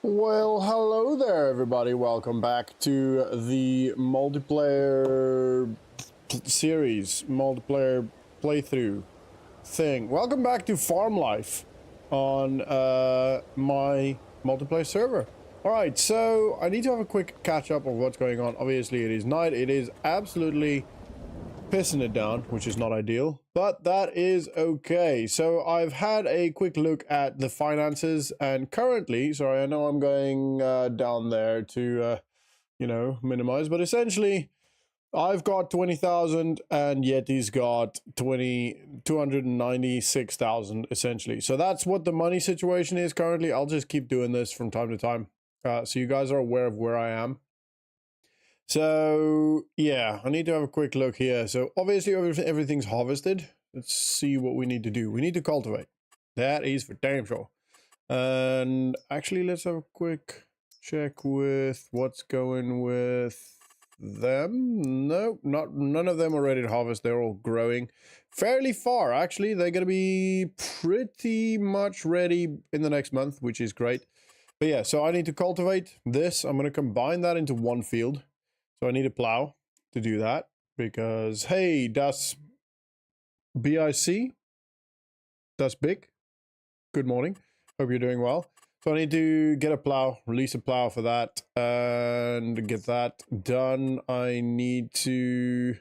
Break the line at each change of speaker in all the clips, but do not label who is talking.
Well, hello there, everybody. Welcome back to the multiplayer series, multiplayer playthrough thing. Welcome back to Farm Life on my multiplayer server. All right, so I need to have a quick catch up of what's going on. Obviously, it is night. It is absolutely pissing it down, which is not ideal, but that is okay. So I've had a quick look at the finances, and currently, sorry, I know I'm going down there to, you know, minimize, but essentially, I've got 20,000 and Yeti's got 296,000 essentially. So that's what the money situation is currently. I'll just keep doing this from time to time, so you guys are aware of where I am. So yeah, I need to have a quick look here. So obviously everything's harvested. Let's see what we need to do. We need to cultivate. That is for damn sure. And actually, let's have a quick check with what's going with them. No, none of them are ready to harvest. They're all growing fairly far. Actually, they're going to be pretty much ready in the next month, which is great. But yeah, so I need to cultivate this. I'm going to combine that into one field. So I need a plow to do that because, hey, das BIC, das big. Good morning. Hope you're doing well. So I need to get a plow, release a plow for that, and get that done. I need to...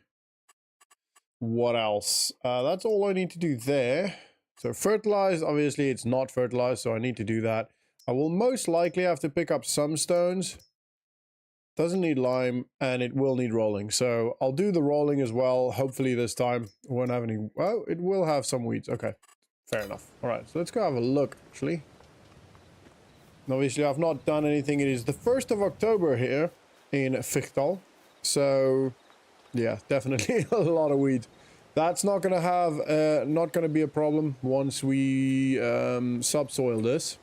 What else? That's all I need to do there. So fertilized, obviously it's not fertilized, so I need to do that. I will most likely have to pick up some stones. Doesn't need lime, and it will need rolling. So I'll do the rolling as well. Hopefully this time it won't have any... Oh, it will have some weeds. Okay, fair enough. All right, so let's go have a look, actually. And obviously, I've not done anything. It is the 1st of October here in Fichtal. So, yeah, definitely a lot of weeds. That's not going to have... not going to be a problem once we subsoil this.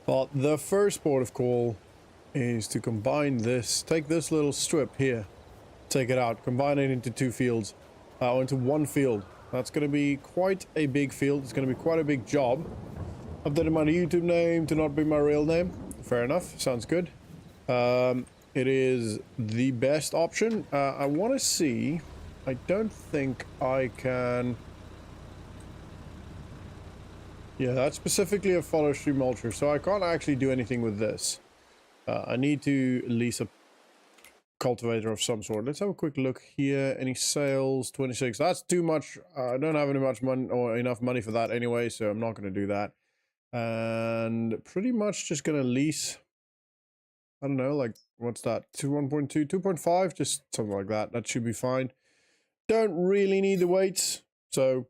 But the first port of call is to combine this, take this little strip here, take it out, combine it into two fields, or into one field. That's going to be quite a big field. It's going to be quite a big job. Updated my YouTube name to not be my real name. Fair enough. Sounds good. It is the best option. I want to see. I don't think I can... Yeah, that's specifically a forestry mulcher, so I can't actually do anything with this. I need to lease a cultivator of some sort. Let's have a quick look here. Any sales? 26. That's too much. I don't have any much money or enough money for that anyway, so I'm not going to do that. And pretty much just going to lease. I don't know, like, what's that? 1.2, 2.5, just something like that. That should be fine. Don't really need the weights, so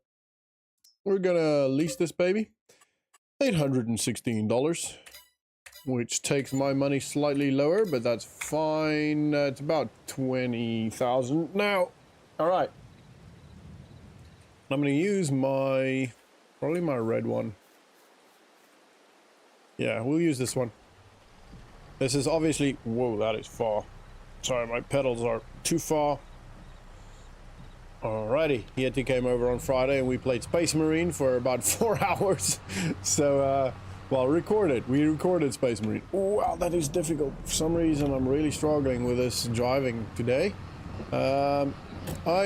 we're going to lease this baby. $816. Which takes my money slightly lower, but that's fine. It's about 20,000 now. All right. I'm going to use my, probably my red one. Yeah, we'll use this one. This is obviously, whoa, that is far. Sorry, my pedals are too far. Alrighty, Yeti came over on Friday and we played Space Marine for about 4 hours. So, well, we recorded Space Marine. Oh, wow, that is difficult. For some reason, I'm really struggling with this driving today. I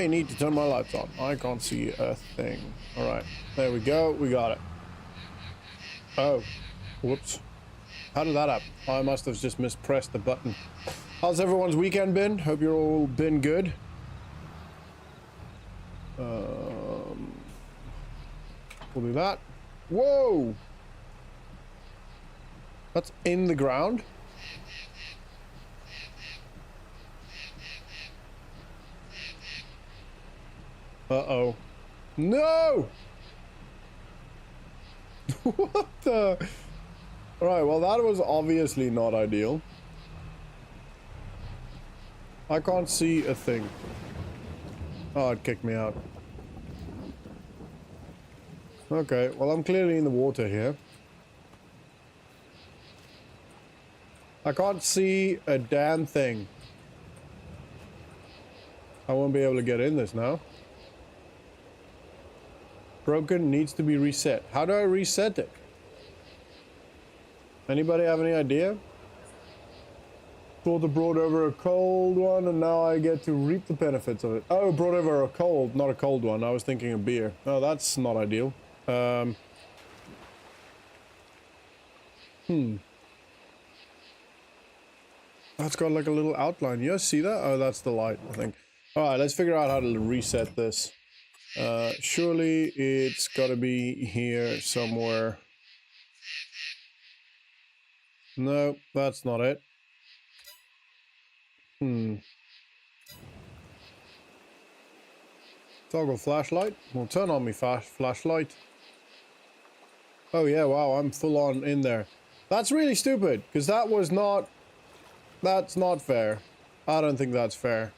need to turn my lights on. I can't see a thing. All right, there we go. We got it. Oh, whoops. How did that happen? I must have just mispressed the button. How's everyone's weekend been? Hope you're all been good. We'll do that. Whoa! That's in the ground. Uh-oh. No! What the? Alright, well that was obviously not ideal. I can't see a thing. Oh, it kicked me out. Okay, well I'm clearly in the water here. I can't see a damn thing. I won't be able to get in this now. Broken, needs to be reset. How do I reset it? Anybody have any idea? Thought I brought over a cold one and now I get to reap the benefits of it. Oh, brought over a cold, not a cold one. I was thinking of beer. Oh, that's not ideal. That's got like a little outline. You guys see that? Oh, that's the light, I think. Alright, let's figure out how to reset this. Surely it's gotta be here somewhere. No, that's not it. Toggle flashlight. Well, turn on me flashlight. Oh yeah, wow, I'm full on in there. That's really stupid, because that was not... That's not fair. I don't think that's fair.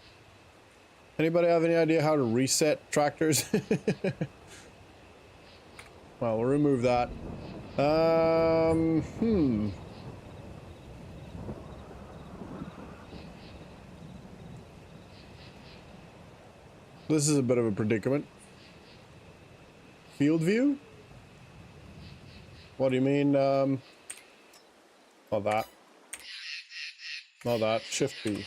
Anybody have any idea how to reset tractors? Well, we'll remove that. This is a bit of a predicament. Field view? What do you mean, not that. Not that. Shift B.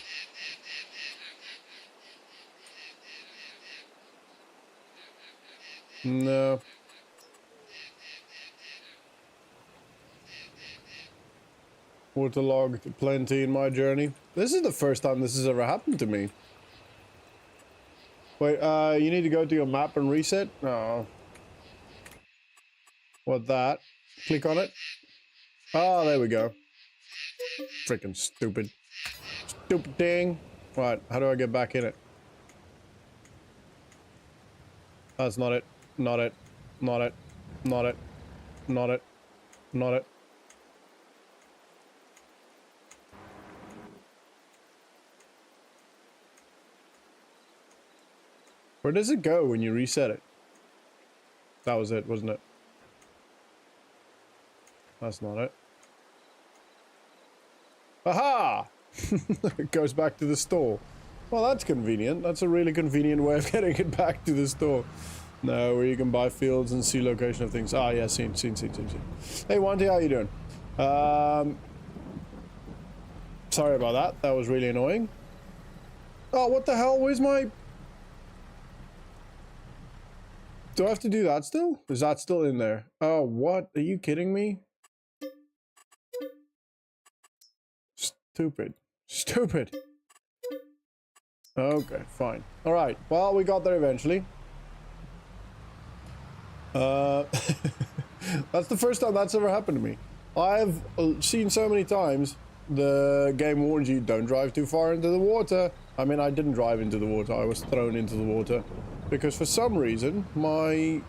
No. Waterlogged plenty in my journey. This is the first time this has ever happened to me. Wait, you need to go to your map and reset? Oh. What, that? Click on it. Oh, there we go. Freaking stupid. Stupid thing. Right, how do I get back in it? That's not it. Not it. Not it. Not it. Not it. Not it. Where does it go when you reset it? That was it, wasn't it? That's not it. Aha! It goes back to the store. Well, that's convenient. That's a really convenient way of getting it back to the store. No, where you can buy fields and see location of things. Ah, yeah, seen. Hey, Wanty, how you doing? Sorry about that. That was really annoying. Oh, what the hell? Where's my... Do I have to do that still? Is that still in there? Oh, what? Are you kidding me? Stupid. Stupid. Okay, fine. Alright, well, we got there eventually. That's the first time that's ever happened to me. I've seen so many times the game warns you, don't drive too far into the water. I mean, I didn't drive into the water, I was thrown into the water. Because for some reason, my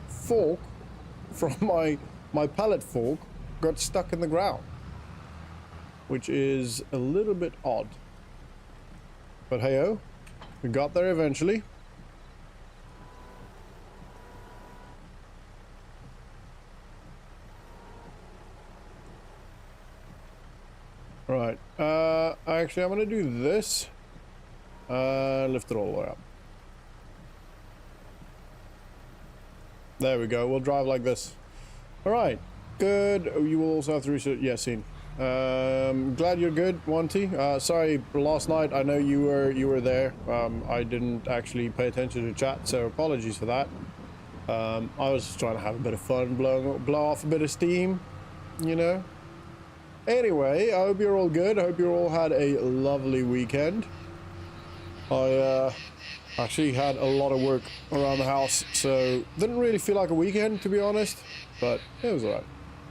fork from my pallet fork got stuck in the ground. Which is a little bit odd. But hey-oh, we got there eventually. Right, actually I'm gonna do this. Lift it all the way up. There we go, we'll drive like this. Alright, good. Oh, you will also have to reset, yeah, seen. Glad you're good, Wanty. Sorry, last night, I know you were there. I didn't actually pay attention to chat, so apologies for that. I was just trying to have a bit of fun, blow off a bit of steam, you know. Anyway, I hope you're all good. I hope you all had a lovely weekend. I actually had a lot of work around the house, so didn't really feel like a weekend, to be honest, but it was alright.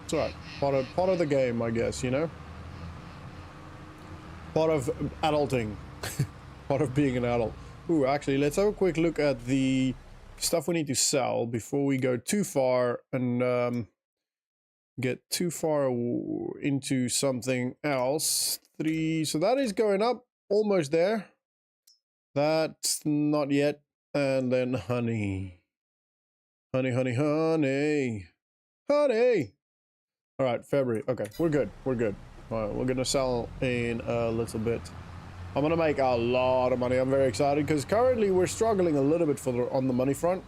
It's alright. Part of the game, I guess, you know? Part of adulting. Part of being an adult. Ooh, actually, let's have a quick look at the stuff we need to sell before we go too far and get too far into something else. 3, so that is going up, almost there. That's not yet. And then honey. Honey. All right, February. Okay, we're good. All right, we're gonna sell in a little bit. I'm gonna make a lot of money. I'm very excited because currently we're struggling a little bit on the money front.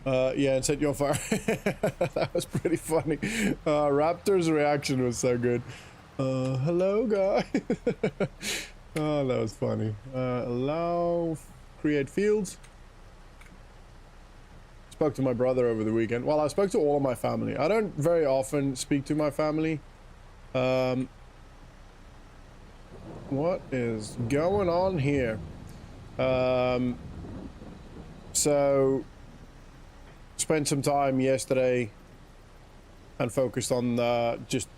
Yeah, and set you on fire. That was pretty funny. Raptor's reaction was so good. Hello, guy. Oh, that was funny. Allow, create fields. Spoke to my brother over the weekend. Well, I spoke to all of my family. I don't very often speak to my family. What is going on here? So spent some time yesterday and focused on just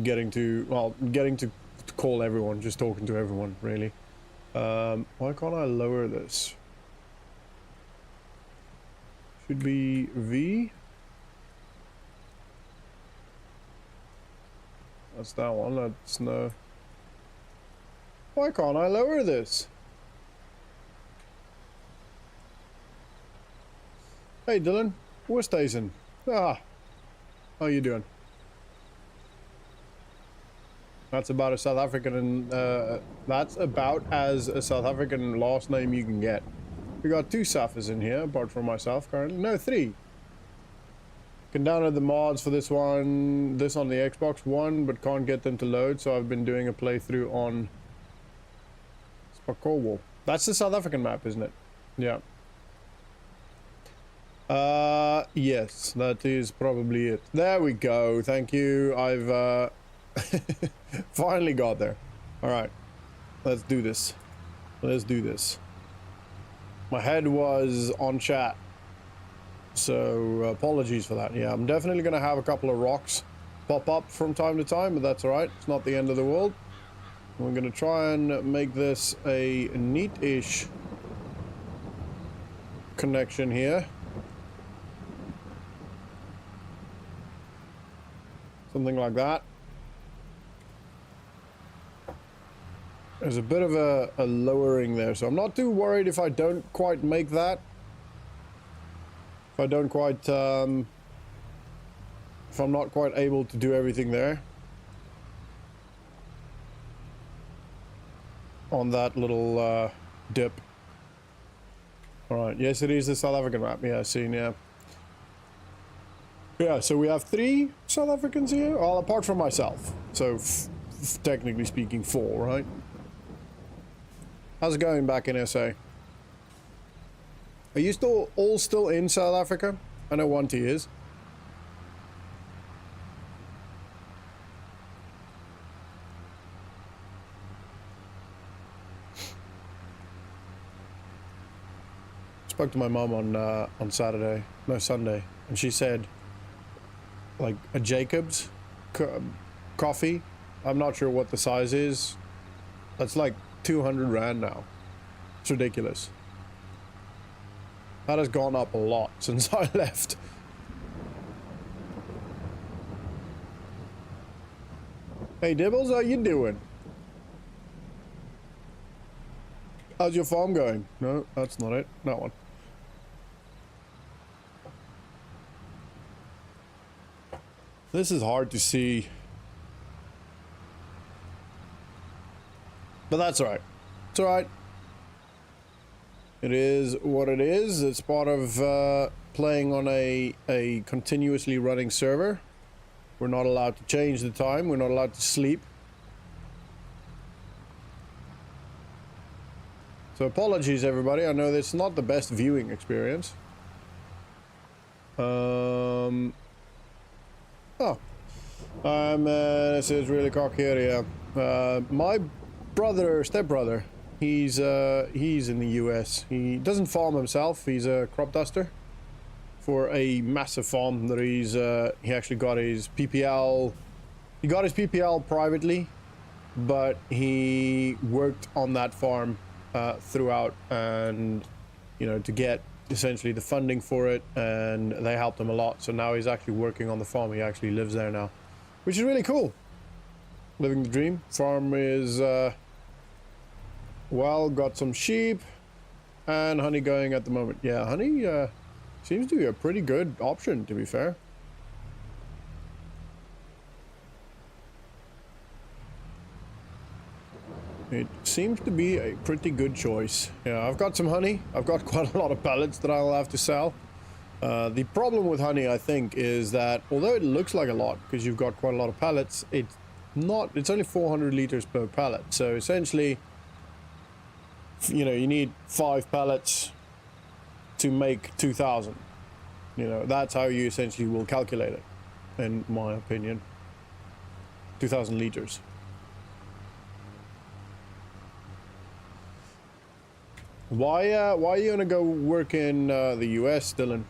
getting to call everyone, just talking to everyone, really. Why can't I lower this? Should be V. That's that one. That's no. Why can't I lower this? Hey Dylan, we're station. Ah, how you doing? That's about a South African, that's about as a South African last name you can get. We got 2 Safas in here, apart from myself currently. No, 3. Can download the mods for this one, this on the Xbox One, but can't get them to load, so I've been doing a playthrough on Spakowo. That's the South African map, isn't it? Yeah. Yes, that is probably it. There we go, thank you. I've, finally got there. Alright, let's do this. Let's do this. My head was on chat, so apologies for that. Yeah, I'm definitely going to have a couple of rocks pop up from time to time, but that's alright. It's not the end of the world. We're going to try and make this a neat-ish connection here. Something like that. There's a bit of a lowering there, so I'm not too worried if I don't quite make that. If I don't quite, if I'm not quite able to do everything there. On that little dip. Alright, yes it is the South African map, yeah, I've seen, yeah. Yeah, so we have 3 South Africans here, well, apart from myself. So, technically speaking, 4, right? How's it going back in SA? Are you all still in South Africa? I know 1T is. Spoke to my mom on Saturday, no, Sunday, and she said, like, a Jacob's coffee, I'm not sure what the size is, that's like 200 Rand now. It's ridiculous. That has gone up a lot since I left. Hey Dibbles, how you doing? How's your farm going? No, that's not it. That one. This is hard to see. But that's alright. It's alright. It is what it is. It's part of playing on a continuously running server. We're not allowed to change the time. We're not allowed to sleep. So apologies everybody. I know it's not the best viewing experience. Oh. This is really cocky here. My stepbrother, he's in the US. He doesn't farm himself. He's a crop duster for a massive farm that he actually got his PPL. He got his PPL privately, but he worked on that farm throughout, and you know, to get essentially the funding for it, and they helped him a lot. So now he's actually working on the farm. He actually lives there now, which is really cool. Living the dream. Farm is well, got some sheep and honey going at the moment. Yeah, honey seems to be a pretty good option, to be fair. It seems to be a pretty good choice. Yeah, I've got some honey. I've got quite a lot of pellets that I'll have to sell. The problem with honey, I think, is that although it looks like a lot because you've got quite a lot of pallets, it's not. It's only 400 liters per pallet. So essentially, you know, you need 5 pallets to make 2,000. You know, that's how you essentially will calculate it, in my opinion. 2,000 liters. Why are you gonna go work in the US, Dylan?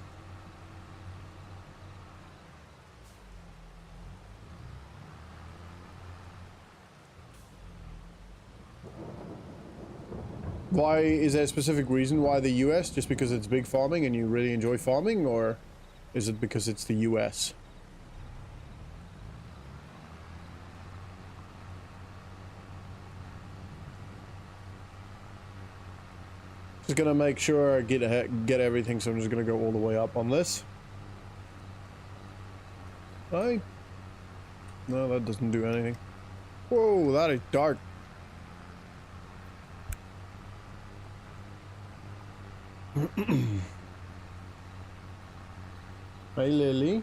Why is there a specific reason why the US? Just because it's big farming and you really enjoy farming, or is it because it's the US? Just gonna make sure I get everything, so I'm just gonna go all the way up on this. Aye. No, that doesn't do anything. Whoa, that is dark. Hey, Lily.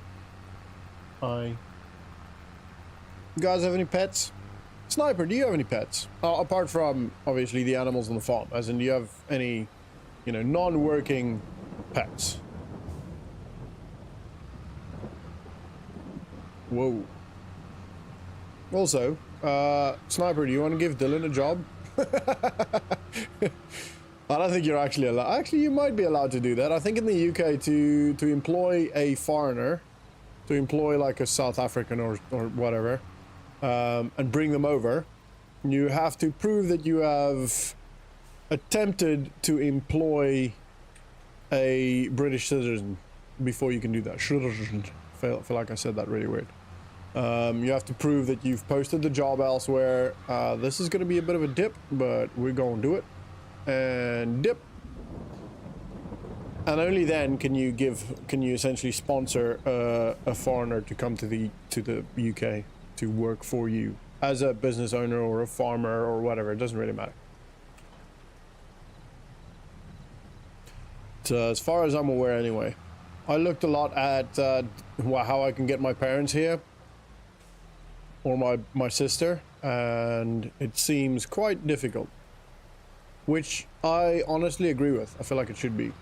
Hi. You guys have any pets? Sniper, do you have any pets? Apart from, obviously, the animals on the farm. As in, do you have any, you know, non-working pets? Whoa. Also, Sniper, do you want to give Dylan a job? I don't think you're actually allowed. Actually, you might be allowed to do that. I think in the UK to employ a foreigner, to employ like a South African or whatever, and bring them over, you have to prove that you have attempted to employ a British citizen before you can do that. Feel like I said that really weird. You have to prove that you've posted the job elsewhere. This is going to be a bit of a dip, but we're going to do it. And dip. And only then can you essentially sponsor a foreigner to come to the UK to work for you as a business owner or a farmer or whatever. It doesn't really matter. So as far as I'm aware anyway. I looked a lot at how I can get my parents here or my sister, and it seems quite difficult. Which I honestly agree with. I feel like it should be.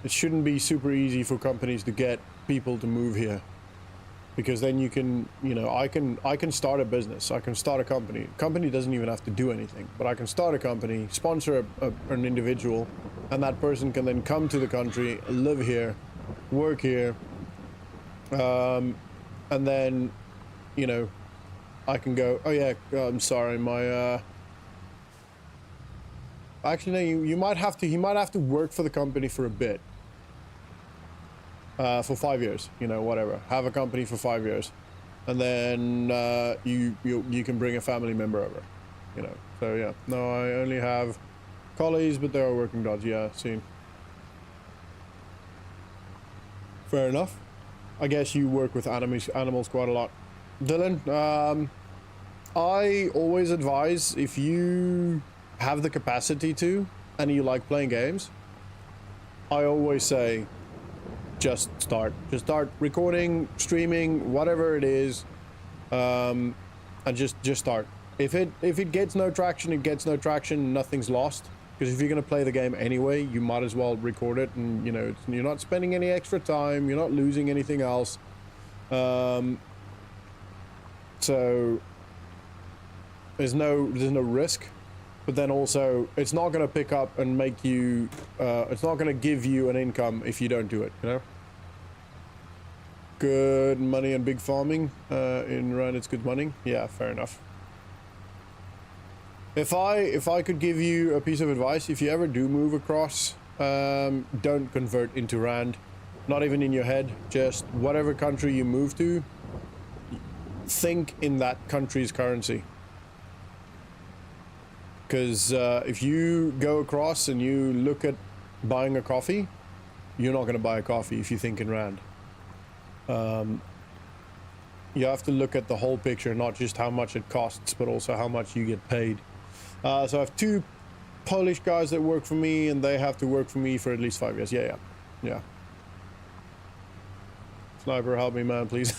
It shouldn't be super easy for companies to get people to move here. Because then you can, you know, I can start a business. I can start a company. Company doesn't even have to do anything. But I can start a company, sponsor an individual, and that person can then come to the country, live here, work here. And then, you know, I can go, oh yeah, I'm sorry, my... Actually, no, he might have to work for the company for a bit. For 5 years, you know, whatever. Have a company for 5 years. And then you can bring a family member over, you know. So yeah, no, I only have collies, but they are working dogs, yeah, seen. Fair enough. I guess you work with animals quite a lot. Dylan, I always advise if you have the capacity to and you like playing games, I always say just start recording, streaming, whatever it is, and just start. If it gets no traction, it gets no traction. Nothing's lost, because if you're going to play the game anyway, you might as well record it, and you know, you're not spending any extra time, you're not losing anything else. So there's no risk. But then also, it's not going to pick up and make you, it's not going to give you an income if you don't do it, you know? Good money and big farming. In Rand, it's good money. Yeah, fair enough. If I could give you a piece of advice, if you ever do move across, don't convert into Rand. Not even in your head. Just whatever country you move to, think in that country's currency. Because if you go across and you look at buying a coffee, you're not going to buy a coffee if you think in Rand. You have to look at the whole picture, not just how much it costs, but also how much you get paid. So I have 2 Polish guys that work for me, and they have to work for me for at least 5 years. Yeah. Sniper, help me, man, please.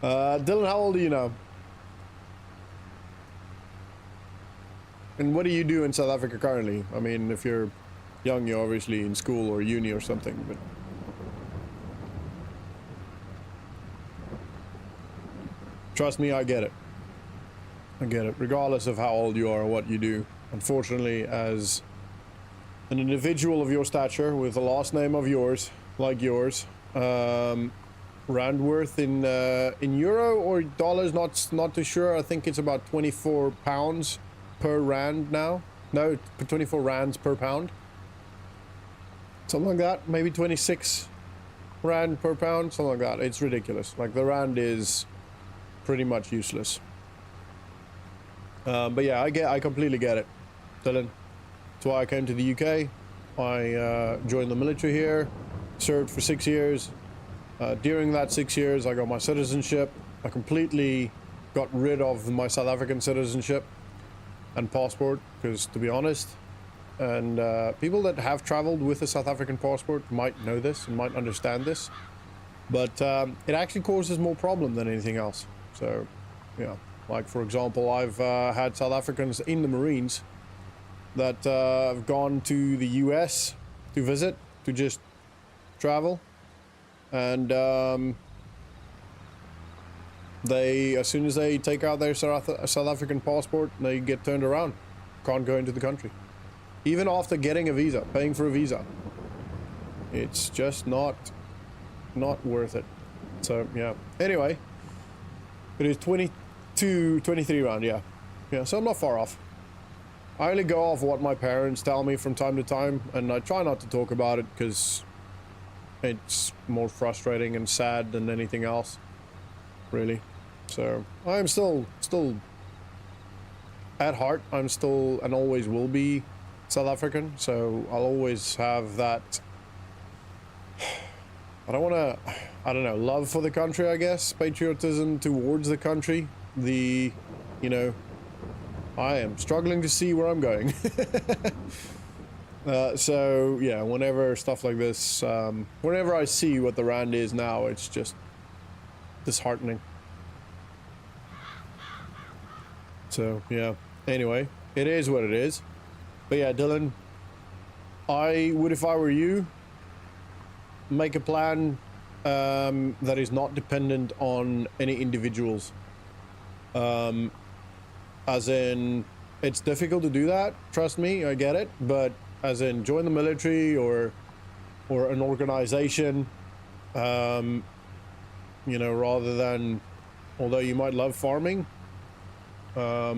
Dylan, how old are you now? And what do you do in South Africa currently? I mean, if you're young, you're obviously in school or uni or something, but... Trust me, I get it. I get it, regardless of how old you are or what you do. Unfortunately, as an individual of your stature, with a last name of yours, like yours, rand worth in euro or dollars, not too sure. I think it's about 24 pounds per rand now. No, 24 rands per pound. Something like that. Maybe 26 rand per pound, something like that. It's ridiculous. Like, the rand is pretty much useless. But yeah, I completely get it, Dylan. That's why I came to the UK. I joined the military here, served for 6 years. During that 6 years, I got my citizenship. I completely got rid of my South African citizenship and passport, because, to be honest, and people that have traveled with a South African passport might know this and might understand this, but it actually causes more problem than anything else. So, yeah. Like, for example, I've had South Africans in the Marines that have gone to the US to visit, to just travel. And they, as soon as they take out their South African passport, they get turned around. Can't go into the country. Even after getting a visa, paying for a visa. It's just not worth it. So, yeah. Anyway, it is 23 round, yeah. Yeah, so I'm not far off. I only go off what my parents tell me from time to time, and I try not to talk about it because it's more frustrating and sad than anything else, really. So I am still at heart, I'm still and always will be South African, so I'll always have that, I don't know, love for the country, I guess, patriotism towards the country. The, you know, I am struggling to see where I'm going. So yeah, whenever stuff like this, whenever I see what the rand is now, it's just disheartening. So yeah, anyway, it is what it is. But yeah, Dylan, I would, if I were you, make a plan that is not dependent on any individuals. As in, it's difficult to do that, trust me, I get it, but as in join the military or an organization, you know, rather than, although you might love farming, yeah,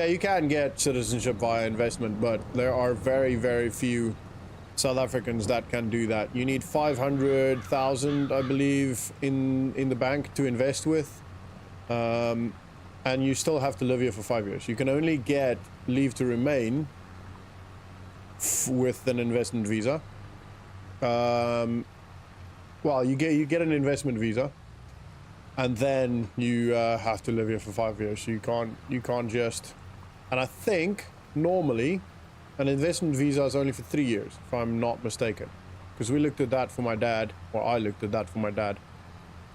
you can get citizenship via investment, but there are very, very few South Africans that can do that. You need 500,000, I believe, in the bank to invest with. And you still have to live here for 5 years. You can only get leave to remain with an investment visa. Well, you get an investment visa, and then you have to live here for 5 years. You can't just. And I think normally an investment visa is only for 3 years, if I'm not mistaken, because we looked at that for my dad, or I looked at that for my dad.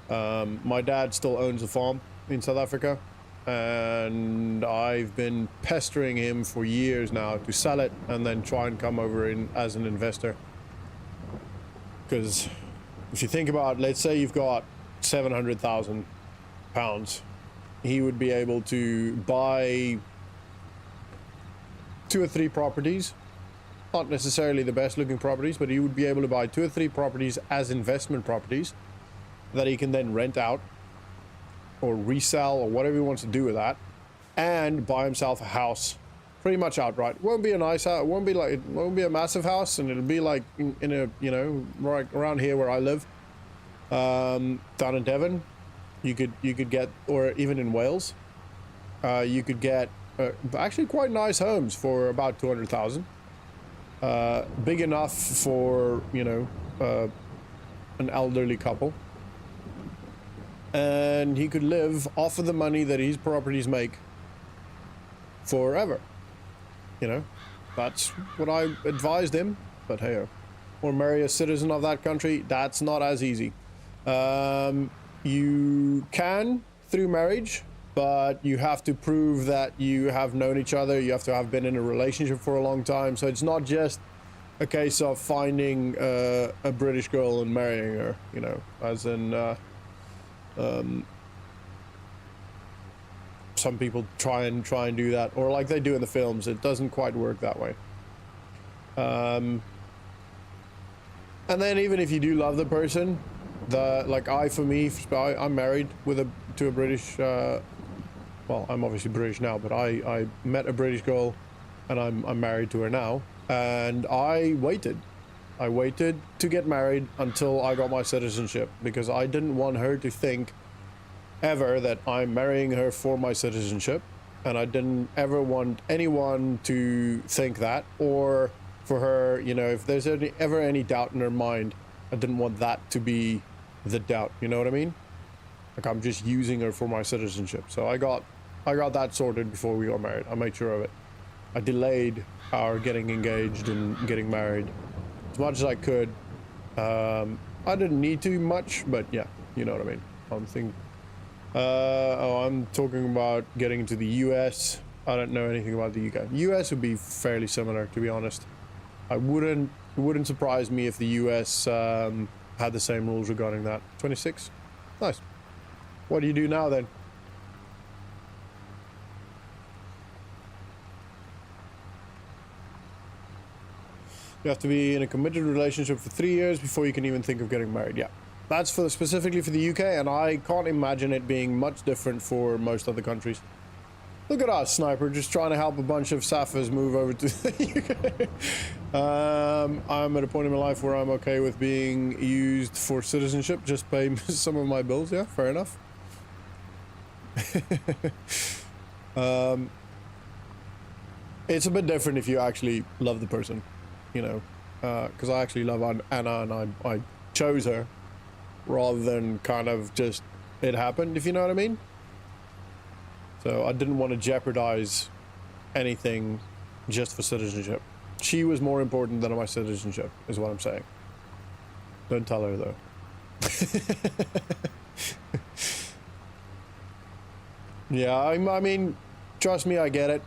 My dad still owns a farm in South Africa, and I've been pestering him for years now to sell it and then try and come over in as an investor. Because if you think about, let's say you've got 700,000 pounds, he would be able to buy 2 or 3 properties, not necessarily the best looking properties, but he would be able to buy 2 or 3 properties as investment properties that he can then rent out or resell or whatever he wants to do with that, and buy himself a house pretty much outright. It won't be a nice house, it won't be a massive house, and it'll be like in a, you know, right around here where I live, down in Devon. You could get, or even in Wales, you could get actually quite nice homes for about 200,000. Big enough for, you know, an elderly couple. And he could live off of the money that his properties make forever. You know, that's what I advised him. but hey, or marry a citizen of that country, that's not as easy. You can through marriage, but you have to prove that you have known each other. You have to have been in a relationship for a long time. So it's not just a case of finding a British girl and marrying her, you know, as in some people try and do that, or like they do in the films. It doesn't quite work that way. And then even if you do love the person, I'm married to a British, well, I'm obviously British now, but I met a British girl and I'm married to her now. And I waited to get married until I got my citizenship, because I didn't want her to think ever that I'm marrying her for my citizenship. And I didn't ever want anyone to think that, or for her, you know, if there's ever any doubt in her mind, I didn't want that to be the doubt, you know what I mean? Like, I'm just using her for my citizenship. So I got that sorted before we got married. I made sure of it. I delayed our getting engaged and getting married as much as I could. I didn't need to much, but yeah, you know what I mean. I'm talking about getting into the US. I don't know anything about the UK. US would be fairly similar, to be honest. It wouldn't surprise me if the US had the same rules regarding that. 26? Nice. What do you do now then? You have to be in a committed relationship for 3 years before you can even think of getting married. Yeah, that's specifically for the UK, and I can't imagine it being much different for most other countries. Look at us, Sniper, just trying to help a bunch of Sapphirs move over to the UK. I'm at a point in my life where I'm okay with being used for citizenship, just pay some of my bills. Yeah, fair enough. It's a bit different if you actually love the person, you know, because I actually love Anna, and I chose her rather than kind of just it happened, if you know what I mean. So I didn't want to jeopardize anything just for citizenship. She was more important than my citizenship, is what I'm saying. Don't tell her though. Yeah, I mean, trust me, I get it.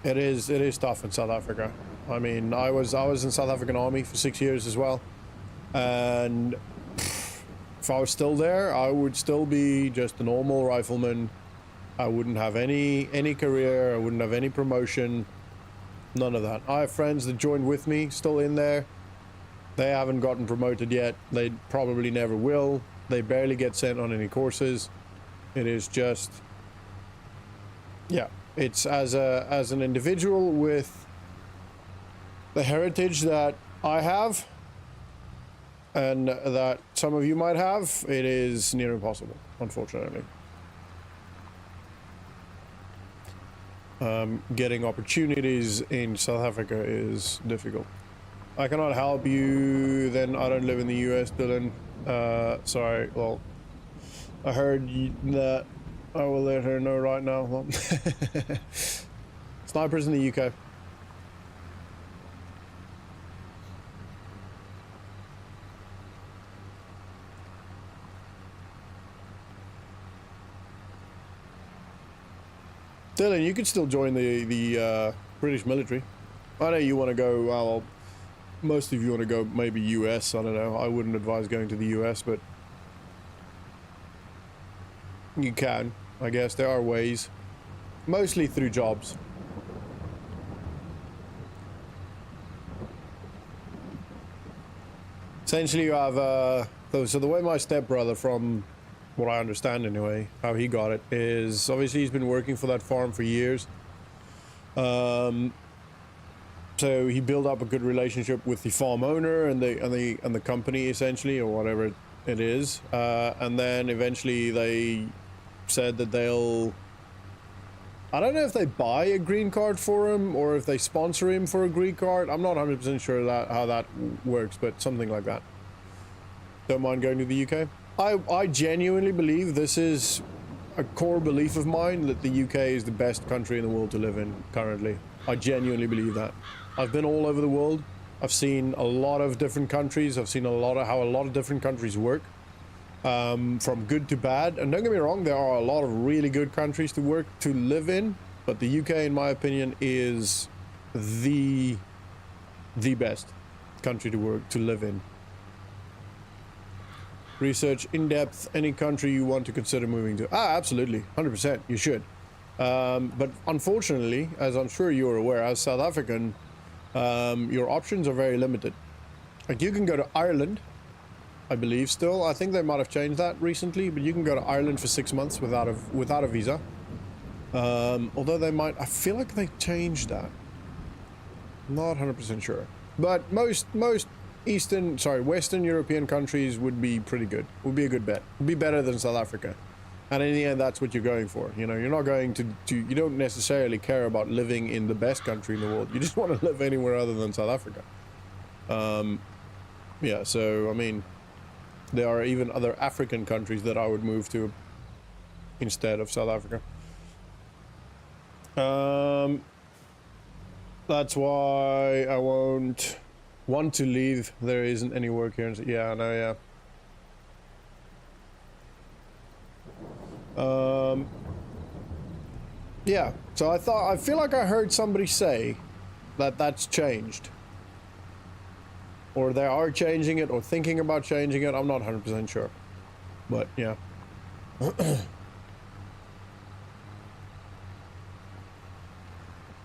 It is tough in South Africa. I mean, I was in South African Army for 6 years as well, and if I was still there, I would still be just a normal rifleman. I wouldn't have any career. I wouldn't have any promotion. None of that. I have friends that joined with me, still in there. They haven't gotten promoted yet. They probably never will. They barely get sent on any courses. It is just, yeah, it's as an individual with the heritage that I have and that some of you might have, it is near impossible, unfortunately. Getting opportunities in South Africa is difficult. I cannot help you, then I don't live in the US, Dylan. Sorry, well, I heard that. I will let her know right now. Well, Sniper's in the UK. Dylan, you could still join the British military. I know you want to go, well, most of you want to go maybe US, I don't know. I wouldn't advise going to the US, but you can, I guess. There are ways. Mostly through jobs. Essentially you have, so the way my stepbrother, from what I understand anyway, how he got it, is obviously he's been working for that farm for years. So he built up a good relationship with the farm owner and the company, essentially, or whatever it is. And then eventually they said that they'll, I don't know if they buy a green card for him or if they sponsor him for a green card. I'm not 100% sure how that works, but something like that. Don't mind going to the UK. I genuinely believe, this is a core belief of mine, that the UK is the best country in the world to live in currently. I genuinely believe that. I've been all over the world. I've seen a lot of different countries. I've seen how a lot of different countries work, from good to bad. And don't get me wrong, there are a lot of really good countries to live in, but the UK, in my opinion, is the best country to live in. Research in depth any country you want to consider moving to. Absolutely, 100%. You should. But unfortunately, as I'm sure you're aware, as South African, your options are very limited. Like, you can go to Ireland, I believe still. I think they might have changed that recently, but you can go to Ireland for 6 months without a visa. Although they might, I feel like they changed that. Not 100% sure. But most Western European countries would be pretty good. Would be a good bet. Would be better than South Africa. And in the end, that's what you're going for. You know, you're not going you don't necessarily care about living in the best country in the world. You just want to live anywhere other than South Africa. Yeah, so, I mean, there are even other African countries that I would move to instead of South Africa. That's why I won't want to leave. There isn't any work here. Yeah, I know, yeah. Yeah, so I feel like I heard somebody say that that's changed. Or they are changing it, or thinking about changing it. I'm not 100% sure. But, yeah.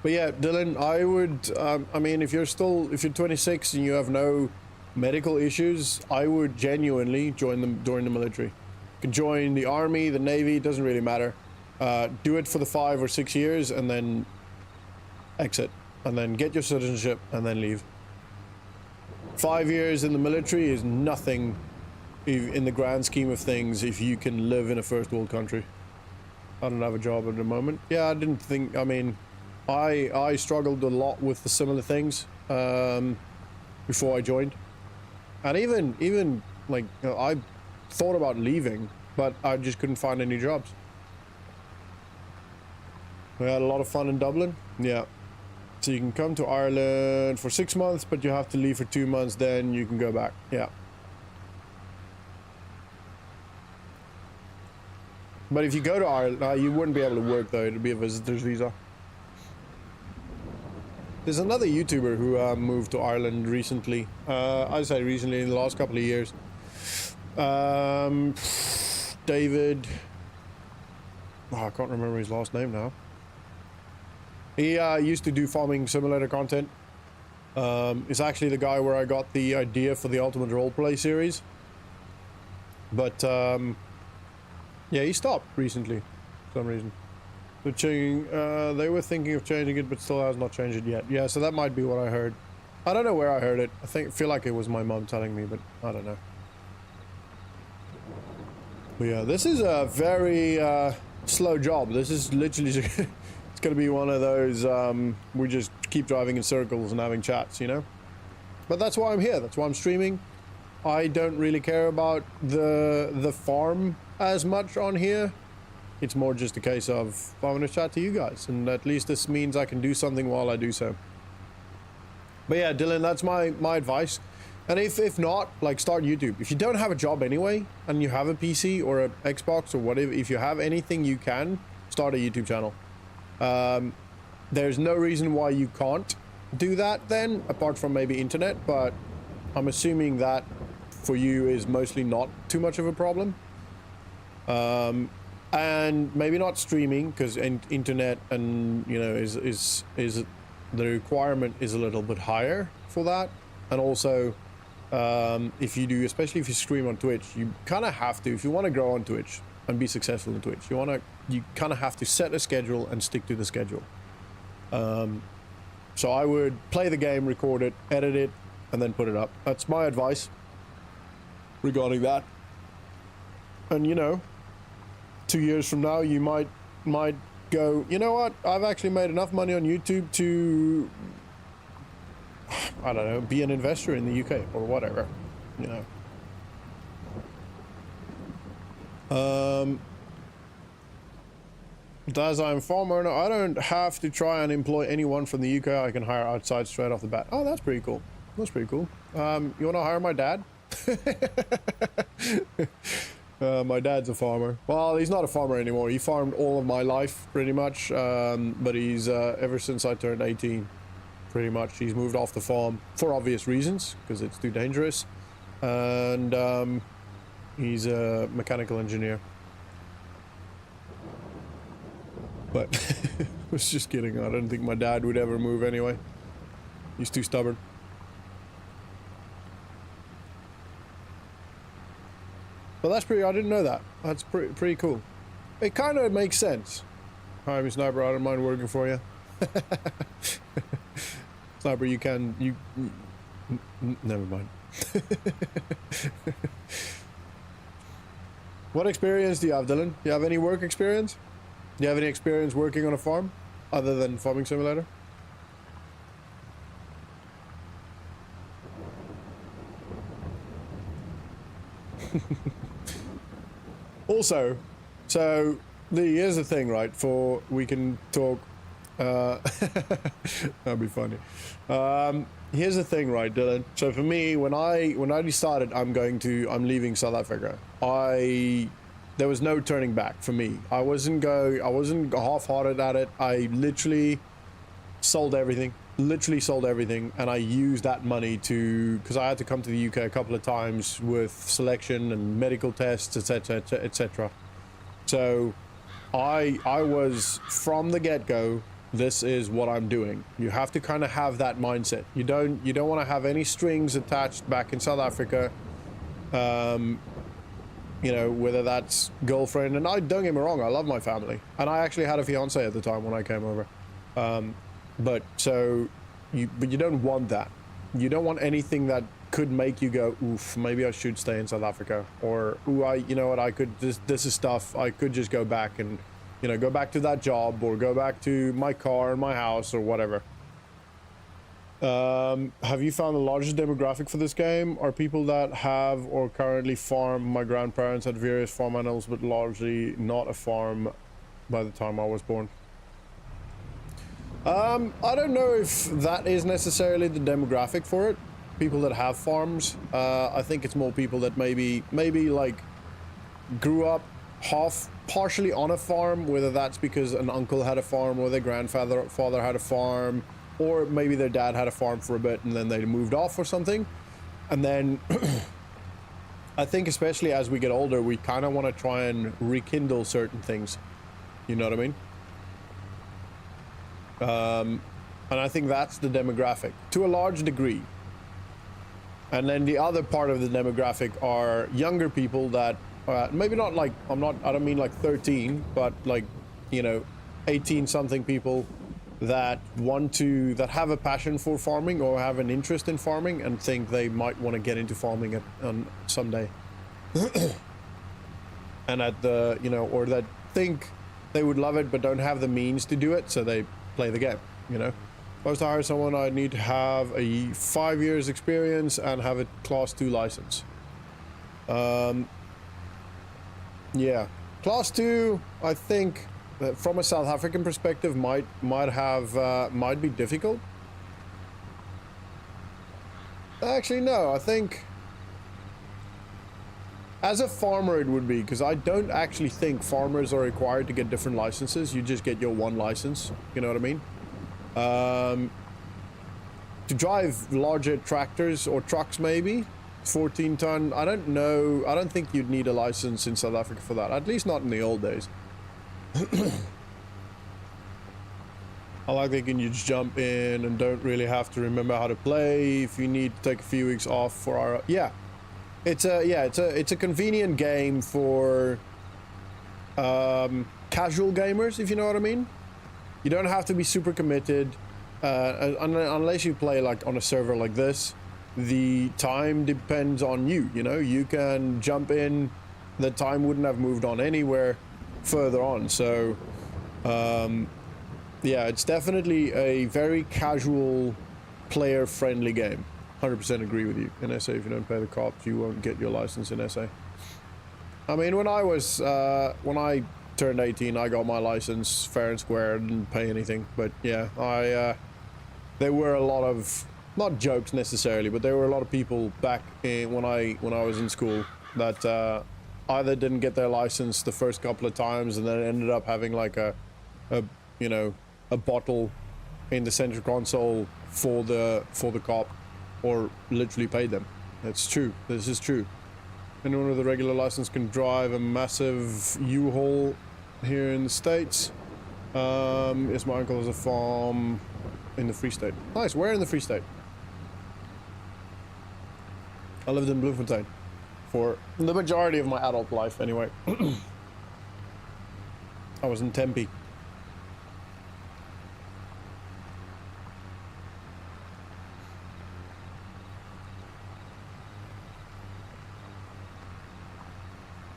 But yeah, Dylan, I would, I mean, if you're 26 and you have no medical issues, I would genuinely join the military. You can join the army, the navy, it doesn't really matter. Do it for the 5 or 6 years and then exit, and then get your citizenship and then leave. 5 years in the military is nothing in the grand scheme of things if you can live in a first world country. I don't have a job at the moment. Yeah, I didn't think, I mean, I struggled a lot with the similar things before I joined. And even like, you know, I thought about leaving, but I just couldn't find any jobs. We had a lot of fun in Dublin. Yeah. So you can come to Ireland for 6 months, but you have to leave for 2 months, then you can go back. Yeah. But if you go to Ireland, you wouldn't be able to work though. It'd be a visitor's visa. There's another YouTuber who moved to Ireland recently. I say recently, in the last couple of years. David. Oh, I can't remember his last name now. He used to do farming simulator content. It's actually the guy where I got the idea for the Ultimate Roleplay series. But yeah, he stopped recently for some reason. They were thinking of changing it, but still has not changed it yet. Yeah, so that might be what I heard. I don't know where I heard it. Feel like it was my mom telling me, but I don't know. But yeah, this is a very slow job. This is literally it's gonna be one of those we just keep driving in circles and having chats, you know. But that's why I'm here. That's why I'm streaming. I don't really care about the farm as much on here. It's more just a case of I want to chat to you guys, and at least this means I can do something while I do so. But yeah, Dylan, that's my advice. And if not, like, start YouTube. If you don't have a job anyway, and you have a PC or an Xbox or whatever, if you have anything you can, start a YouTube channel. There's no reason why you can't do that then, apart from maybe internet, but I'm assuming that for you is mostly not too much of a problem. And maybe not streaming, because internet and, you know, is the requirement is a little bit higher for that. And also, if you do, especially if you stream on Twitch, you kind of have to, if you want to grow on Twitch and be successful on Twitch, you kind of have to set a schedule and stick to the schedule. So I would play the game, record it, edit it, and then put it up. That's my advice regarding that. And, you know, 2 years from now, you might go, you know what, I've actually made enough money on YouTube to, I don't know, be an investor in the UK or whatever, you know. But as I'm farm owner, I don't have to try and employ anyone from the UK. I can hire outside straight off the bat. Oh, that's pretty cool. That's pretty cool. You want to hire my dad? My dad's a farmer. Well, he's not a farmer anymore. He farmed all of my life, pretty much. But he's, ever since I turned 18, pretty much, he's moved off the farm for obvious reasons, because it's too dangerous. And he's a mechanical engineer. But I was just kidding. I don't think my dad would ever move anyway. He's too stubborn. Well, that's pretty, I didn't know that. That's pretty cool. It kind of makes sense. Hi, Miss Sniper, I don't mind working for you. Sniper, you can, never mind. What experience do you have, Dylan? Do you have any work experience? Do you have any experience working on a farm other than Farming Simulator? Also, so here's the thing, right? We can talk. That'd be funny. Here's the thing, right, Dylan? So for me, when I decided I'm leaving South Africa, there was no turning back for me. I wasn't half-hearted at it. I literally sold everything. And I used that money because I had to come to the UK a couple of times with selection and medical tests, etc., etc. So I was, from the get-go, this is what I'm doing. You have to kind of have that mindset. You don't want to have any strings attached back in South Africa. You know, whether that's girlfriend, and don't get me wrong, I love my family, and I actually had a fiance at the time when I came over. But you don't want that. You don't want anything that could make you go, oof, maybe I should stay in South Africa, or ooh, you know what, I could, this is stuff, I could just go back and, you know, go back to that job, or go back to my car and my house, or whatever. Have you found the largest demographic for this game are people that have or currently farm? My grandparents had various farm animals, but largely not a farm by the time I was born. I don't know if that is necessarily the demographic for it. People that have farms. I think it's more people that maybe like grew up partially on a farm, whether that's because an uncle had a farm or their father had a farm, or maybe their dad had a farm for a bit and then they moved off or something. And then I think especially as we get older, we kind of want to try and rekindle certain things. You know what I mean? And I think that's the demographic to a large degree. And then the other part of the demographic are younger people that maybe not like, I don't mean like 13, but like, you know, 18 something people that that have a passion for farming or have an interest in farming and think they might want to get into farming someday. And you know, or that think they would love it but don't have the means to do it, so they play the game, you know. If I was to hire someone, I'd need to have a 5 years experience and have a class 2 license. Yeah, class 2, I think, from a South African perspective, might be difficult. Actually, no, I think as a farmer it would be, because I don't actually think farmers are required to get different licenses. You just get your one license, you know what I mean? To drive larger tractors or trucks, maybe 14 ton, I don't know, I don't think you'd need a license in South Africa for that, at least not in the old days. I like thinking you just jump in and don't really have to remember how to play. If you need to take a few weeks off for our, it's a convenient game for casual gamers, if you know what I mean. You don't have to be super committed unless you play like on a server like this. The time depends on you, you know. You can jump in, the time wouldn't have moved on anywhere further on. So yeah, it's definitely a very casual, player friendly game. 100% agree with you. In SA, if you don't pay the cops, you won't get your license in SA. I mean, when I turned 18, I got my license fair and square, didn't pay anything. But yeah, there were a lot of, not jokes necessarily, but there were a lot of people back when I was in school that either didn't get their license the first couple of times and then ended up having like a you know, a bottle in the center console for the cop, or literally paid them. That's true. This is true. Anyone with a regular license can drive a massive U-Haul here in the States. Yes, my uncle has a farm in the Free State. Nice. Where in the Free State? I lived in Bloemfontein for the majority of my adult life anyway. I was in Tempe.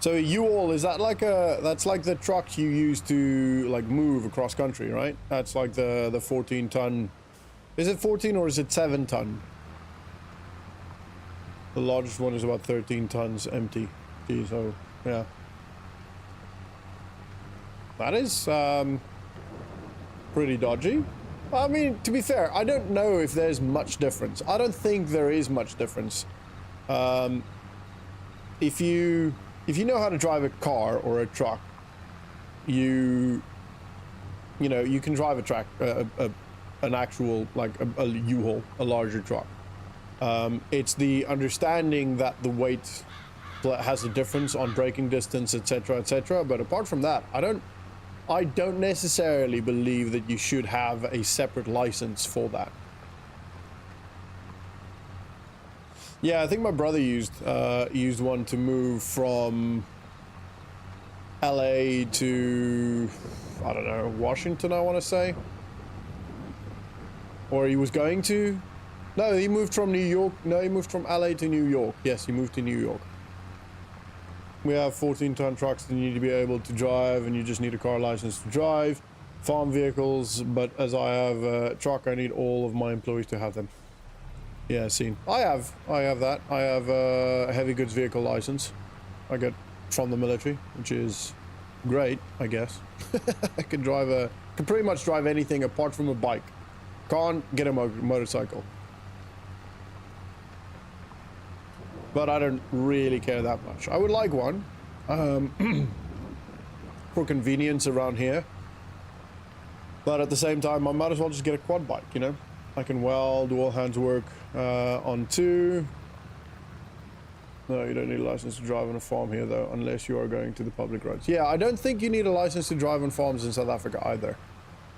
So a U-Haul, is that like that's like the trucks you use to like move across country, right? That's like the 14 ton. Is it 14 or is it 7 ton? The largest one is about 13 tons empty. Gee, so yeah. That is pretty dodgy. I mean, to be fair, I don't know if there's much difference. I don't think there is much difference. If you know how to drive a car or a truck, you know, you can drive an actual, like a U-Haul, a larger truck. It's the understanding that the weight has a difference on braking distance, etc., etc. But apart from that, I don't necessarily believe that you should have a separate license for that. Yeah, I think my brother used one to move from LA to, I don't know, Washington, I want to say. Or he was going to. No, he moved from New York. No, he moved from LA to New York. Yes, he moved to New York. We have 14-ton trucks that you need to be able to drive, and you just need a car license to drive. Farm vehicles, but as I have a truck, I need all of my employees to have them. Yeah, seen. I have that. I have a heavy goods vehicle license. I got from the military, which is great, I guess. I can pretty much drive anything apart from a bike. Can't get a motorcycle. But I don't really care that much. I would like one for convenience around here. But at the same time, I might as well just get a quad bike, you know? I can weld, do all hands work on 2. No, you don't need a license to drive on a farm here, though, unless you are going to the public roads. Yeah, I don't think you need a license to drive on farms in South Africa either.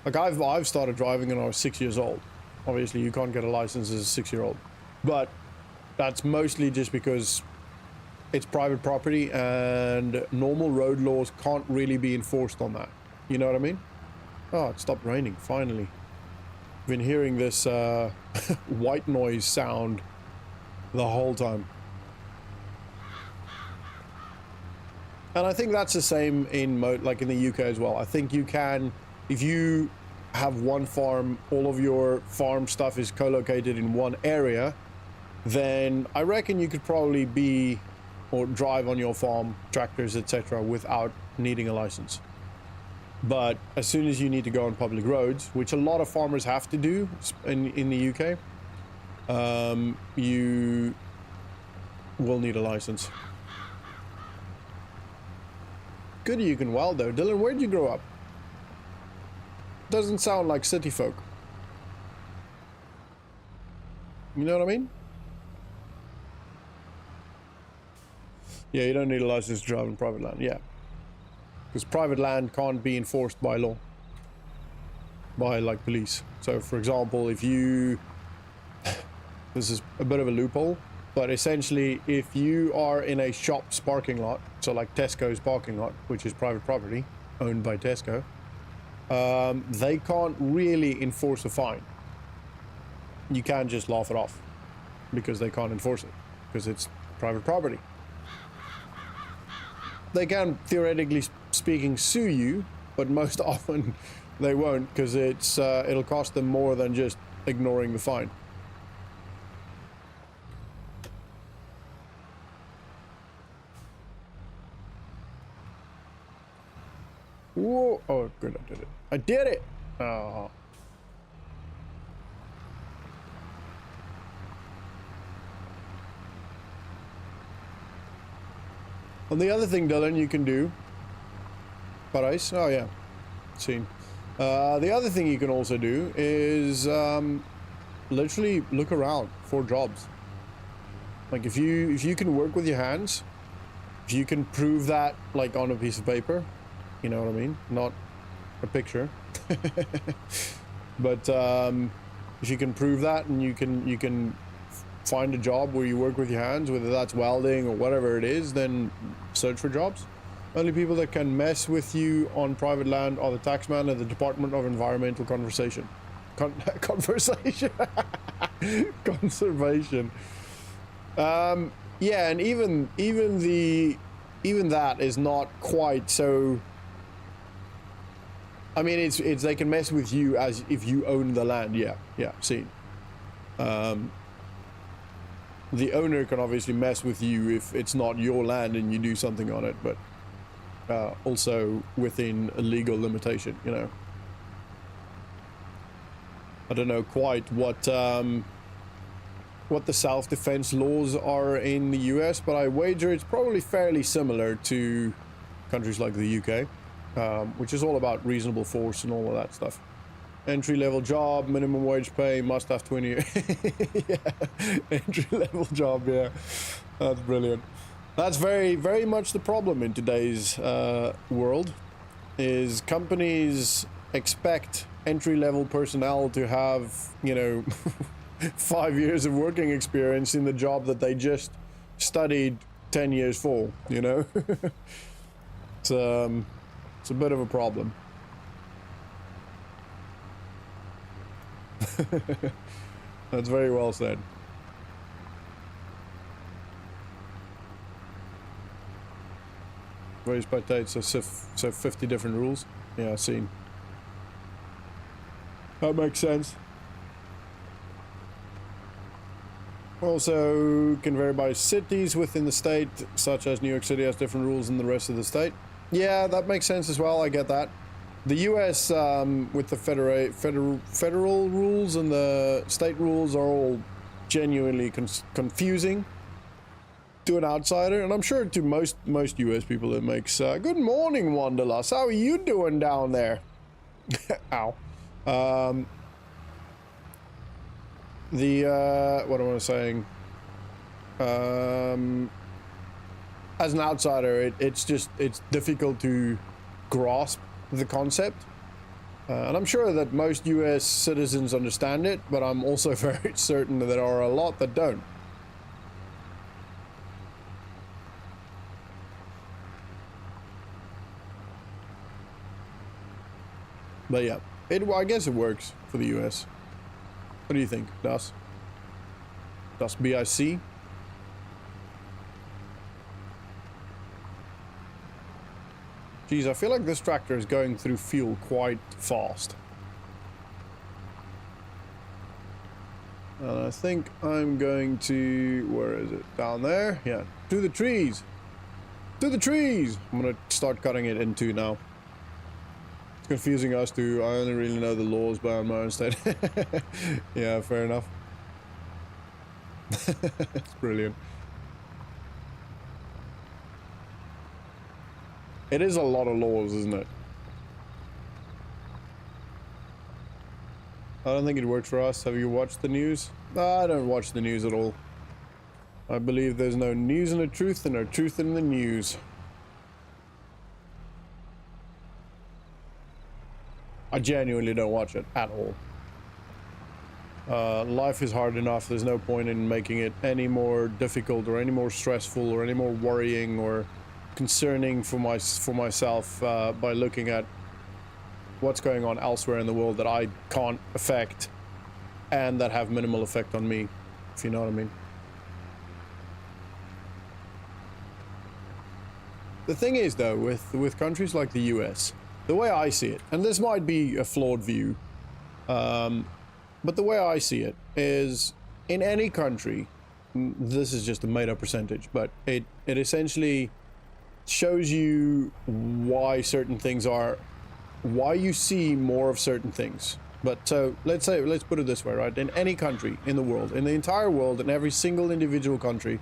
Like, I've started driving when I was 6 years old. Obviously, you can't get a license as a 6-year-old. But that's mostly just because it's private property and normal road laws can't really be enforced on that. You know what I mean? Oh, it stopped raining, finally. Been hearing this white noise sound the whole time. And I think that's the same in like in the UK as well. I think you can, if you have one farm, all of your farm stuff is co-located in one area, then I reckon you could probably be or drive on your farm tractors, etc., without needing a license. But as soon as you need to go on public roads, which a lot of farmers have to do in the UK, you will need a license. Good, you can weld though. Dylan, where did you grow up? Doesn't sound like city folk. You know what I mean? Yeah, you don't need a license to drive on private land. Yeah. Because private land can't be enforced by law. By, like, police. So, for example, if you... This is a bit of a loophole. But essentially, if you are in a shop's parking lot, so like Tesco's parking lot, which is private property, owned by Tesco, they can't really enforce a fine. You can't just laugh it off. Because they can't enforce it. Because it's private property. They can, theoretically speaking, sue you, but most often they won't, because it'll cost them more than just ignoring the fine. Whoa. Oh, good, I did it. I did it! Oh. And the other thing, Dylan, you can do... Parais? Oh, yeah. Seen. The other thing you can also do is literally look around for jobs. Like if you can work with your hands, if you can prove that like on a piece of paper, you know what I mean? Not a picture. But if you can prove that and you can find a job where you work with your hands, whether that's welding or whatever it is, then search for jobs. Only people that can mess with you on private land are the taxman and the Department of Environmental Conservation. Conversation. Conservation. Yeah, and even that is not quite so. I mean, it's they can mess with you as if you own the land. Yeah, seen. The owner can obviously mess with you if it's not your land and you do something on it, but also within a legal limitation, you know. I don't know quite what the self-defense laws are in the US, but I wager it's probably fairly similar to countries like the UK, which is all about reasonable force and all of that stuff. Entry-level job, minimum wage pay, must have 20 years. Yeah, entry-level job, yeah. That's brilliant. That's very, very much the problem in today's world, is companies expect entry-level personnel to have, you know, 5 years of working experience in the job that they just studied 10 years for, you know? It's a bit of a problem. That's very well said. Raised by date, so 50 different rules. Yeah, I've seen. That makes sense. Also, can vary by cities within the state, such as New York City has different rules than the rest of the state. Yeah, that makes sense as well. I get that. The U.S. With the federal rules and the state rules are all genuinely confusing to an outsider, and I'm sure to most U.S. people it makes. Good morning, Wanderlust. How are you doing down there? Ow. What am I saying? As an outsider, it's difficult to grasp the concept, and I'm sure that most US citizens understand it, but I'm also very certain that there are a lot that don't. But yeah, I guess it works for the US. What do you think, Das? Das BIC? Geez, I feel like this tractor is going through fuel quite fast. And I think I'm going to... where is it? Down there? Yeah. To the trees! To the trees! I'm gonna start cutting it in two now. It's confusing us too. I only really know the laws by my own state. Yeah, fair enough. It's brilliant. It is a lot of laws, isn't it? I don't think it works for us. Have you watched the news? No, I don't watch the news at all. I believe there's no news in the truth and no truth in the news. I genuinely don't watch it at all. Life is hard enough. There's no point in making it any more difficult or any more stressful or any more worrying or concerning for myself by looking at what's going on elsewhere in the world that I can't affect and that have minimal effect on me, if you know what I mean. The thing is though, with countries like the US, the way I see it, and this might be a flawed view, but the way I see it is, in any country, this is just a made up percentage, but it essentially shows you why certain things are why you see more of certain things. But so let's put it this way, right? In any country in the world, in the entire world, in every single individual country,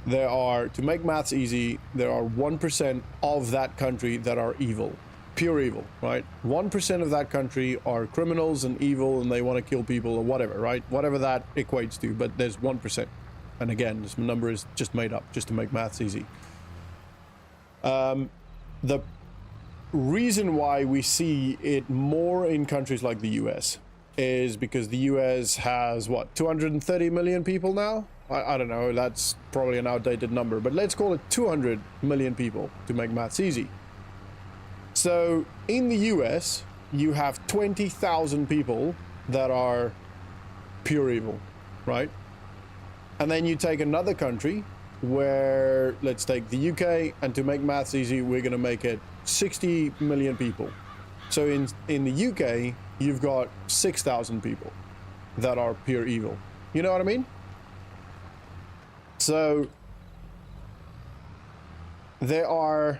there are, to make maths easy, there are 1% of that country that are evil. Pure evil, right? 1% of that country are criminals and evil and they want to kill people or whatever, right? Whatever that equates to, but there's 1%. And again, this number is just made up just to make maths easy. The reason why we see it more in countries like the US is because the US has, what, 230 million people now? I don't know, that's probably an outdated number, but let's call it 200 million people to make maths easy. So in the US, you have 20,000 people that are pure evil, right? And then you take another country where, let's take the UK, and to make maths easy, we're going to make it 60 million people. So in the UK, you've got 6,000 people that are pure evil. You know what I mean? So there are,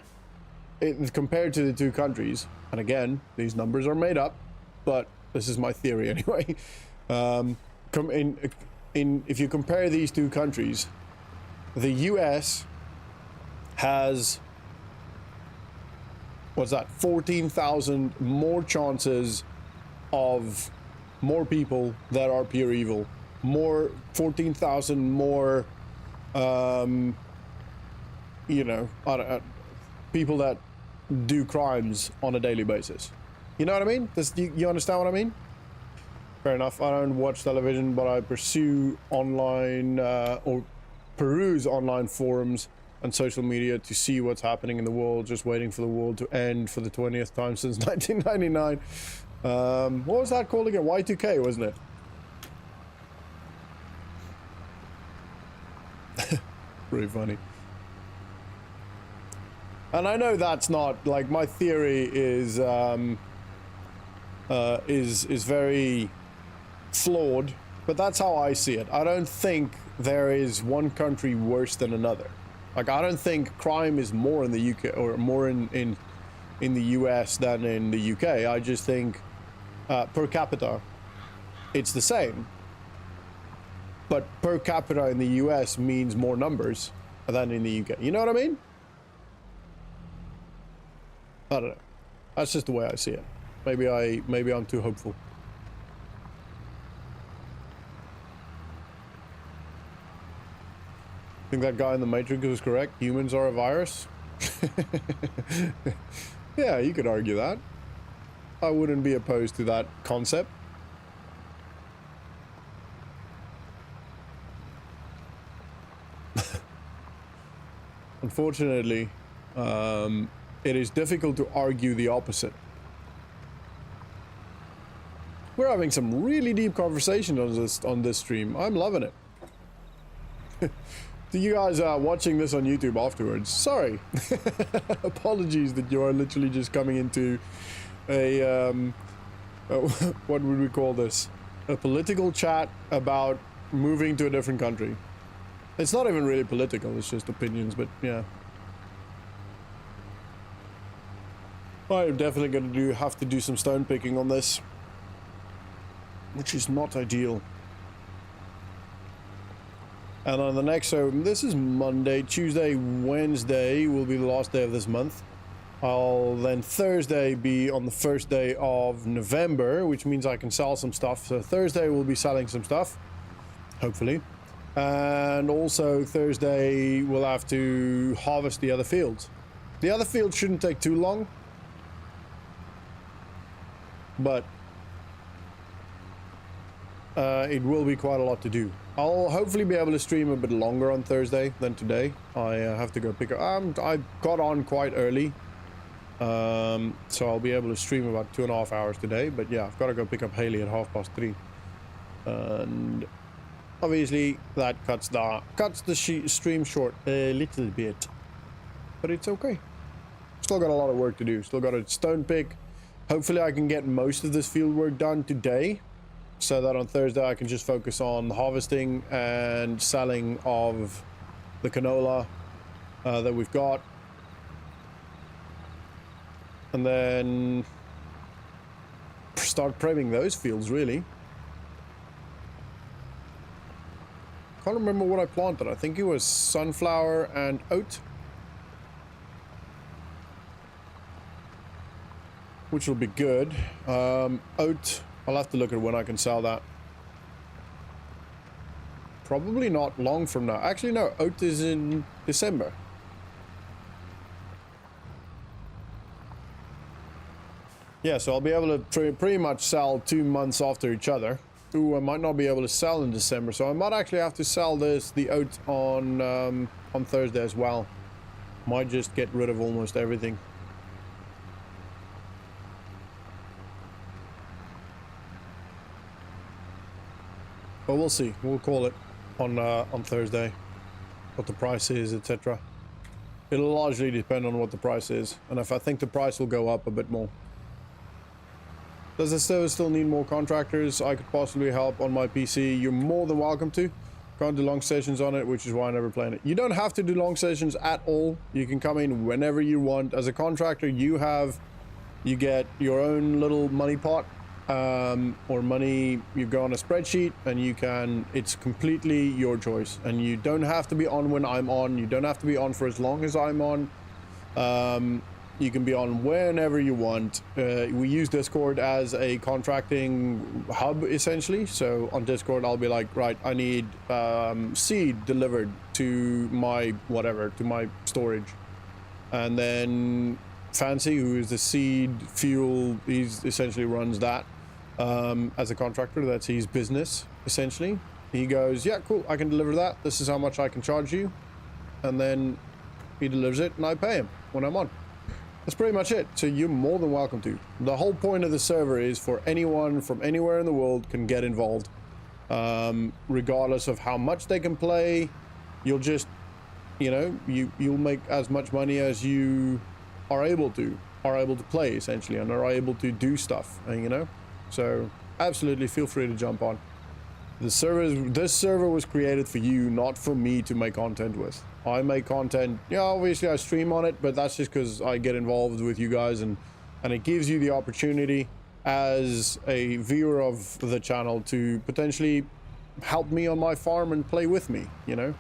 compared to the two countries, and again, these numbers are made up, but this is my theory anyway. If you compare these two countries, the US has, what's that, 14,000 more chances of more people that are pure evil, 14,000 more, you know, people that do crimes on a daily basis. You know what I mean? You understand what I mean? Fair enough. I don't watch television, but I pursue online or peruse online forums and social media to see what's happening in the world, just waiting for the world to end for the 20th time since 1999. What was that called again? Y2K, wasn't it? Pretty funny. And I know that's not, like, my theory is very flawed, but that's how I see it. I don't think there is one country worse than another. Like, I don't think crime is more in the UK or more in the US than in the UK. I just think per capita it's the same, but per capita in the US means more numbers than in the UK. You know what I mean? I don't know. That's just the way I see it. Maybe I'm too hopeful. Think that guy in the Matrix was correct? Humans are a virus? Yeah, you could argue that. I wouldn't be opposed to that concept. Unfortunately, it is difficult to argue the opposite. We're having some really deep conversation on this stream. I'm loving it. To you guys watching this on YouTube afterwards, sorry. Apologies that you are literally just coming into a what would we call this? A political chat about moving to a different country. It's not even really political, it's just opinions, but yeah. I'm definitely going to have to do some stone picking on this, which is not ideal. And on the next, so this is Monday, Tuesday, Wednesday will be the last day of this month. I'll then Thursday be on the first day of November, which means I can sell some stuff. So Thursday we'll be selling some stuff, hopefully. And also Thursday we'll have to harvest the other fields. The other fields shouldn't take too long, but it will be quite a lot to do. I'll hopefully be able to stream a bit longer on Thursday than today. I have to go pick up. I got on quite early, so I'll be able to stream about 2.5 hours today. But yeah, I've got to go pick up Haley at 3:30, and obviously that cuts the stream short a little bit, but it's okay. Still got a lot of work to do. Still got a stone pick. Hopefully I can get most of this field work done today, so that on Thursday I can just focus on harvesting and selling of the canola that we've got. And then start prepping those fields, really. Can't remember what I planted. I think it was sunflower and oat. Which will be good. Oat, I'll have to look at when I can sell that. Probably not long from now. Actually, no, oat is in December. Yeah, so I'll be able to pretty much sell 2 months after each other. Ooh, I might not be able to sell in December, so I might actually have to sell the oat on Thursday as well. Might just get rid of almost everything. But we'll see. We'll call it on Thursday, what the price is, etc. It'll largely depend on what the price is, and if I think the price will go up a bit more. Does the server still need more contractors? I could possibly help on my PC. You're more than welcome to. Can't do long sessions on it, which is why I never play it. You don't have to do long sessions at all. You can come in whenever you want. As a contractor, you get your own little money pot, or money. You go on a spreadsheet, and you can. It's completely your choice, and you don't have to be on when I'm on. You don't have to be on for as long as I'm on. You can be on whenever you want. We use Discord as a contracting hub, essentially. So on Discord, I'll be like, right, I need seed delivered to my whatever, to my storage. And then Fancy, who is the seed fuel, he essentially runs that as a contractor. That's his business, essentially. He goes, yeah, cool, I can deliver that. This is how much I can charge you. And then he delivers it, and I pay him when I'm on. That's pretty much it. So you're more than welcome to. The whole point of the server is for anyone from anywhere in the world can get involved. Regardless of how much they can play, you'll just, you know, you'll make as much money as you are able to play, essentially, and are able to do stuff, you know? So absolutely feel free to jump on. This server was created for you, not for me to make content with. I make content, yeah, obviously I stream on it, but that's just because I get involved with you guys, and it gives you the opportunity as a viewer of the channel to potentially help me on my farm and play with me, you know?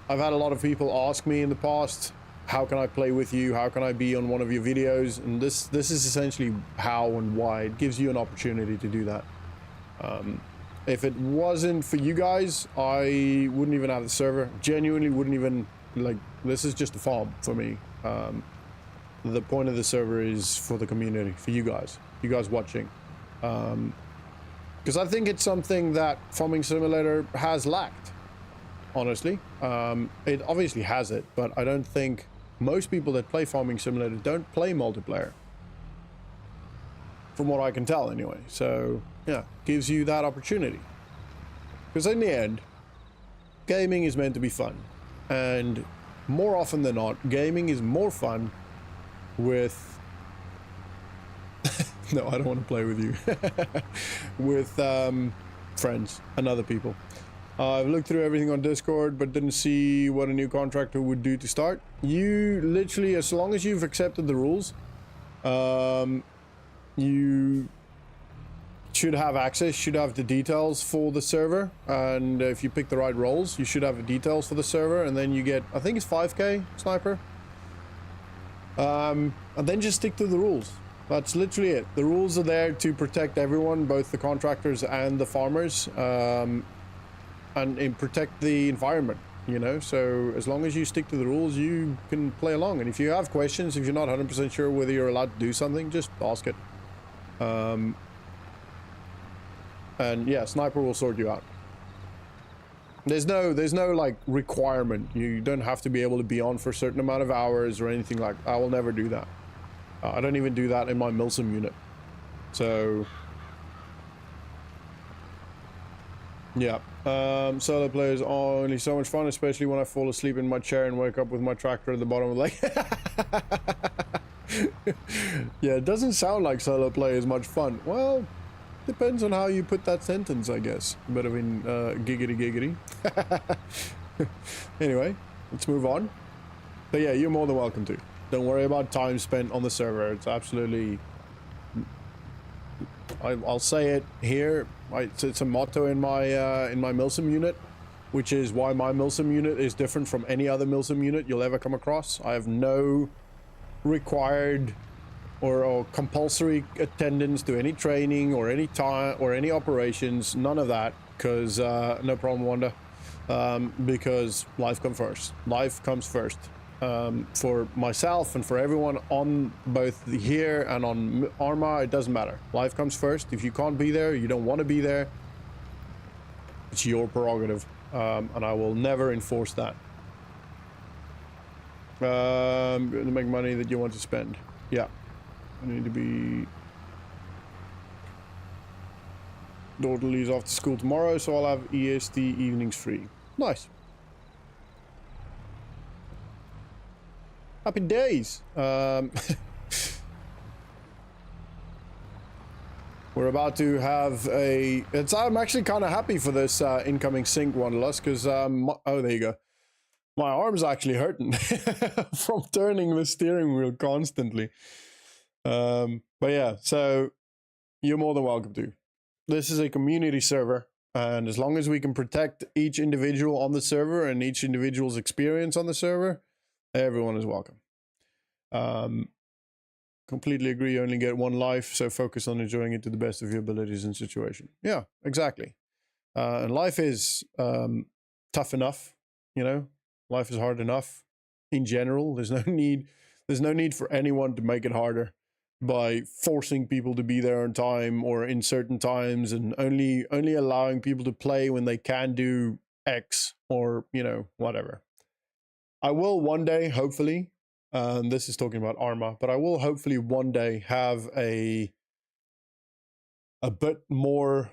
I've had a lot of people ask me in the past, how can I play with you? How can I be on one of your videos? And this is essentially how and why. It gives you an opportunity to do that. If it wasn't for you guys, I wouldn't even have the server. Genuinely wouldn't even, like, this is just a farm for me. The point of the server is for the community, for you guys watching. Because I think it's something that Farming Simulator has lacked, honestly. It obviously has it, but I don't think most people that play Farming Simulator don't play multiplayer. From what I can tell, anyway. So, yeah, gives you that opportunity. Because in the end, gaming is meant to be fun. And more often than not, gaming is more fun with... No, I don't want to play with you. With friends and other people. I've looked through everything on Discord, but didn't see what a new contractor would do to start. You literally, as long as you've accepted the rules, you should have access, should have the details for the server, and if you pick the right roles, you should have the details for the server, and then you get, I think it's 5k sniper, and then just stick to the rules. That's literally it. The rules are there to protect everyone, both the contractors and the farmers, and protect the environment, you know? So as long as you stick to the rules, you can play along. And if you have questions, if you're not 100% sure whether you're allowed to do something, just ask it. And yeah, Sniper will sort you out. There's no like requirement. You don't have to be able to be on for a certain amount of hours or anything like that. I will never do that. I don't even do that in my Milsim unit. So yeah, solo play is only so much fun, especially when I fall asleep in my chair and wake up with my tractor at the bottom of the lake. Yeah, it doesn't sound like solo play is much fun. Well, depends on how you put that sentence, I guess. But I mean, giggity giggity. Anyway, let's move on. But yeah, you're more than welcome to. Don't worry about time spent on the server. It's absolutely I'll say it here. It's a motto in my Milsim unit, which is why my Milsim unit is different from any other Milsim unit you'll ever come across. I have no required or compulsory attendance to any training or any time or any operations. None of that, because no problem, Wanda. Because life comes first. Life comes first. For myself and for everyone on both here and on Arma, it doesn't matter. Life comes first. If you can't be there, you don't want to be there, it's your prerogative, and I will never enforce that. To make money that you want to spend. Yeah, I need to be. Daughter leaves after school tomorrow, so I'll have EST evenings free. Nice. Happy days. We're about to have a. I'm actually kind of happy for this incoming sync, Wanderlust, because oh, there you go. My arm's actually hurting from turning the steering wheel constantly. But yeah, so you're more than welcome to. This is a community server, and as long as we can protect each individual on the server and each individual's experience on the server, everyone is welcome. Completely agree. You only get one life, so focus on enjoying it to the best of your abilities and situation. Yeah, exactly. And life is tough enough, you know. Life is hard enough in general. There's no need for anyone to make it harder by forcing people to be there on time or in certain times, and only allowing people to play when they can do X, or, you know, whatever. I will one day, hopefully, this is talking about Arma, but I will hopefully one day have a bit more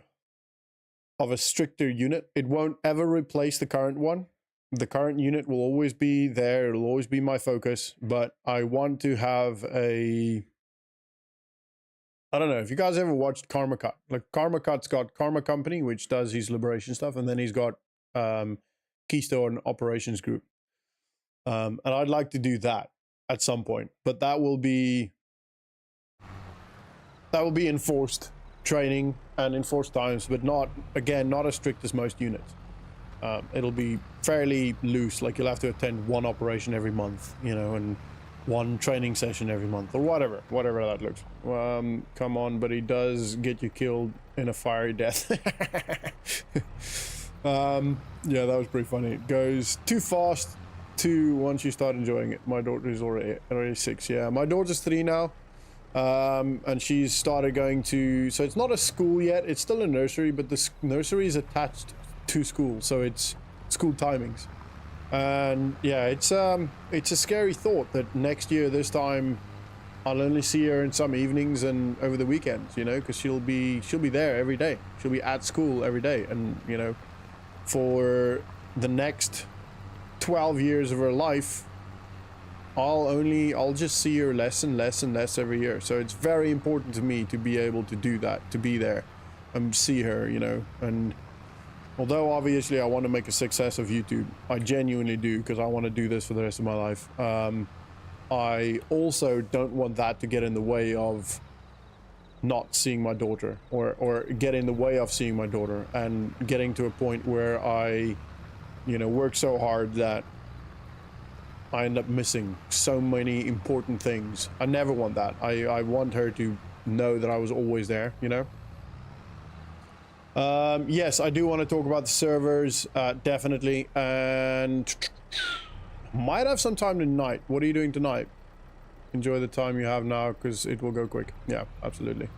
of a stricter unit. It won't ever replace the current one. The current unit will always be there. It'll always be my focus, but I want to have a... I don't know if you guys ever watched Karma Cut. Like, Karma Cut's got Karma Company, which does his liberation stuff, and then he's got Keystone Operations Group. And I'd like to do that at some point, but that will be enforced training and enforced times, but not as strict as most units. It'll be fairly loose, like you'll have to attend one operation every month, you know, and one training session every month, or whatever that looks. Come on, but he does get you killed in a fiery death. Yeah, that was pretty funny. It goes too fast once you start enjoying it. My daughter is already 6. Yeah, my daughter's 3 now, and she's started going to. So it's not a school yet. It's still a nursery, but the nursery is attached to school, so it's school timings. And yeah, it's a scary thought that next year this time I'll only see her in some evenings and over the weekends, you know, because she'll be there every day. She'll be at school every day, and you know, for the next 12 years of her life, I'll just see her less and less and less every year. So it's very important to me to be able to do that, to be there and see her, you know. And although obviously I want to make a success of YouTube, I genuinely do, because I want to do this for the rest of my life. I also don't want that to get in the way of not seeing my daughter, or get in the way of seeing my daughter and getting to a point where I, you know, work so hard that I end up missing so many important things. I never want that. I want her to know that I was always there, you know. Yes, I do want to talk about the servers, definitely, and might have some time tonight. What are you doing tonight? Enjoy the time you have now, because it will go quick. Yeah, absolutely.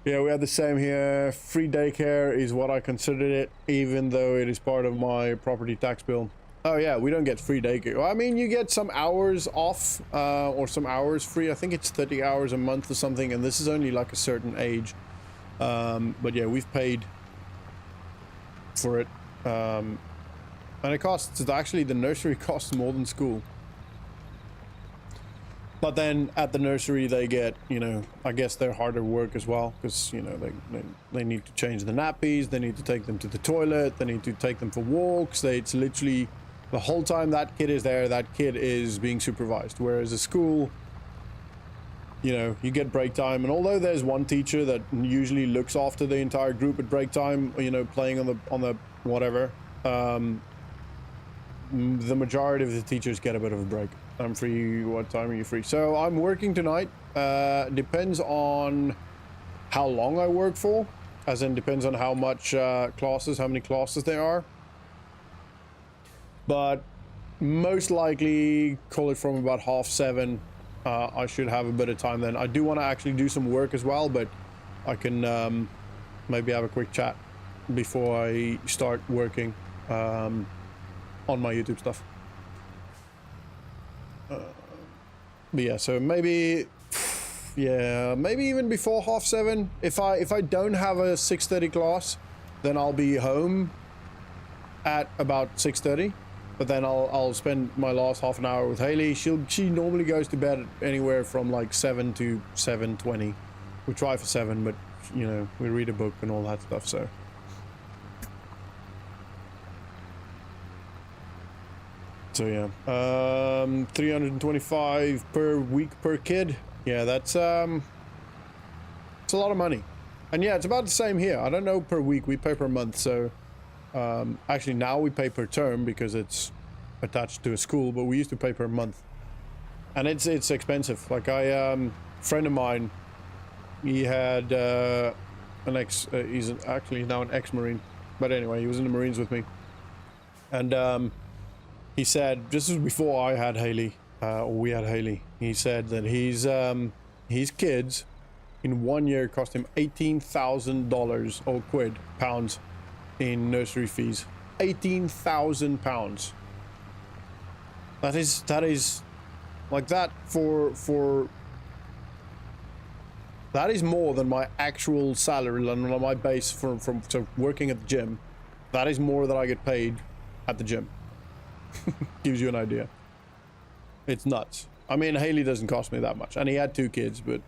Yeah, we had the same here. Free daycare is what I considered it, even though it is part of my property tax bill. Oh yeah, we don't get free daycare. Well, I mean, you get some hours off, or some hours free. I think it's 30 hours a month or something, and this is only like a certain age. But yeah, we've paid for it, and it costs, actually the nursery costs more than school. But then at the nursery they get, you know, I guess they're harder work as well, because, you know, they need to change the nappies, they need to take them to the toilet, they need to take them for walks. It's literally the whole time that kid is there, that kid is being supervised. Whereas a school, you know, you get break time, and although there's one teacher that usually looks after the entire group at break time, you know, playing on the whatever, the majority of the teachers get a bit of a break. I'm free. What time are you free? So I'm working tonight. Depends on how long I work for, as in depends on how much classes, how many classes there are. But most likely, call it from about 7:30. I should have a bit of time then. I do want to actually do some work as well, but I can maybe have a quick chat before I start working on my YouTube stuff. But yeah, so maybe, yeah, maybe even before 7:30. If I don't have a 6:30 class, then I'll be home at about 6:30. But then I'll spend my last half an hour with Haley. She normally goes to bed anywhere from like 7 to 7:20. We try for 7, but you know, we read a book and all that stuff. So yeah, 325 per week per kid. Yeah, that's it's a lot of money. And yeah, it's about the same here. I don't know per week. We pay per month. So actually now we pay per term because it's attached to a school, but we used to pay per month, and it's expensive. Like friend of mine, he had an ex, he's actually now an ex-Marine, but anyway, he was in the Marines with me, and he said, this was before I had Haley, or we had Haley, he said that his kids in 1 year cost him $18,000 or pounds in nursery fees. 18,000 pounds. That is like that for that is more than my actual salary on my base from so working at the gym. That is more than I get paid at the gym. Gives you an idea. It's nuts. I mean, Haley doesn't cost me that much, and he had 2 kids, but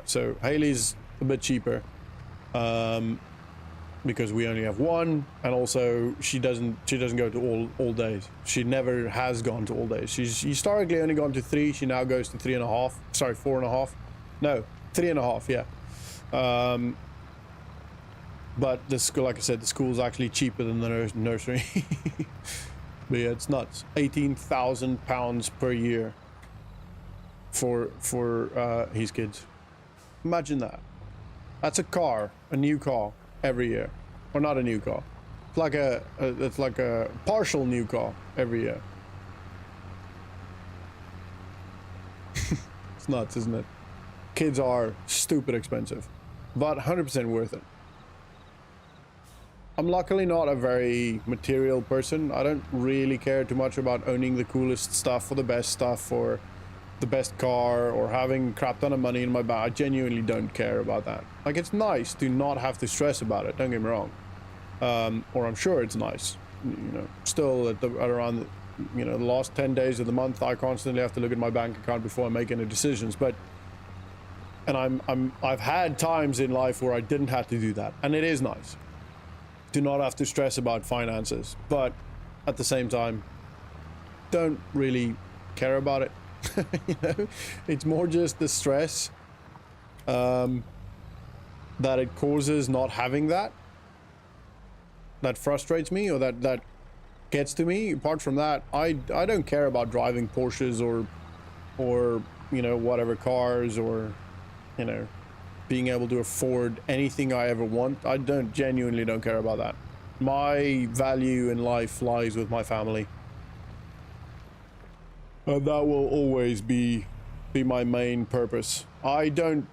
so Haley's a bit cheaper. Because we only have 1, and also she doesn't go to all days. She never has gone to all days. She's historically only gone to 3. She now goes to 3.5. Sorry, 4.5. No, 3.5. Yeah. But the school, like I said, the school's actually cheaper than the nursery. But yeah, it's nuts. 18,000 pounds per year for his kids. Imagine that. That's a car, a new car. Every year, or not a new car. It's like a partial new car every year. It's nuts, isn't it? Kids are stupid expensive, but 100% worth it. I'm luckily not a very material person. I don't really care too much about owning the coolest stuff or the best stuff or the best car or having crap ton of money in my bag. I genuinely don't care about that. Like, it's nice to not have to stress about it, don't get me wrong. Or I'm sure it's nice, you know. Still at around, you know, the last 10 days of the month, I constantly have to look at my bank account before I make any decisions. But and I've had times in life where I didn't have to do that, and it is nice to not have to stress about finances. But at the same time, don't really care about it. You know, it's more just the stress that it causes not having that frustrates me, or that gets to me. Apart from that, I don't care about driving Porsches or you know, whatever cars, or you know, being able to afford anything I ever want. I genuinely don't care about that. My value in life lies with my family. And that will always be my main purpose. I don't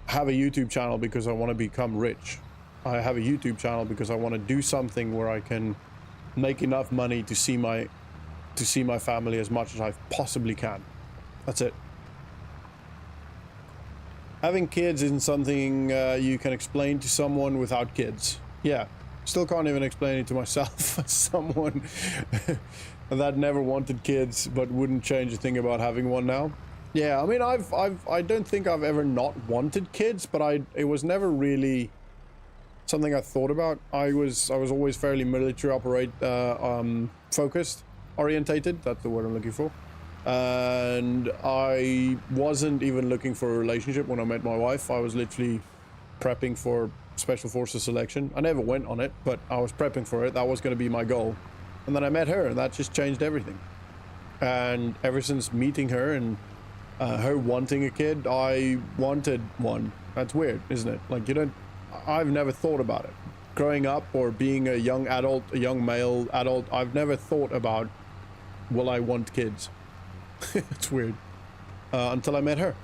have a YouTube channel because I want to become rich. I have a YouTube channel because I want to do something where I can make enough money to see my family as much as I possibly can. That's it. Having kids isn't something you can explain to someone without kids. Yeah, still can't even explain it to myself as someone that never wanted kids but wouldn't change a thing about having one now. Yeah, I mean, I don't think I've ever not wanted kids, but it was never really something I thought about. I was always fairly military focused, orientated. That's the word I'm looking for. And I wasn't even looking for a relationship when I met my wife. I was literally prepping for Special Forces selection. I never went on it, but I was prepping for it. That was going to be my goal. And then I met her, and that just changed everything. And ever since meeting her and her wanting a kid, I wanted one. That's weird, isn't it? Like, you don't... I've never thought about it. Growing up or being a young adult, a young male adult, I've never thought about, will I want kids? It's weird. Until I met her.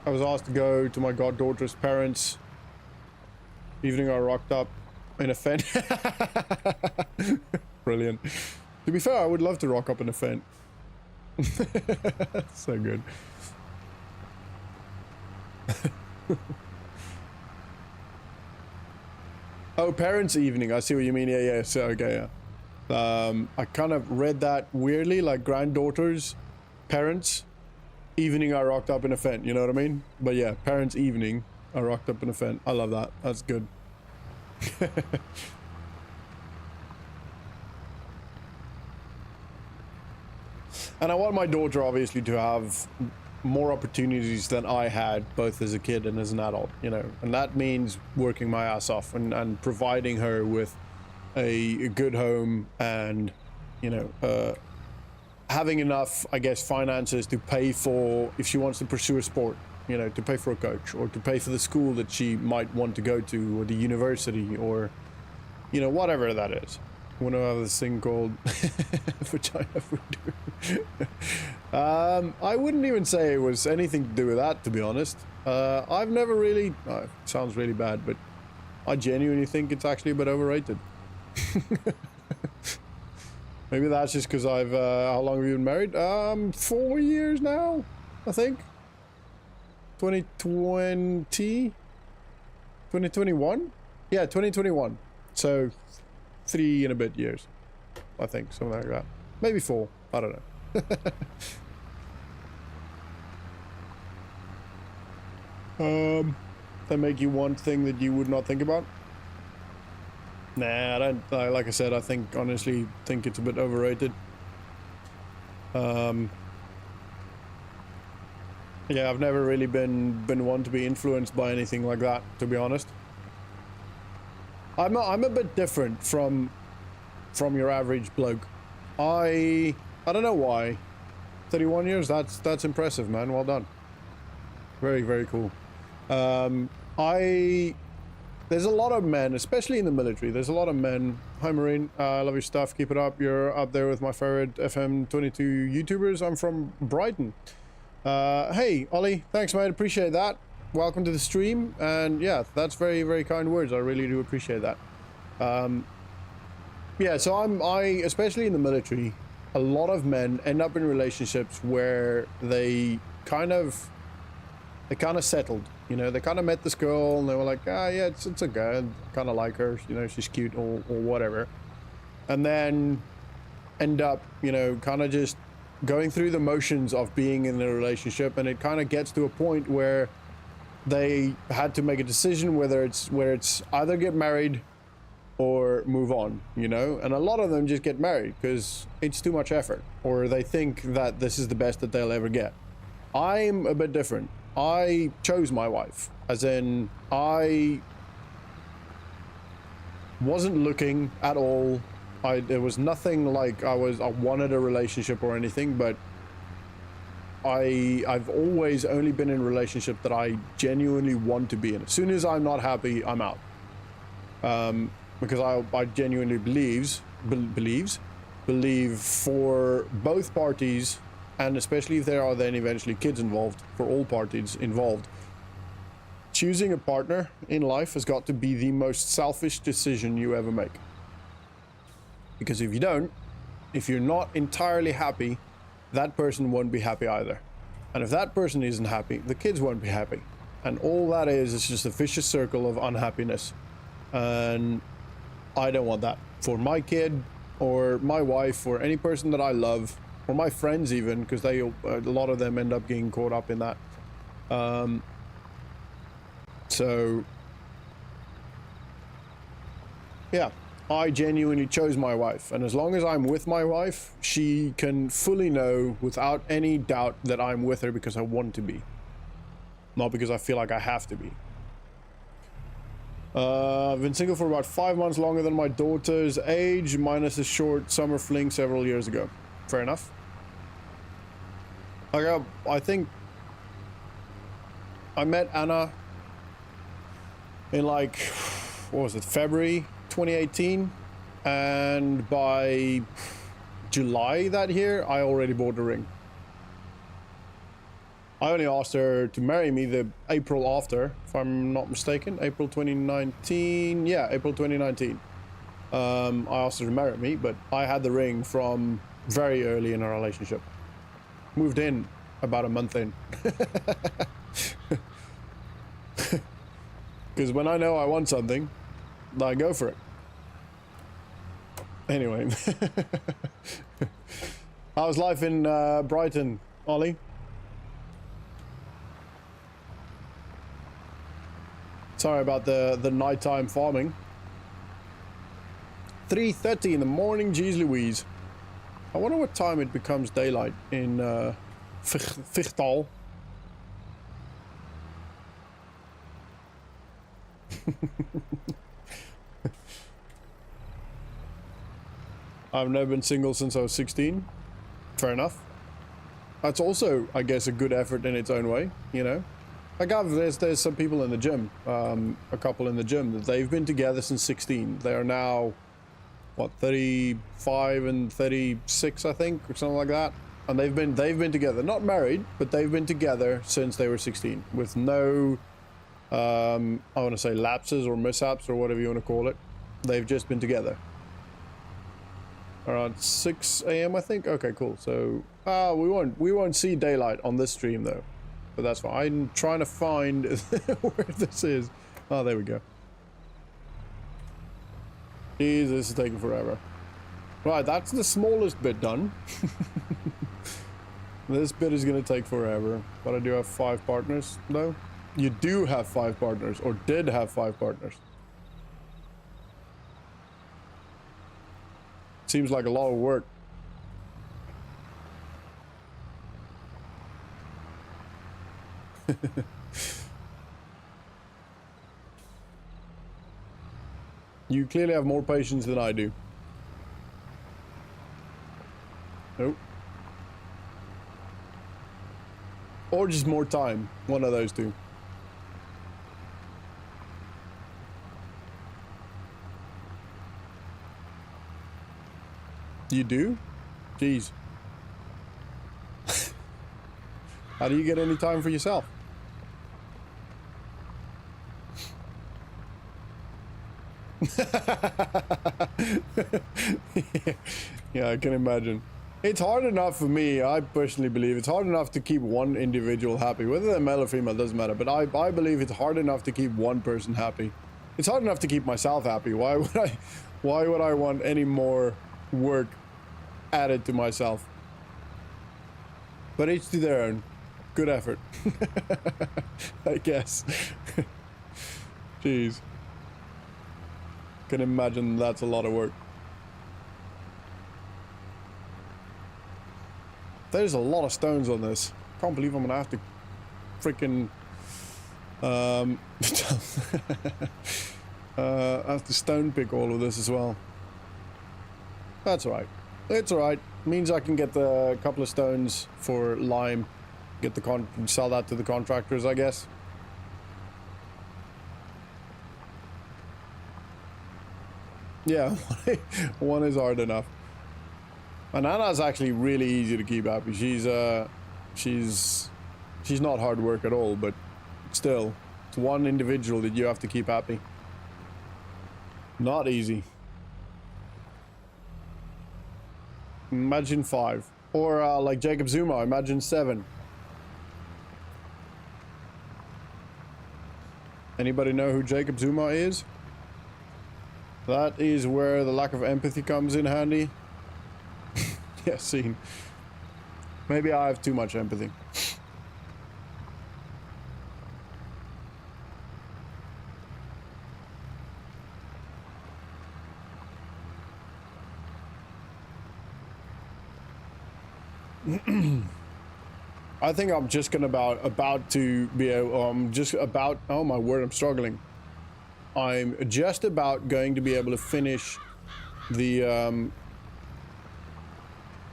I was asked to go to my goddaughter's parents. Evening I rocked up in a Fendt. Brilliant. To be fair, I would love to rock up in a Fendt. So good. Oh, parents' evening. I see what you mean. Yeah. So, okay, yeah. I kind of read that weirdly, like granddaughters, parents, evening I rocked up in a Fendt. You know what I mean? But yeah, parents' evening I rocked up in a Fendt. I love that. That's good. And I want my daughter obviously to have more opportunities than I had, both as a kid and as an adult, you know, and that means working my ass off and providing her with a good home and, you know, having enough, I guess, finances to pay for, if she wants to pursue a sport, you know, to pay for a coach or to pay for the school that she might want to go to, or the university, or, you know, whatever that is. I want to have this thing called vagina voodoo. I wouldn't even say it was anything to do with that, to be honest. I've never really, it sounds really bad, but I genuinely think it's actually a bit overrated. Maybe that's just because I've, how long have you been married? 4 years now, I think. 2020? 2021? Yeah, 2021. So 3 and a bit years, I think, something like that. Maybe 4, I don't know. That make you one thing that you would not think about? Nah, I don't, like I said, I think, honestly, think it's a bit overrated. Yeah, I've never really been one to be influenced by anything like that, to be honest. I'm a bit different from your average bloke. I don't know why. 31 years, that's impressive, man. Well done. Very, very cool. There's a lot of men, especially in the military, there's a lot of men. Hi, Marine. I love your stuff. Keep it up. You're up there with my favorite FM22 YouTubers. I'm from Brighton. Hey, Ollie. Thanks, mate. Appreciate that. Welcome to the stream. And yeah, that's very, very kind words. I really do appreciate that. Yeah, so I, especially in the military, a lot of men end up in relationships where they kind of settled. You know, they kind of met this girl and they were like, ah, yeah, it's a girl, kind of like her, you know, she's cute or whatever. And then end up, you know, kind of just going through the motions of being in a relationship, and it kind of gets to a point where they had to make a decision where it's either get married or move on, you know? And a lot of them just get married because it's too much effort, or they think that this is the best that they'll ever get. I'm a bit different. I chose my wife, as in I wasn't looking at all. There was nothing like I wanted a relationship or anything, but I've always only been in a relationship that I genuinely want to be in. As soon as I'm not happy, I'm out. Because I genuinely believe for both parties, and especially if there are then eventually kids involved, for all parties involved, choosing a partner in life has got to be the most selfish decision you ever make. Because if you don't, if you're not entirely happy, that person won't be happy either. And if that person isn't happy, the kids won't be happy. And all that is just a vicious circle of unhappiness. And I don't want that for my kid or my wife or any person that I love, or my friends even, because a lot of them end up getting caught up in that. So yeah, I genuinely chose my wife, and as long as I'm with my wife, she can fully know without any doubt that I'm with her because I want to be, not because I feel like I have to be. I've been single for about 5 months longer than my daughter's age, minus a short summer fling several years ago. Fair enough. I think I met Anna in like, what was it, February 2018, and by July that year I already bought a ring. I only asked her to marry me the April after, if I'm not mistaken. April 2019. Yeah, April 2019. I asked her to marry me, but I had the ring from very early in our relationship. Moved in about a month in. Because when I know I want something, I go for it. Anyway. How's life in Brighton, Ollie? Sorry about the nighttime farming. 3:30 in the morning, geez Louise. I wonder what time it becomes daylight in Fichtal. I've never been single since I was 16. Fair enough. That's also, I guess, a good effort in its own way, you know? Like, there's some people in the gym, a couple in the gym, that they've been together since 16. They are now, what, 35 and 36, I think, or something like that. And they've been together, not married, but they've been together since they were 16, with no, I want to say lapses or mishaps or whatever you want to call it. They've just been together. Around 6 a.m. I think. Okay, cool. So, we won't see daylight on this stream though. But that's fine. I'm trying to find where this is. Oh, there we go. Jeez, this is taking forever. Right, that's the smallest bit done. This bit is going to take forever. But I do have 5 partners, though. You do have 5 partners, or did have 5 partners. Seems like a lot of work. You clearly have more patience than I do. Nope. Or just more time. One of those two. You do? Jeez. How do you get any time for yourself? Yeah, I can imagine. It's hard enough for me, I personally believe, it's hard enough to keep one individual happy. Whether they're male or female doesn't matter, but I believe it's hard enough to keep one person happy. It's hard enough to keep myself happy. Why would I want any more work added to myself? But each to their own. Good effort. I guess. Jeez. Can imagine that's a lot of work. There's a lot of stones on this. Can't believe I'm gonna have to freaking have to stone pick all of this as well. That's alright. It's alright. Means I can get a couple of stones for lime. Get the sell that to the contractors, I guess. Yeah, one is hard enough. And Anna's actually really easy to keep happy. She's not hard work at all, but still, it's one individual that you have to keep happy. Not easy. Imagine 5. Or like Jacob Zuma, imagine 7. Anybody know who Jacob Zuma is? That is where the lack of empathy comes in handy. Yeah, scene. Maybe I have too much empathy. I think I'm just gonna about to be able, just about, oh my word, I'm struggling. I'm just about going to be able to finish the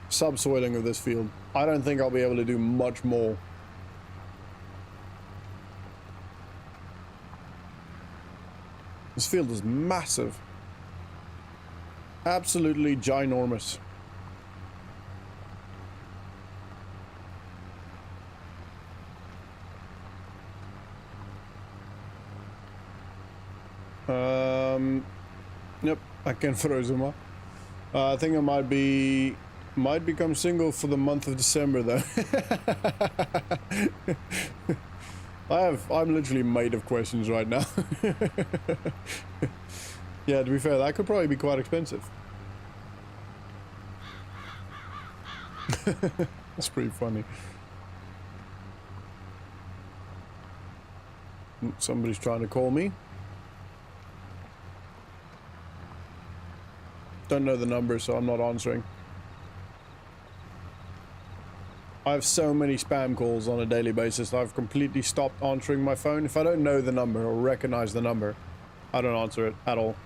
subsoiling of this field. I don't think I'll be able to do much more. This field is massive. Absolutely ginormous. Yep, I can froze him up. I think I might become single for the month of December though. I'm literally made of questions right now. Yeah, to be fair, that could probably be quite expensive. That's pretty funny. Somebody's trying to call me. Don't know the number, so I'm not answering. I have so many spam calls on a daily basis. I've completely stopped answering my phone. If I don't know the number or recognize the number, I don't answer it at all.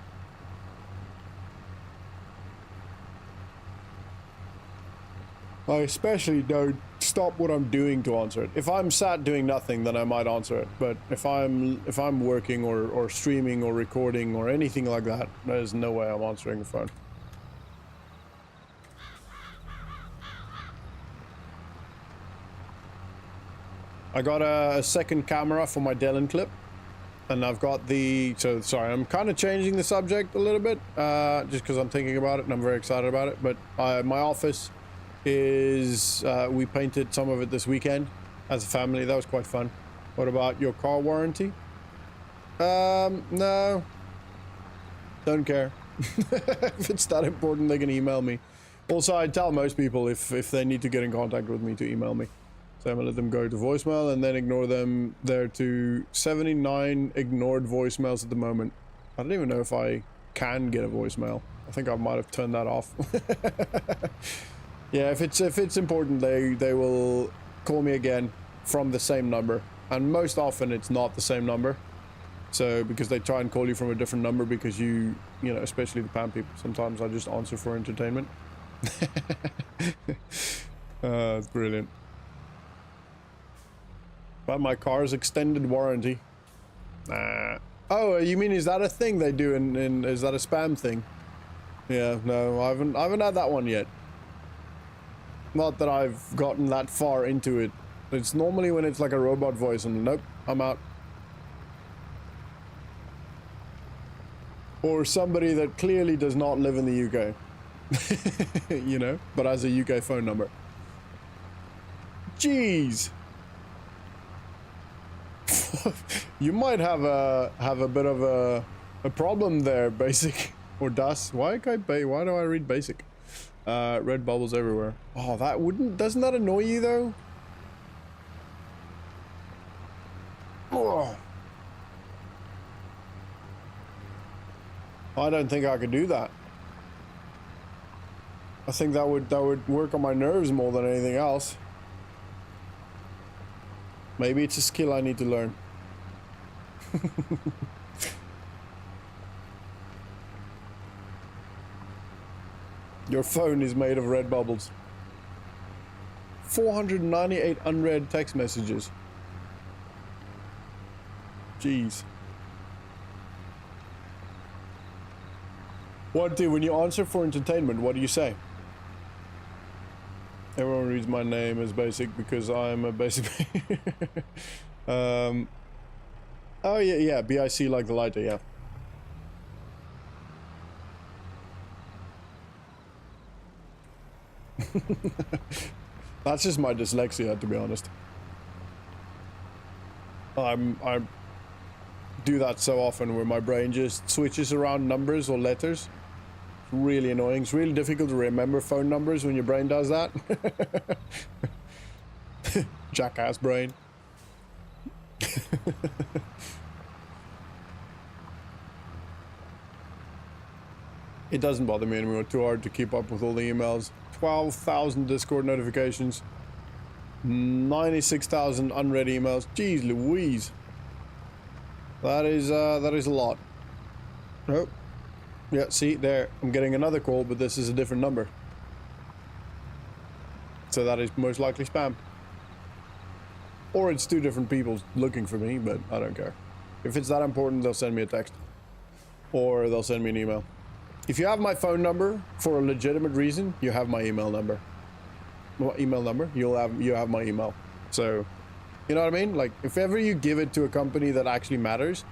I especially don't stop what I'm doing to answer it. If I'm sat doing nothing, then I might answer it. But if I'm working or streaming or recording or anything like that, there's no way I'm answering the phone. I got a second camera for my Dylan clip, and I've got the, so sorry, I'm kind of changing the subject a little bit, just because I'm thinking about it and I'm very excited about it. But my office is, we painted some of it this weekend as a family. That was quite fun. What about your car warranty? No, don't care. If it's that important, they can email me. Also, I tell most people if they need to get in contact with me to email me. So I'm gonna let them go to voicemail and then ignore them. There to 79 ignored voicemails at the moment. I don't even know if I can get a voicemail. I think I might have turned that off. Yeah, if it's important, they will call me again from the same number. And most often it's not the same number. So because they try and call you from a different number because you know, especially the PAM people, sometimes I just answer for entertainment. It's brilliant. But my car's extended warranty. Oh, you mean, is that a thing they do in is that a spam thing? Yeah, no, I haven't had that one yet. Not that I've gotten that far into it. It's normally when it's like a robot voice and nope, I'm out. Or somebody that clearly does not live in the UK. You know, but has a UK phone number. Jeez. You might have a bit of a problem there, basic or DAS. Why do I read basic? Red bubbles everywhere. Oh, doesn't that annoy you though? Oh. I don't think I could do that. I think that would work on my nerves more than anything else. Maybe it's a skill I need to learn. Your phone is made of red bubbles. 498 unread text messages. Jeez. When you answer for entertainment, what do you say? Everyone reads my name as basic because I'm a basic. Oh yeah, BIC like the lighter, yeah. That's just my dyslexia, to be honest. I do that so often where my brain just switches around numbers or letters. It's really annoying. It's really difficult to remember phone numbers when your brain does that. Jackass brain. It doesn't bother me anymore. Too hard to keep up with all the emails. 12,000 Discord notifications, 96,000 unread emails. Jeez Louise. That is a lot. Oh. Yeah, see, there. I'm getting another call, but this is a different number. So that is most likely spam. Or it's 2 different people looking for me, but I don't care. If it's that important, they'll send me a text. Or they'll send me an email. If you have my phone number for a legitimate reason, you have my email number. Well, email number, you have my email. So, you know what I mean? Like, if ever you give it to a company that actually matters,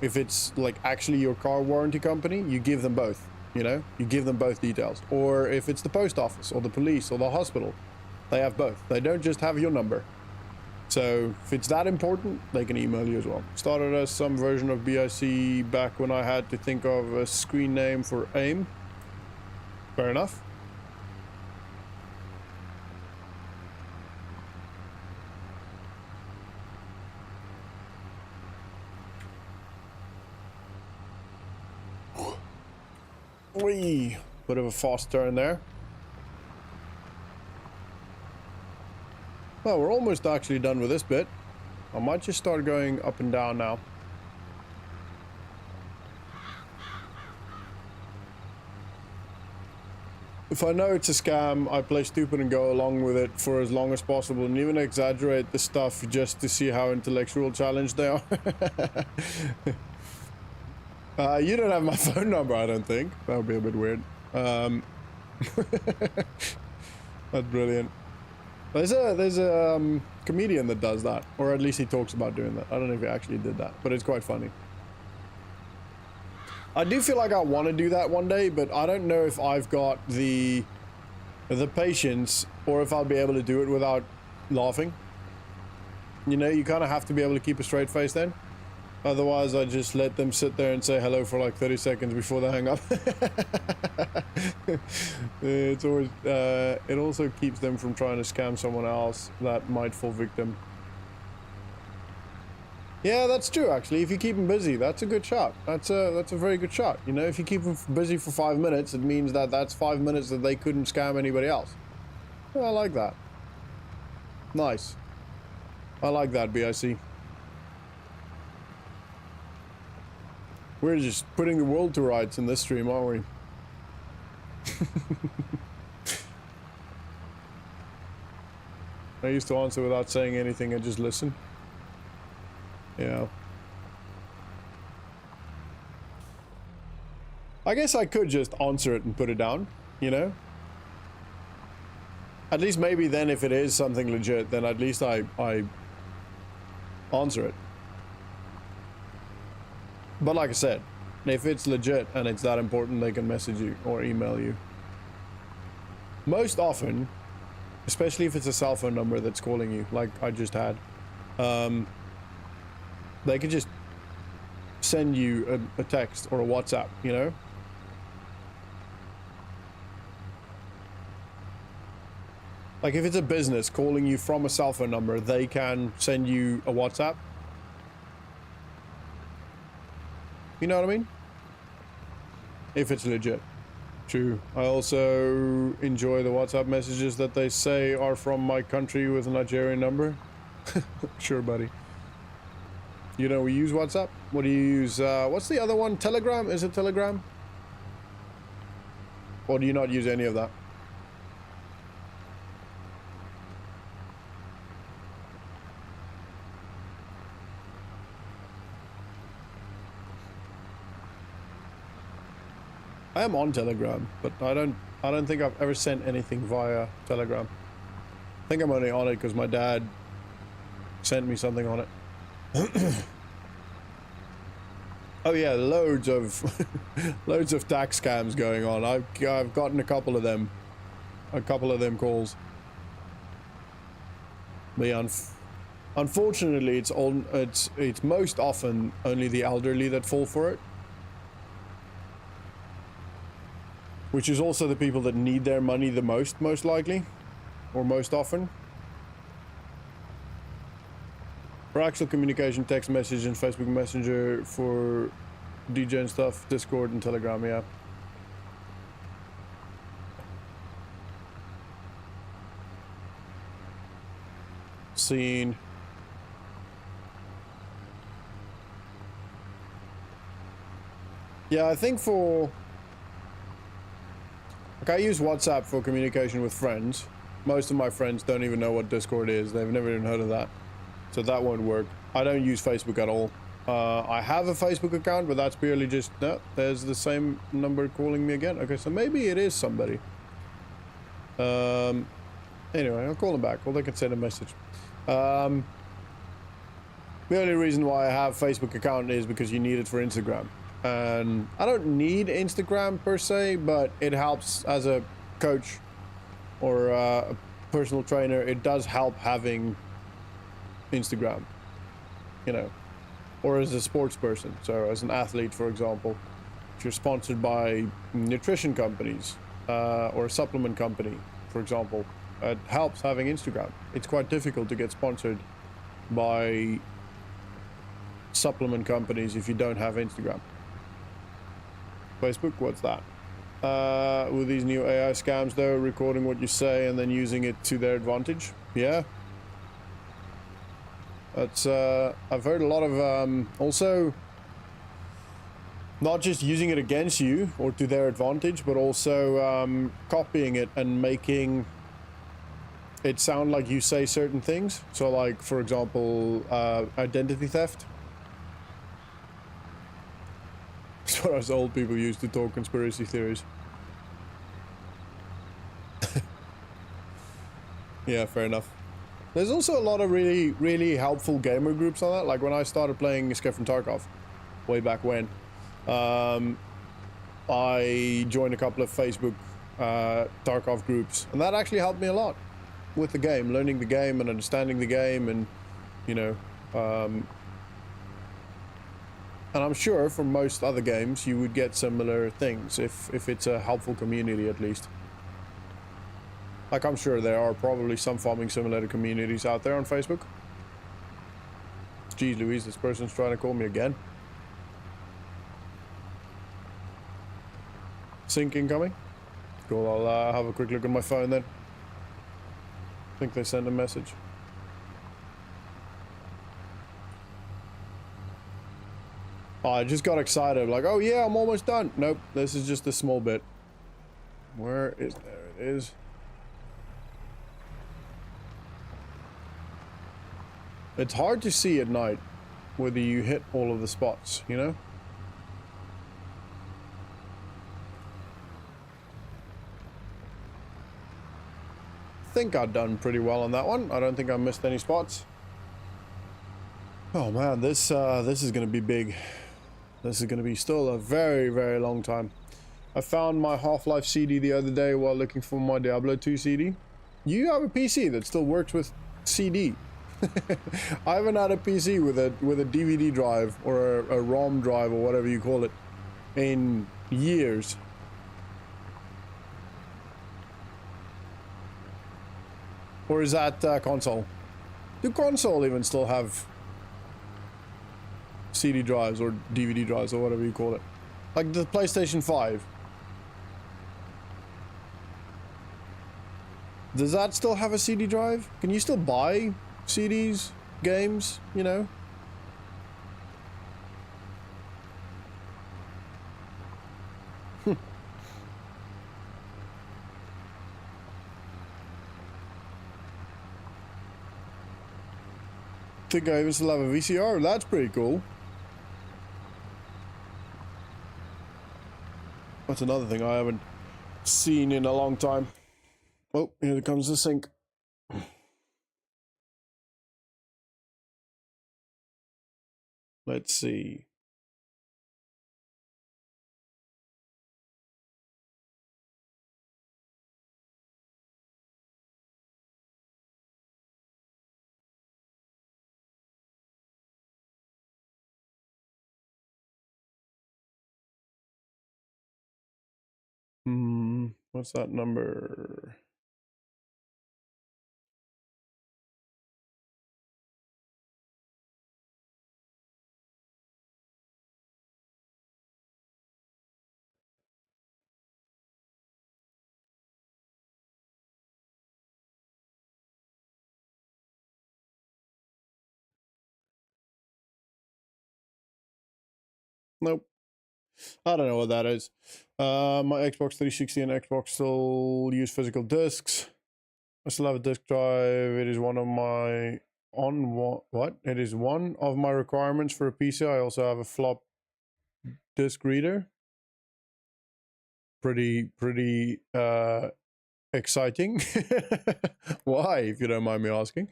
if it's like actually your car warranty company, you give them both, you know? You give them both details. Or if it's the post office or the police or the hospital, they have both. They don't just have your number. So if it's that important, they can email you as well. Started as some version of BIC back when I had to think of a screen name for AIM. Fair enough. Whee! Bit of a fast turn there. Well, we're almost actually done with this bit. I might just start going up and down now. If I know it's a scam, I play stupid and go along with it for as long as possible and even exaggerate the stuff just to see how intellectual challenged they are. You don't have my phone number, I don't think. That would be a bit weird. That's brilliant. There's a comedian that does that, or at least he talks about doing that. I don't know if he actually did that, but it's quite funny. I do feel like I want to do that one day, but I don't know if I've got the patience or if I'll be able to do it without laughing. You know, you kind of have to be able to keep a straight face then. Otherwise, I just let them sit there and say hello for like 30 seconds before they hang up. It's always, it also keeps them from trying to scam someone else that might fall victim. Yeah, that's true, actually. If you keep them busy, that's a good shot. That's a very good shot. You know, if you keep them busy for 5 minutes, it means that that's 5 minutes that they couldn't scam anybody else. Yeah, I like that. Nice. I like that, BIC. We're just putting the world to rights in this stream, aren't we? I used to answer without saying anything and just listen. Yeah. I guess I could just answer it and put it down, you know? At least maybe then if it is something legit, then at least I answer it. But like I said, if it's legit and it's that important, they can message you or email you. Most often, especially if it's a cell phone number that's calling you, like I just had, they could just send you a text or a WhatsApp, you know? Like if it's a business calling you from a cell phone number, they can send you a WhatsApp. You know what I mean? If it's legit. True. I also enjoy the WhatsApp messages that they say are from my country with a Nigerian number. Sure, buddy. You know, we use WhatsApp. What do you use? What's the other one? Telegram? Is it Telegram? Or do you not use any of that? I am on Telegram, but I don't think I've ever sent anything via Telegram. I think I'm only on it because my dad sent me something on it. Oh yeah, loads of loads of tax scams going on. I've gotten a couple of them calls. But yeah, unfortunately, it's most often only the elderly that fall for it. Which is also the people that need their money the most likely, or most often. For actual communication, text message and Facebook Messenger, for DJ and stuff, Discord and Telegram, yeah. scene. Yeah, I think for... Like, I use WhatsApp for communication with friends. Most of my friends don't even know what Discord is. They've never even heard of that. So that won't work. I don't use Facebook at all. I have a Facebook account, but that's purely just... No, there's the same number calling me again. Okay, so maybe it is somebody. Anyway, I'll call them back. Or they can send a message. The only reason why I have Facebook account is because you need it for Instagram. And I don't need Instagram per se, but it helps as a coach or a personal trainer. It does help having Instagram, you know, or as a sports person. So as an athlete, for example, if you're sponsored by nutrition companies or a supplement company, for example, it helps having Instagram. It's quite difficult to get sponsored by supplement companies if you don't have Instagram. Facebook, what's that? With these new AI scams though, recording what you say and then using it to their advantage. Yeah. That's, I've heard a lot of, also, not just using it against you or to their advantage, but also copying it and making it sound like you say certain things. So like, for example, identity theft. That's what us old people use to talk conspiracy theories. Yeah, fair enough. There's also a lot of really, really helpful gamer groups on that. Like when I started playing Escape from Tarkov, way back when, I joined a couple of Facebook Tarkov groups, and that actually helped me a lot with the game, learning the game and understanding the game, and you know, and I'm sure for most other games you would get similar things if it's a helpful community at least. Like I'm sure there are probably some farming simulator communities out there on Facebook. Jeez Louise, this person's trying to call me again. Sync incoming. Cool, I'll have a quick look at my phone then. I think they sent a message. Oh, I just got excited, like, oh yeah, I'm almost done. Nope, this is just a small bit. Where is, there it is. It's hard to see at night whether you hit all of the spots, you know? I think I've done pretty well on that one. I don't think I missed any spots. Oh man, this is gonna be big. This is gonna be still a very, very long time. I found my Half-Life CD the other day while looking for my Diablo 2 CD. You have a PC that still works with CD. I haven't had a PC with a DVD drive or a ROM drive or whatever you call it in years. Or is that console? Do console even still have CD drives or DVD drives or whatever you call it? Like the PlayStation 5. Does that still have a CD drive? Can you still buy CDs, games, you know? Think I even still have a VCR. That's pretty cool. That's another thing I haven't seen in a long time. Oh, here comes the sync. Let's see. What's that number? Nope. I don't know what that is. My Xbox 360 and Xbox still use physical discs. I still have a disk drive. It is one of my It is one of my requirements for a PC. I also have a flop disk reader. Pretty exciting. Why, if you don't mind me asking?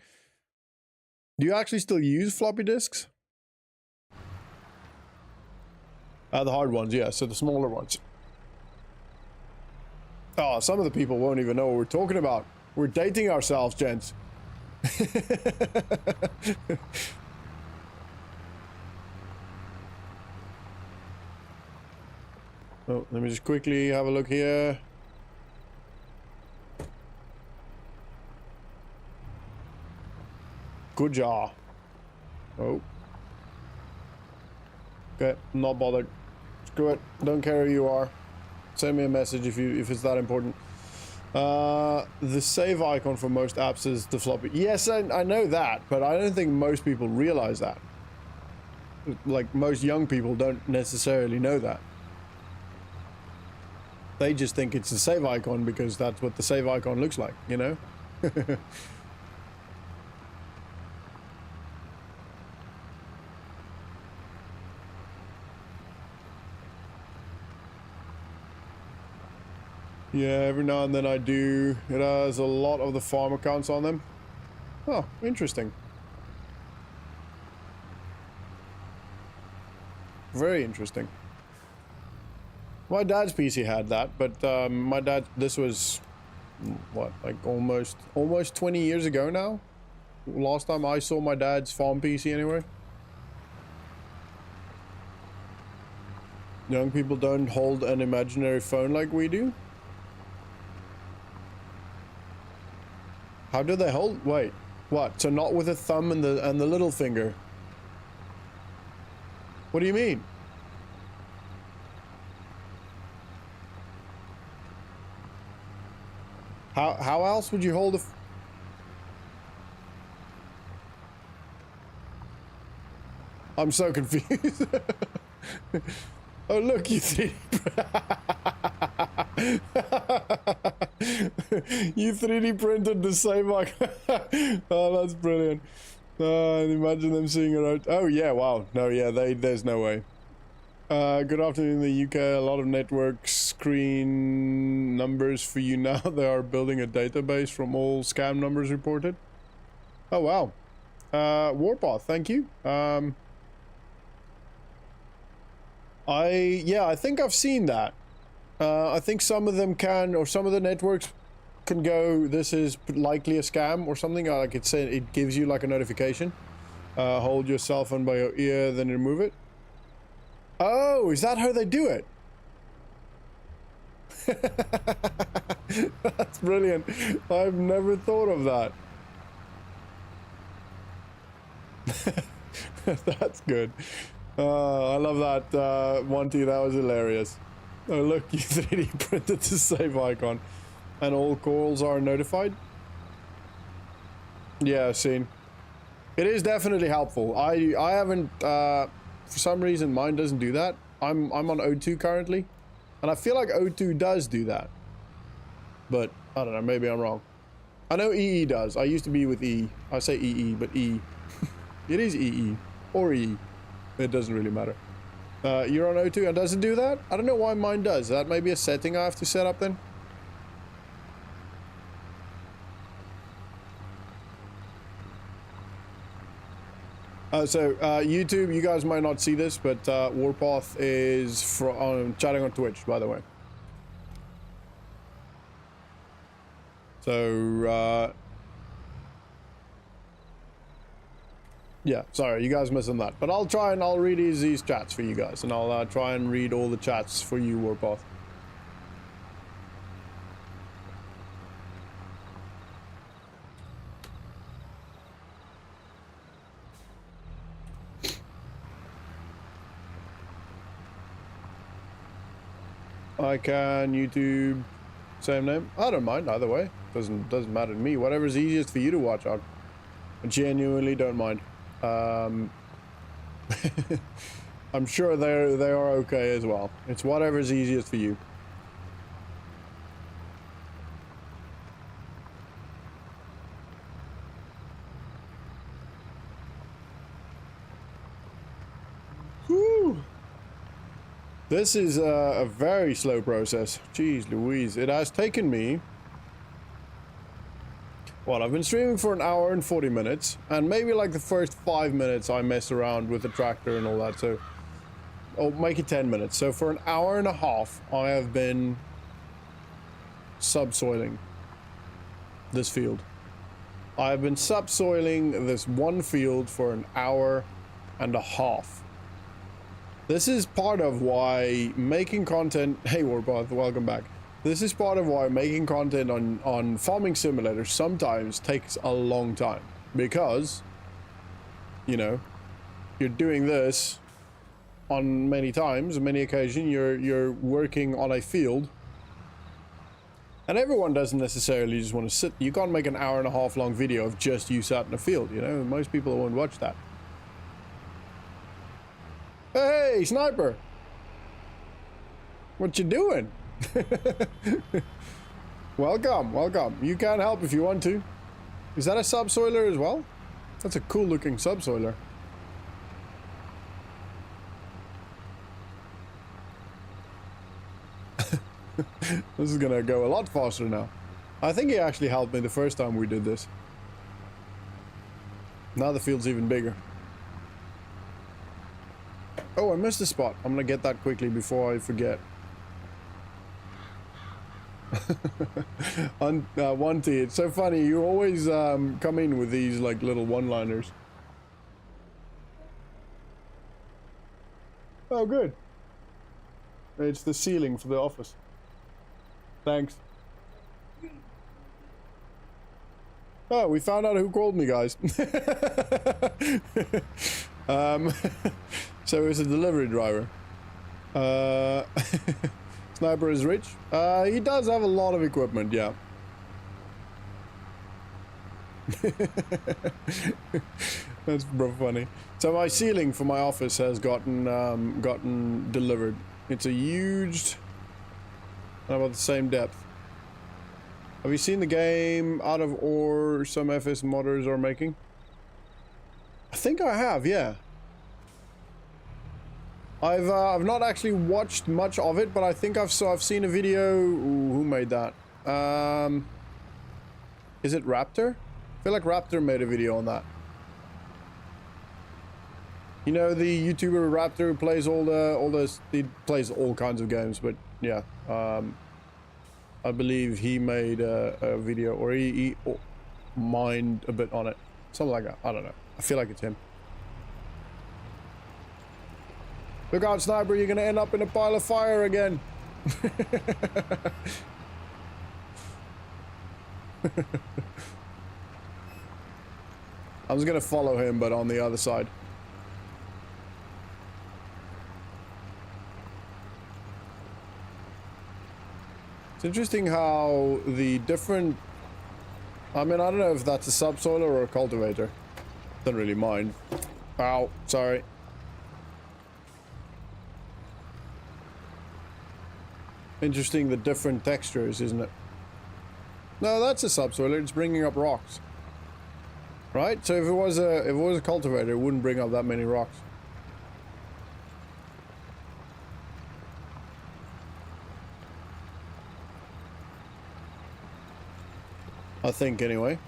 Do you actually still use floppy disks? The hard ones, yeah, so the smaller ones. Oh, some of the people won't even know what we're talking about. We're dating ourselves, gents. Oh, let me just quickly have a look here. Good job. Oh. Okay, not bothered. Screw it. Don't care who you are. Send me a message if it's that important. The save icon for most apps is the floppy. Yes, I know that, but I don't think most people realize that. Like, most young people don't necessarily know that. They just think it's the save icon because that's what the save icon looks like, you know? Yeah, every now and then I do. It has a lot of the farm accounts on them. Oh, interesting. Very interesting. My dad's PC had that, but my dad, this was, what, like almost 20 years ago now? Last time I saw my dad's farm PC anyway. Young people don't hold an imaginary phone like we do. How do they hold? Wait, what? So not with a thumb and the little finger? What do you mean? How else would you hold a? I'm so confused. Oh look, you 3D. You 3D printed the same like. Oh, that's brilliant. Imagine them seeing it out. Oh yeah, wow. No, yeah, there's no way. Good afternoon in the UK. A lot of network screen numbers for you now. They are building a database from all scam numbers reported. Oh wow. Warpath, thank you. I think I've seen that. I think some of them can, or some of the networks can go, this is likely a scam or something. Like it gives you like a notification. Hold your cell phone by your ear, then remove it. Oh, is that how they do it? That's brilliant. I've never thought of that. That's good. I love that, Monty. That was hilarious. Oh, look, you 3D printed the save icon. And all calls are notified? Yeah, seen. It is definitely helpful. I haven't, for some reason, mine doesn't do that. I'm on O2 currently. And I feel like O2 does do that. But, I don't know, maybe I'm wrong. I know EE does. I used to be with E. I say EE, but E. It is EE. Or E. It doesn't really matter. You're on O2 and does it do that? I don't know why mine does. That may be a setting I have to set up then. YouTube, you guys might not see this, but Warpath is chatting on Twitch, by the way. So, yeah, sorry, you guys missing that. But I'll read these chats for you guys, and I'll try and read all the chats for you, Warpath. I can YouTube, same name. I don't mind either way. Doesn't matter to me. Whatever's easiest for you to watch, I genuinely don't mind. I'm sure they are okay as well. It's whatever's easiest for you. Whew. This is a very slow process. Jeez Louise. It has taken me... Well, I've been streaming for an hour and 40 minutes. And maybe like the first 5 minutes I messed around with the tractor and all that. So, oh, make it 10 minutes. So for an hour and a half, I have been subsoiling this field. I have been subsoiling this one field for an hour and a half. This is part of why making content... Hey Warpath, welcome back. This is part of why making content on farming simulators sometimes takes a long time. Because, you know, you're doing this on many times, many occasions, you're working on a field. And everyone doesn't necessarily just want to sit. You can't make an hour and a half long video of just you sat in a field, you know? Most people won't watch that. Hey, sniper! What you doing? Welcome, welcome. You can help if you want to. Is that a subsoiler as well? That's a cool looking subsoiler. This is gonna go a lot faster now. I think he actually helped me the first time we did this. Now the field's even bigger. Oh, I missed a spot. I'm gonna get that quickly before I forget. One T, it's so funny. You always come in with these like little one-liners. Oh, good. It's the ceiling for the office. Thanks. Oh, we found out who called me, guys. So it's a delivery driver. Sniper is rich. He does have a lot of equipment, yeah. That's bro funny. So my ceiling for my office has gotten delivered. It's a huge, about the same depth. Have you seen the game Out of Ore some FS modders are making? I think I have, yeah. I've not actually watched much of it, but I think I've seen a video. Ooh, who made that? Is it Raptor? I feel like Raptor made a video on that. You know the YouTuber Raptor who plays he plays all kinds of games, but yeah, I believe he made a video, or he mined a bit on it, something like that. I don't know. I feel like it's him. Look out, sniper! You're gonna end up in a pile of fire again. I was gonna follow him, but on the other side. It's interesting how the different... I mean, I don't know if that's a subsoiler or a cultivator. Don't really mind. Ow, sorry. Interesting, the different textures, isn't it? No, that's a subsoiler. It's bringing up rocks. Right? So if it was a cultivator, it wouldn't bring up that many rocks. I think, anyway.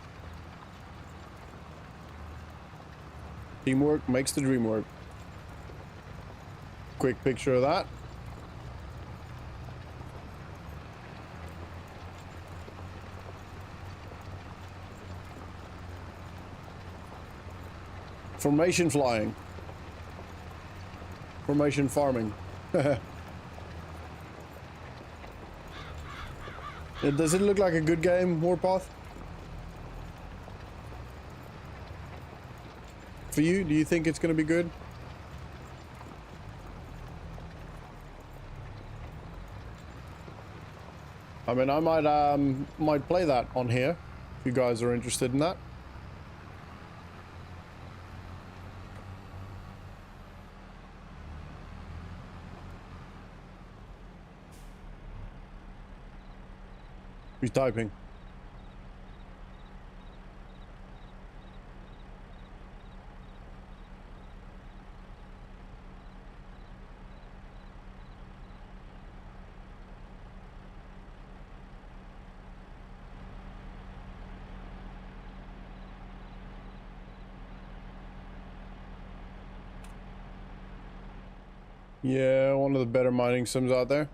Teamwork makes the dream work. Quick picture of that. Formation flying. Formation farming. Does it look like a good game, Warpath? For you, do you think it's going to be good? I mean, I might play that on here if you guys are interested in that. He's typing. Yeah, one of the better mining sims out there.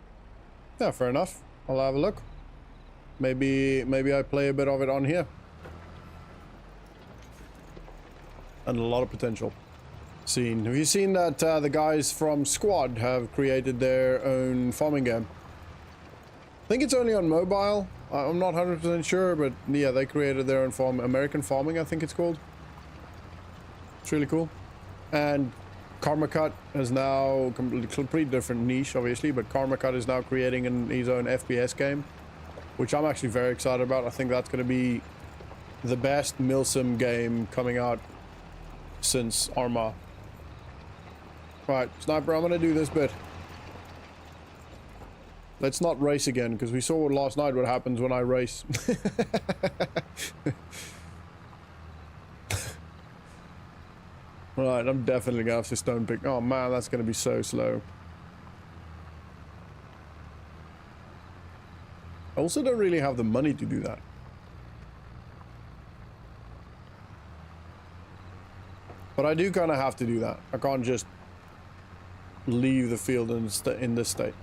Yeah, fair enough. I'll have a look. Maybe I play a bit of it on here. And a lot of potential. Have you seen that the guys from Squad have created their own farming game? I think it's only on mobile. I'm not 100% sure, but yeah, they created their own farm. American Farming, I think it's called. It's really cool. And Karma Cut is now completely different niche, obviously, but Karma Cut is now creating his own FPS game, which I'm actually very excited about. I think that's going to be the best milsim game coming out since Arma. Right, Sniper, I'm going to do this bit. Let's not race again, because we saw last night what happens when I race. Right, I'm definitely going to have to stone pick. Oh man, that's going to be so slow. I also don't really have the money to do that. But I do kind of have to do that. I can't just leave the field in this state.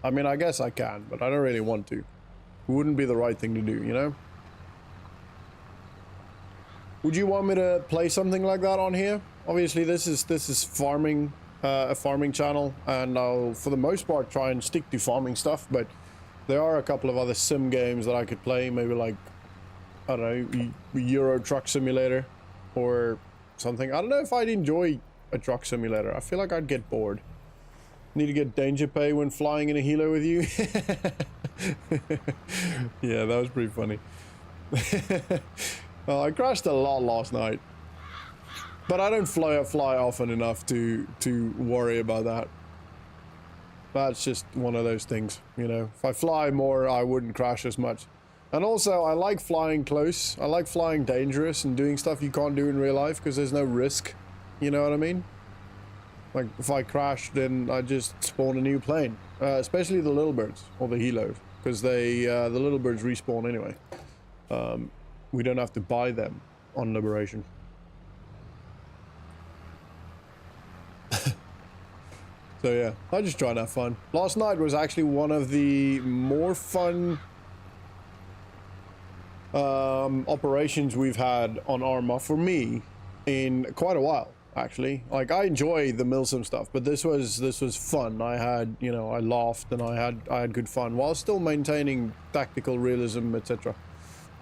I mean, I guess I can, but I don't really want to. It wouldn't be the right thing to do, you know? Would you want me to play something like that on here? Obviously, this is farming, a farming channel, and I'll, for the most part, try and stick to farming stuff, but there are a couple of other sim games that I could play, maybe like, I don't know, Euro Truck Simulator, or something. I don't know if I'd enjoy a truck simulator. I feel like I'd get bored. Need to get danger pay when flying in a helo with you. Yeah, that was pretty funny. Well, I crashed a lot last night, but I don't fly often enough to worry about that. That's just one of those things, you know. If I fly more, I wouldn't crash as much. And also, I like flying close. I like flying dangerous and doing stuff you can't do in real life because there's no risk. You know what I mean? Like, if I crash, then I just spawn a new plane. Especially the little birds, or the helos. Because they, the little birds respawn anyway. We don't have to buy them on Liberation. So yeah, I just try and have fun. Last night was actually one of the more fun operations we've had on Arma for me in quite a while. Actually, like, I enjoy the milsim stuff, but this was fun. I had, you know, I laughed and I had good fun while still maintaining tactical realism, etc.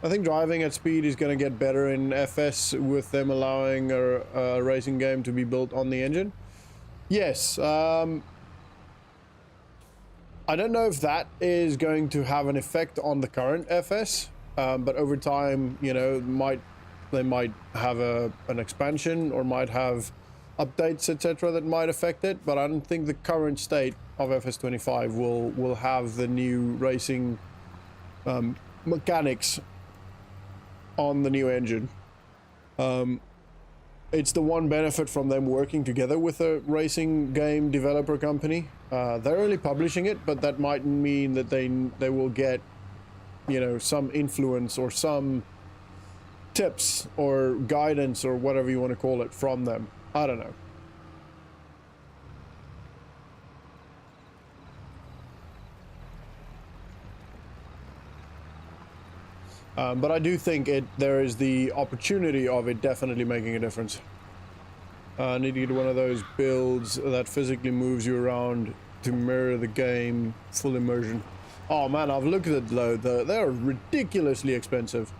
I think driving at speed is going to get better in FS with them allowing a racing game to be built on the engine. Yes, I don't know if that is going to have an effect on the current FS, but over time, you know, they might have an expansion or might have updates, etc., that might affect it, but I don't think the current state of FS25 will have the new racing mechanics on the new engine. It's the one benefit from them working together with a racing game developer company. They're only publishing it, but that might mean that they will get, you know, some influence or some tips or guidance or whatever you want to call it from them. I don't know. But I do think there is the opportunity of it definitely making a difference. I need to get one of those builds that physically moves you around to mirror the game, full immersion. Oh man, I've looked at they're ridiculously expensive.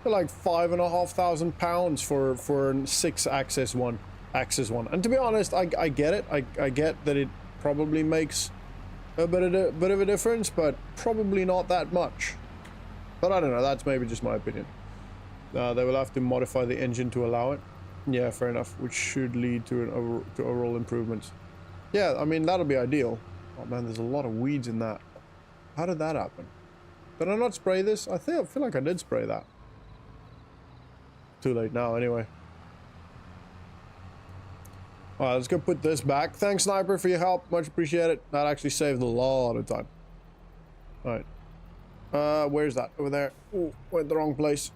They're like £5,500 for a 6-axis one. And to be honest, I get it. I get that it probably makes a bit of a difference, but probably not that much. But I don't know, that's maybe just my opinion. They will have to modify the engine to allow it. Yeah, fair enough, which should lead to overall improvements. Yeah, I mean, that'll be ideal. Oh man, there's a lot of weeds in that. How did that happen? Did I not spray this? I feel like I did spray that. Too late now, anyway. Alright, let's go put this back. Thanks, Sniper, for your help. Much appreciated. That actually saved a lot of time. Alright. Where's that? Over there. Oh, went the wrong place.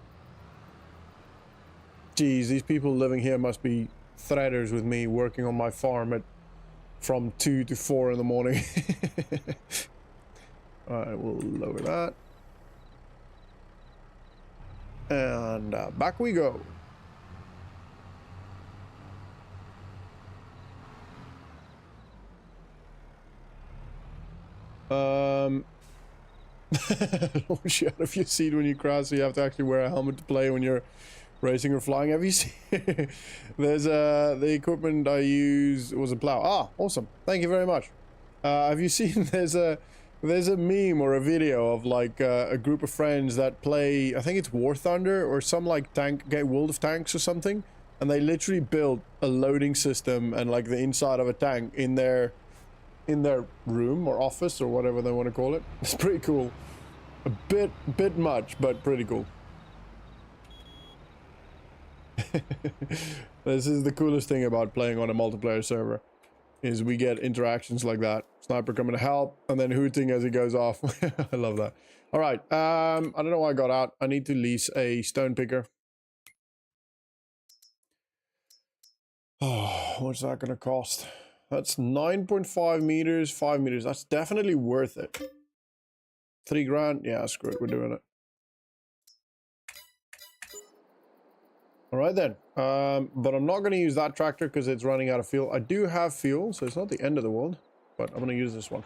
Jeez, these people living here must be threaders with me working on my farm from 2 to 4 in the morning. Alright, we'll lower that. And back we go. Don't shout if you see it when you cross, so you have to actually wear a helmet to play when you're racing or flying. Have you seen? There's the equipment I use was a plow. Ah, awesome. Thank you very much. Have you seen there's a meme or a video of like a group of friends that play, I think it's War Thunder or some like World of Tanks or something, and they literally built a loading system and like the inside of a tank in their room or office or whatever they want to call it. It's pretty cool. A bit much, but pretty cool. This is the coolest thing about playing on a multiplayer server, is we get interactions like that. Sniper coming to help and then hooting as he goes off. I love that. All right, I don't know why I got out. I need to lease a stone picker. Oh, what's that gonna cost? That's 9.5 meters, 5 meters. That's definitely worth it. 3 grand? Yeah, screw it, we're doing it. All right then, but I'm not going to use that tractor because it's running out of fuel. I do have fuel, so it's not the end of the world, but I'm going to use this one.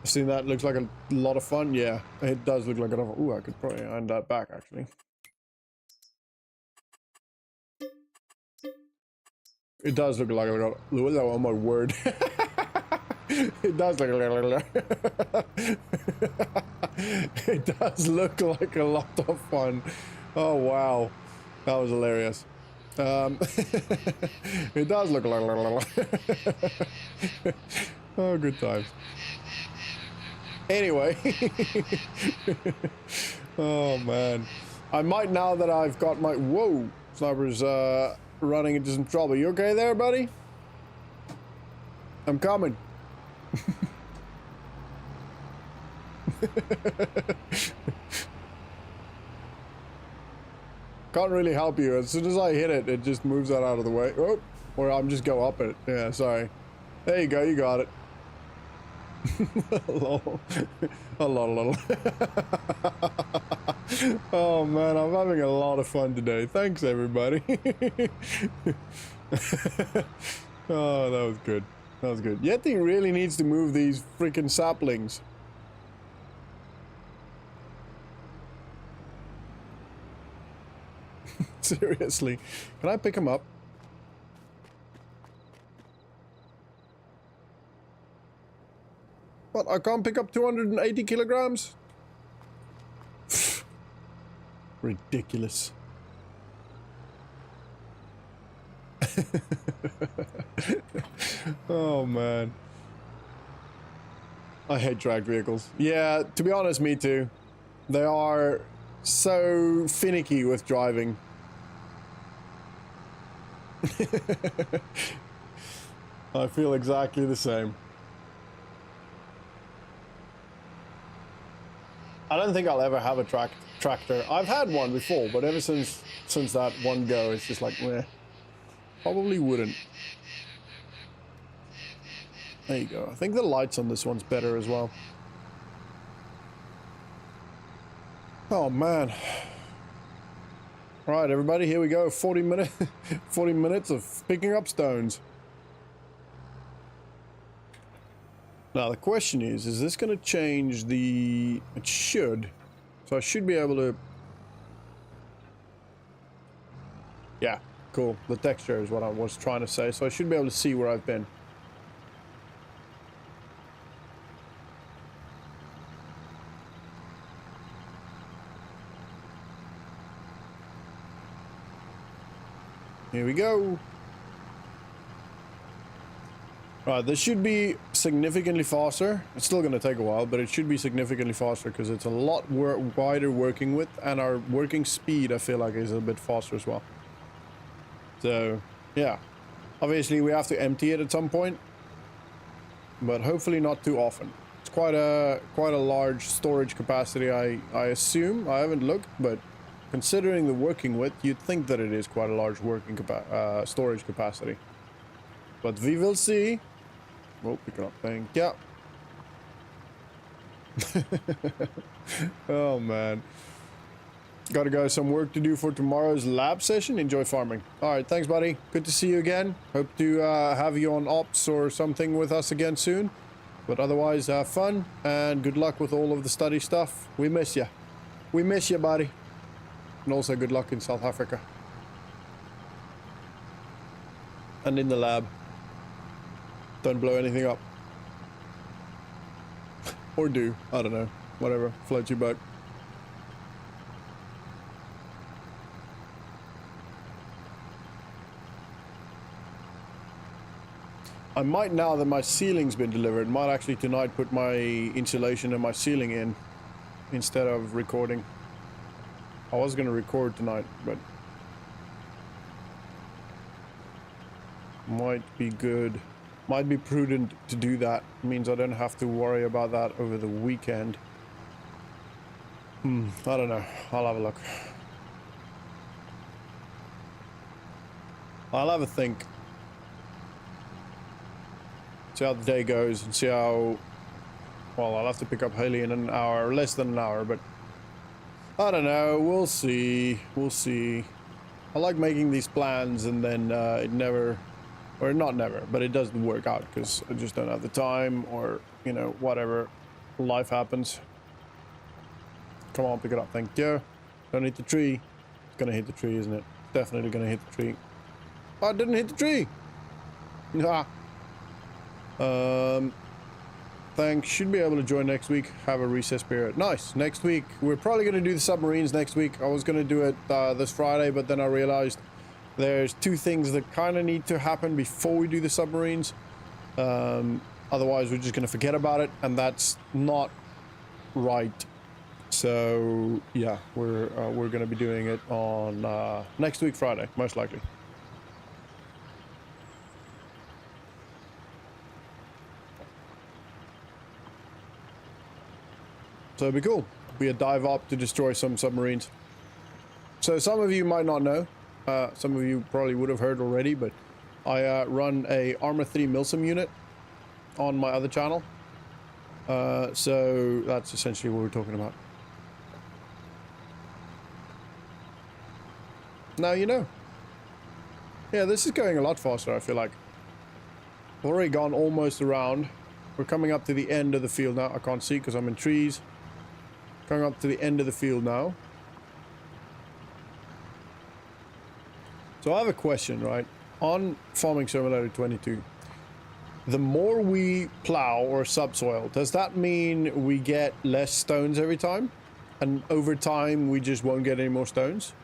Seen that? Looks like a lot of fun. Yeah, it does look like a lot of... Ooh, I could probably hand that back, actually. It does look like a lot of... Oh, my word. It does look it does look like a lot of fun. Oh wow, that was hilarious. It does look oh, good times. Anyway. Oh man, I might, now that I've got my... Whoa, Sniper's running into some trouble. You okay there, buddy? I'm coming. Can't really help you. As soon as I hit it, it just moves that out of the way. Oh, or I'm just go up it. Yeah, sorry. There you go, you got it. Lol. Lol. Oh man, I'm having a lot of fun today. Thanks everybody. Oh, that was good. That was good. Yeti really needs to move these freaking saplings. Seriously. Can I pick him up? What? I can't pick up 280 kilograms? Ridiculous. Oh man, I hate dragged vehicles. Yeah, to be honest, me too. They are so finicky with driving. I feel exactly the same. I don't think I'll ever have a tractor. I've had one before, but ever since that one go, it's just like, meh. Probably wouldn't. There you go. I think the lights on this one's better as well. Oh man. All right, everybody, here we go. 40 minutes of picking up stones. Now the question is this going to change the... It should. So I should be able to... Yeah, cool. The texture is what I was trying to say. So I should be able to see where I've been. Here we go. This should be significantly faster. It's still going to take a while, but it should be significantly faster because it's a lot wider working width, and our working speed, I feel like, is a bit faster as well. So, yeah. Obviously, we have to empty it at some point, but hopefully not too often. It's quite a large storage capacity, I assume. I haven't looked, but considering the working width, you'd think that it is quite a large storage capacity. But we will see. Oh, we cannot think. Yeah. Oh, man. Gotta go. Some work to do for tomorrow's lab session. Enjoy farming. All right. Thanks, buddy. Good to see you again. Hope to have you on ops or something with us again soon. But otherwise, have fun and good luck with all of the study stuff. We miss you. We miss you, buddy. And also good luck in South Africa. And in the lab. Don't blow anything up. Or do. I don't know. Whatever. Float your boat. I might, now that my ceiling's been delivered, might actually tonight put my insulation and my ceiling in instead of recording. I was going to record tonight, but might be good. Might be prudent to do that. It means I don't have to worry about that over the weekend. I don't know. I'll have a look. I'll have a think. See how the day goes and see how... Well, I'll have to pick up Haley in an hour, less than an hour, but... I don't know. We'll see. We'll see. I like making these plans and then it never... Or not never, but it doesn't work out because I just don't have the time or, you know, whatever. Life happens. Come on, pick it up. Thank you. Don't hit the tree. It's gonna hit the tree, isn't it? Definitely gonna hit the tree. Oh, it didn't hit the tree! Ah. Thanks. Should be able to join next week. Have a recess period. Nice. Next week. We're probably going to do the submarines next week. I was going to do it this Friday, but then I realized there's two things that kind of need to happen before we do the submarines. Otherwise, we're just going to forget about it, and that's not right. So, yeah, we're going to be doing it on next week, Friday, most likely. So it'd be cool. Be a dive up to destroy some submarines. So some of you might not know. Some of you probably would have heard already, but I run a Armor 3 Milsim unit on my other channel. So that's essentially what we're talking about. Now you know. Yeah, this is going a lot faster, I feel like. We've already gone almost around. We're coming up to the end of the field now. I can't see because I'm in trees. Coming up to the end of the field now. So I have a question, right? On Farming Simulator 22, the more we plow or subsoil, does that mean we get less stones every time? And over time, we just won't get any more stones?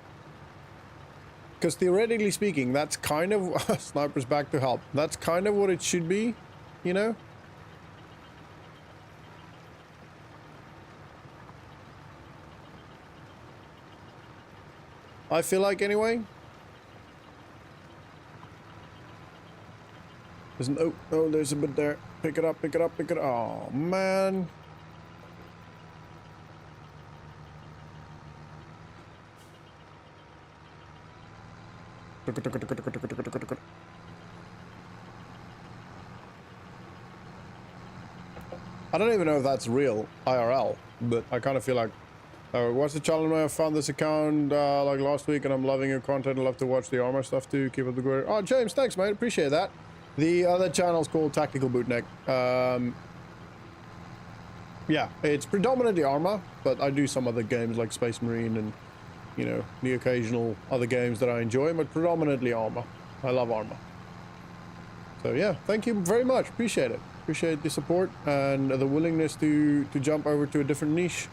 Because theoretically speaking, that's kind of... Sniper's back to help. That's kind of what it should be, you know? I feel like anyway. There's an oh, there's a bit there. Pick it up, pick it up, pick it up. Oh man. I don't even know if that's real IRL, but I kind of feel like what's the challenge? I found this account like last week and I'm loving your content. I love to watch the armor stuff too. Keep up the good. Oh, James, thanks, mate. Appreciate that. The other channel's called Tactical Bootneck. Yeah, it's predominantly armor, but I do some other games like Space Marine and, you know, the occasional other games that I enjoy, but predominantly armor. I love armor. So yeah, thank you very much. Appreciate it. Appreciate the support and the willingness to jump over to a different niche.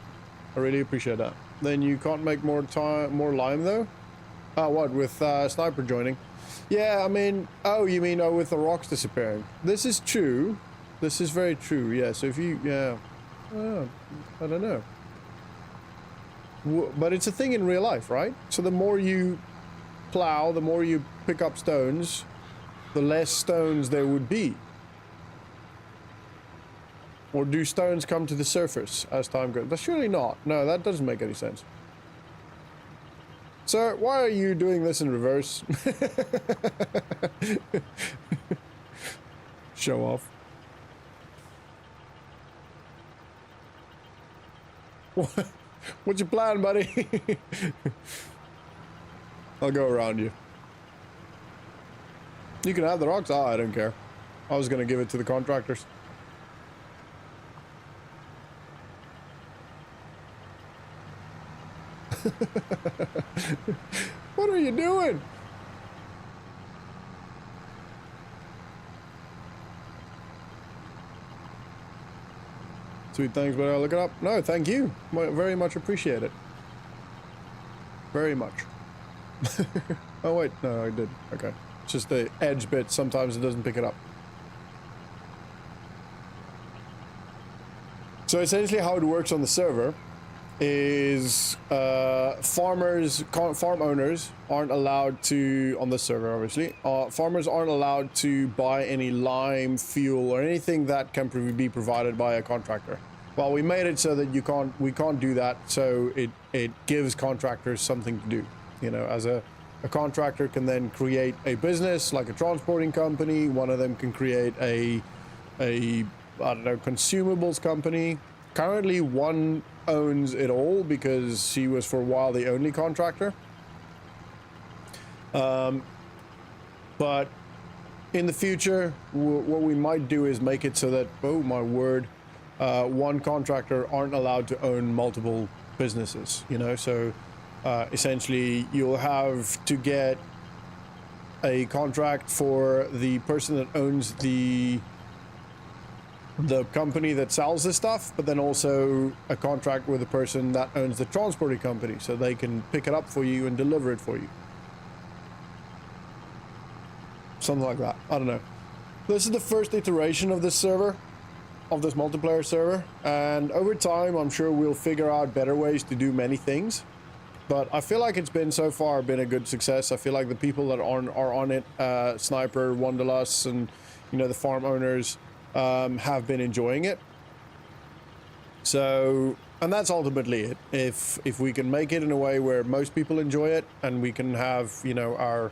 I really appreciate that. Then you can't make more lime though? What, with Sniper joining? Yeah, I mean, oh, you mean, oh, with the rocks disappearing. This is true. This is very true, yeah. So if you, yeah, I don't know. But it's a thing in real life, right? So the more you plow, the more you pick up stones, the less stones there would be. Or do stones come to the surface as time goes? But surely not. No, that doesn't make any sense. Sir, why are you doing this in reverse? Show off. What's your plan, buddy? I'll go around you. You can have the rocks. Oh, I don't care. I was gonna give it to the contractors. What are you doing? Sweet, thanks, but I'll look it up. No, thank you. Very much appreciate it. Very much. Oh, wait. No, I did. Okay. It's just the edge bit. Sometimes it doesn't pick it up. So essentially how it works on the server is farm owners aren't allowed to, on the server obviously, farmers aren't allowed to buy any lime, fuel, or anything that can be provided by a contractor. Well, we made it so that we can't do that, so it gives contractors something to do. You know, as a contractor can then create a business like a transporting company. One of them can create a I don't know, consumables company. Currently one owns it all because he was for a while the only contractor. But in the future, what we might do is make it so that, oh my word, one contractor aren't allowed to own multiple businesses, you know? So essentially you'll have to get a contract for the person that owns the company that sells this stuff, but then also a contract with the person that owns the transporting company so they can pick it up for you and deliver it for you. Something like that. I don't know. This is the first iteration of this server, of this multiplayer server, and over time I'm sure we'll figure out better ways to do many things, but I feel like it's been so far been a good success. I feel like the people that are on it, Sniper, Wanderlust, and you know, the farm owners, have been enjoying it. So, and that's ultimately it. If we can make it in a way where most people enjoy it, and we can have, you know, our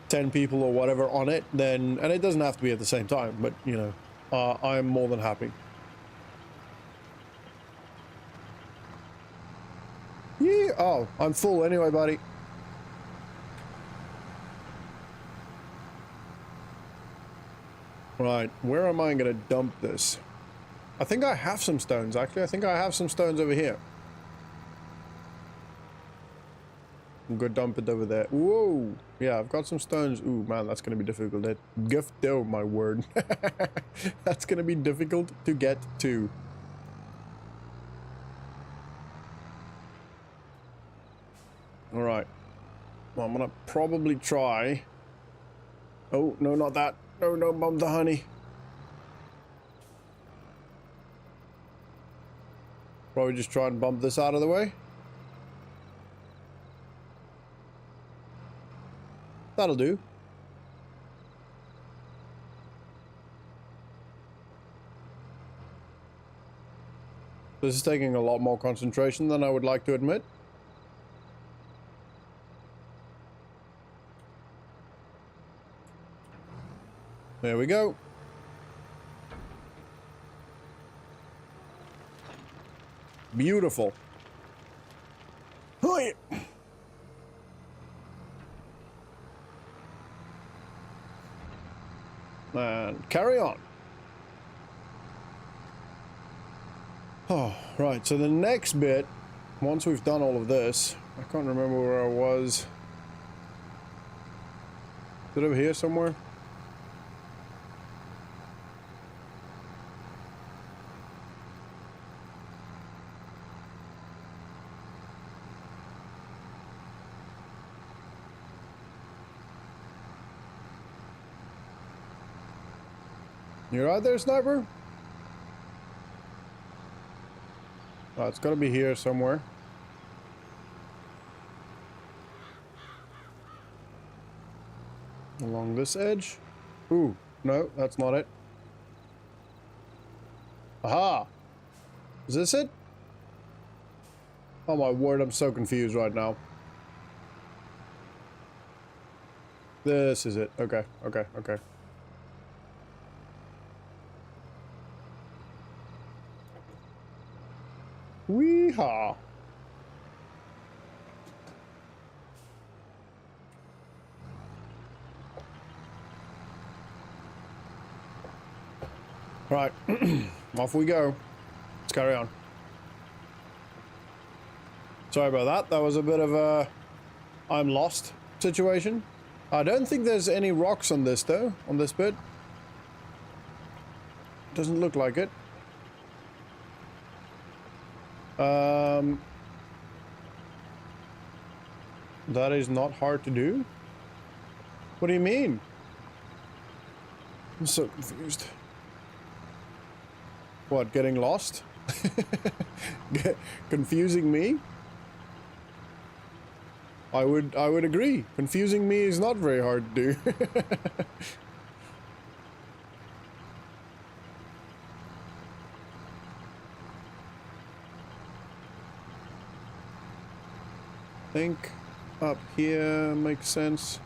10 people or whatever on it, then, and it doesn't have to be at the same time, but you know, I'm more than happy. Yeah. Oh, I'm full anyway, buddy. Right, where am I gonna dump this? I think I have some stones, actually. I think I have some stones over here. I'm gonna dump it over there. Whoa! Yeah, I've got some stones. Ooh, man, that's gonna be difficult. That gift, oh my word. That's gonna be difficult to get to. Alright. Well, I'm gonna probably try. Oh, no, not that. No, don't bump the honey. Probably just try and bump this out of the way. That'll do. This is taking a lot more concentration than I would like to admit. There we go. Beautiful. Hi. And carry on. Oh, right. So the next bit, once we've done all of this, I can't remember where I was. Is it over here somewhere? You right there, sniper? Oh, it's gotta be here somewhere. Along this edge. Ooh, no, that's not it. Aha! Is this it? Oh my word, I'm so confused right now. This is it. Okay, okay, okay. Wee-haw. Right, off we go. Let's carry on. Sorry about that. That was a bit of a I'm lost situation. I don't think there's any rocks on this though, on this bit. Doesn't look like it. That is not hard to do. What do you mean? I'm so confused. What, getting lost? Confusing me? I would agree. Confusing me is not very hard to do. Think up here makes sense.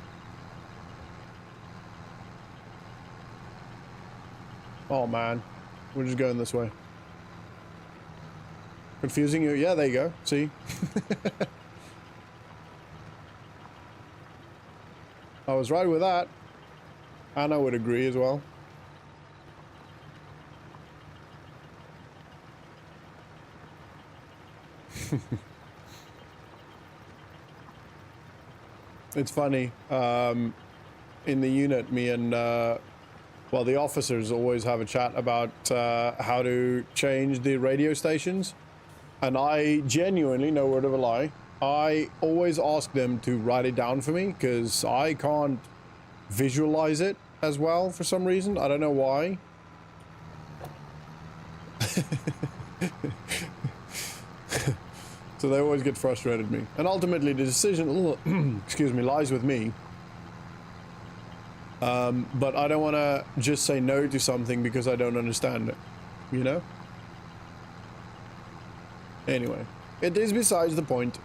Oh man, we're just going this way. Confusing you? Yeah, there you go. See? I was right with that. And I would agree as well. It's funny. In the unit, me and well, the officers always have a chat about how to change the radio stations. And I genuinely, no word of a lie, I always ask them to write it down for me because I can't visualize it as well for some reason. I don't know why. So they always get frustrated with me. And ultimately the decision, excuse me, lies with me. But I don't want to just say no to something because I don't understand it, you know? Anyway, it is besides the point.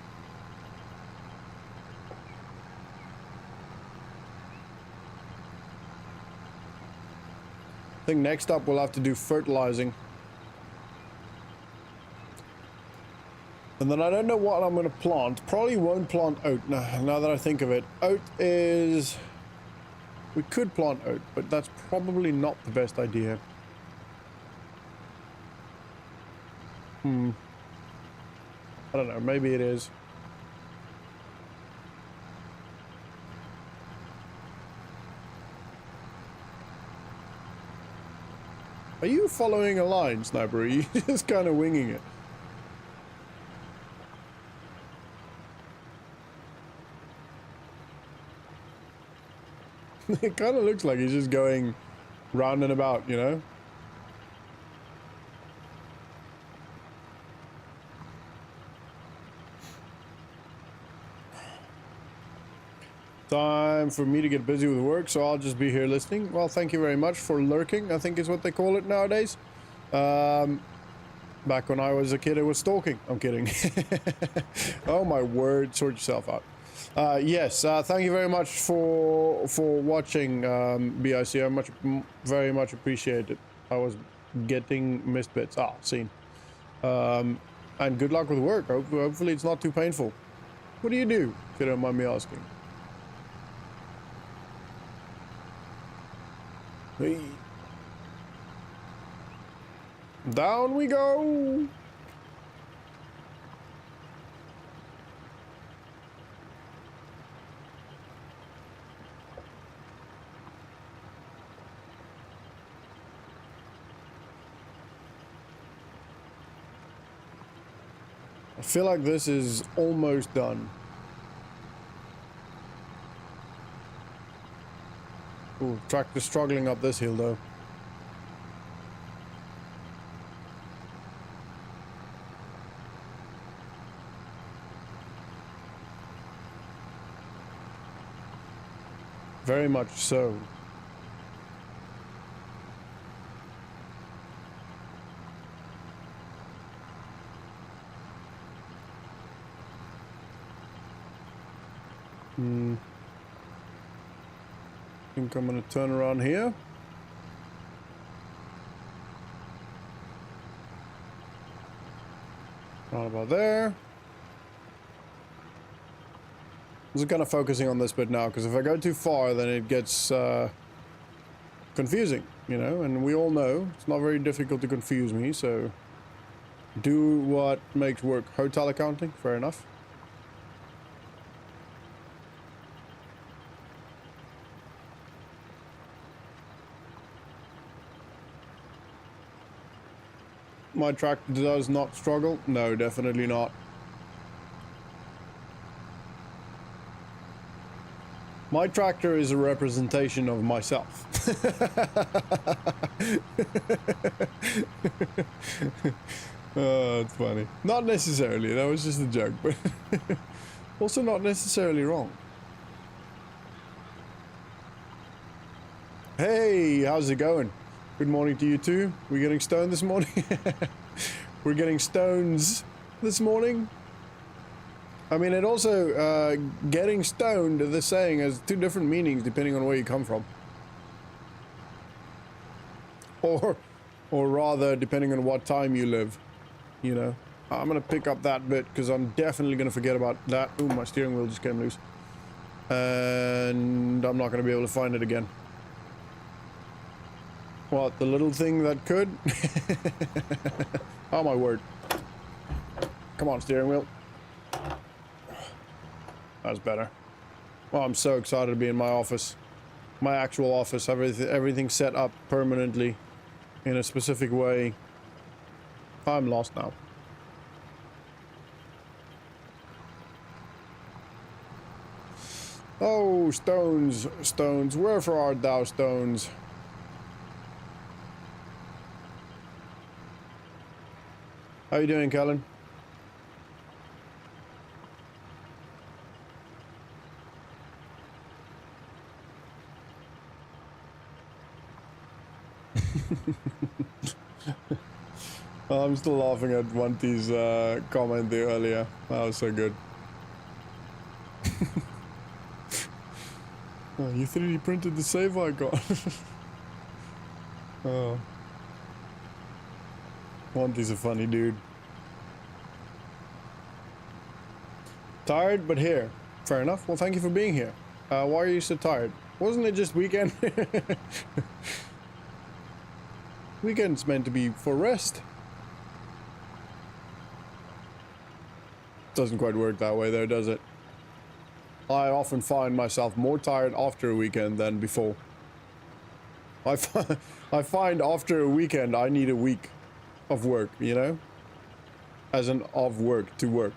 I think next up we'll have to do fertilizing. And then I don't know what I'm going to plant. Probably won't plant oat now that I think of it. Oat is... We could plant oat, but that's probably not the best idea. I don't know, maybe it is. Are you following a line, Sniper? Are you just kind of winging it? It kind of looks like he's just going round and about, you know? Time for me to get busy with work, so I'll just be here listening. Well, thank you very much for lurking, I think is what they call it nowadays. Back when I was a kid, it was stalking. I'm kidding. Oh my word, sort yourself out. Yes, thank you very much for watching, BIC. I very much appreciate it. I was getting missed bits. Ah, seen. And good luck with work. Hopefully it's not too painful. What do you do, if you don't mind me asking? Hey. Down we go. I feel like this is almost done. Ooh, tractor struggling up this hill though. Very much so. I think I'm gonna turn around here. Not about there. I'm just kind of focusing on this bit now, because if I go too far, then it gets confusing, you know, and we all know it's not very difficult to confuse me, so do what makes work. Hotel accounting, fair enough. My tractor does not struggle? No, definitely not. My tractor is a representation of myself. Oh, it's funny. Not necessarily, that was just a joke, but also not necessarily wrong. Hey, how's it going? Good morning to you too. We're getting stoned this morning. We're getting stones this morning. I mean, it also, getting stoned, the saying, has two different meanings depending on where you come from. Or rather, depending on what time you live, you know. I'm gonna pick up that bit, because I'm definitely gonna forget about that. Ooh, my steering wheel just came loose. And I'm not gonna be able to find it again. What, the little thing that could? Oh my word. Come on, steering wheel. That's better. Well, I'm so excited to be in my office. My actual office. Everything set up permanently in a specific way. I'm lost now. Oh, stones, stones. Wherefore art thou, stones? How you doing, Kellen? I'm still laughing at Wanty's comment there earlier. That was so good. Oh, you 3D printed the save icon. Oh. Wanty's a funny dude. Tired, but here. Fair enough. Well, thank you for being here. Why are you so tired? Wasn't it just weekend? Weekend's meant to be for rest. Doesn't quite work that way though, does it? I often find myself more tired after a weekend than before. I find after a weekend I need a week of work, you know? As an of work to work.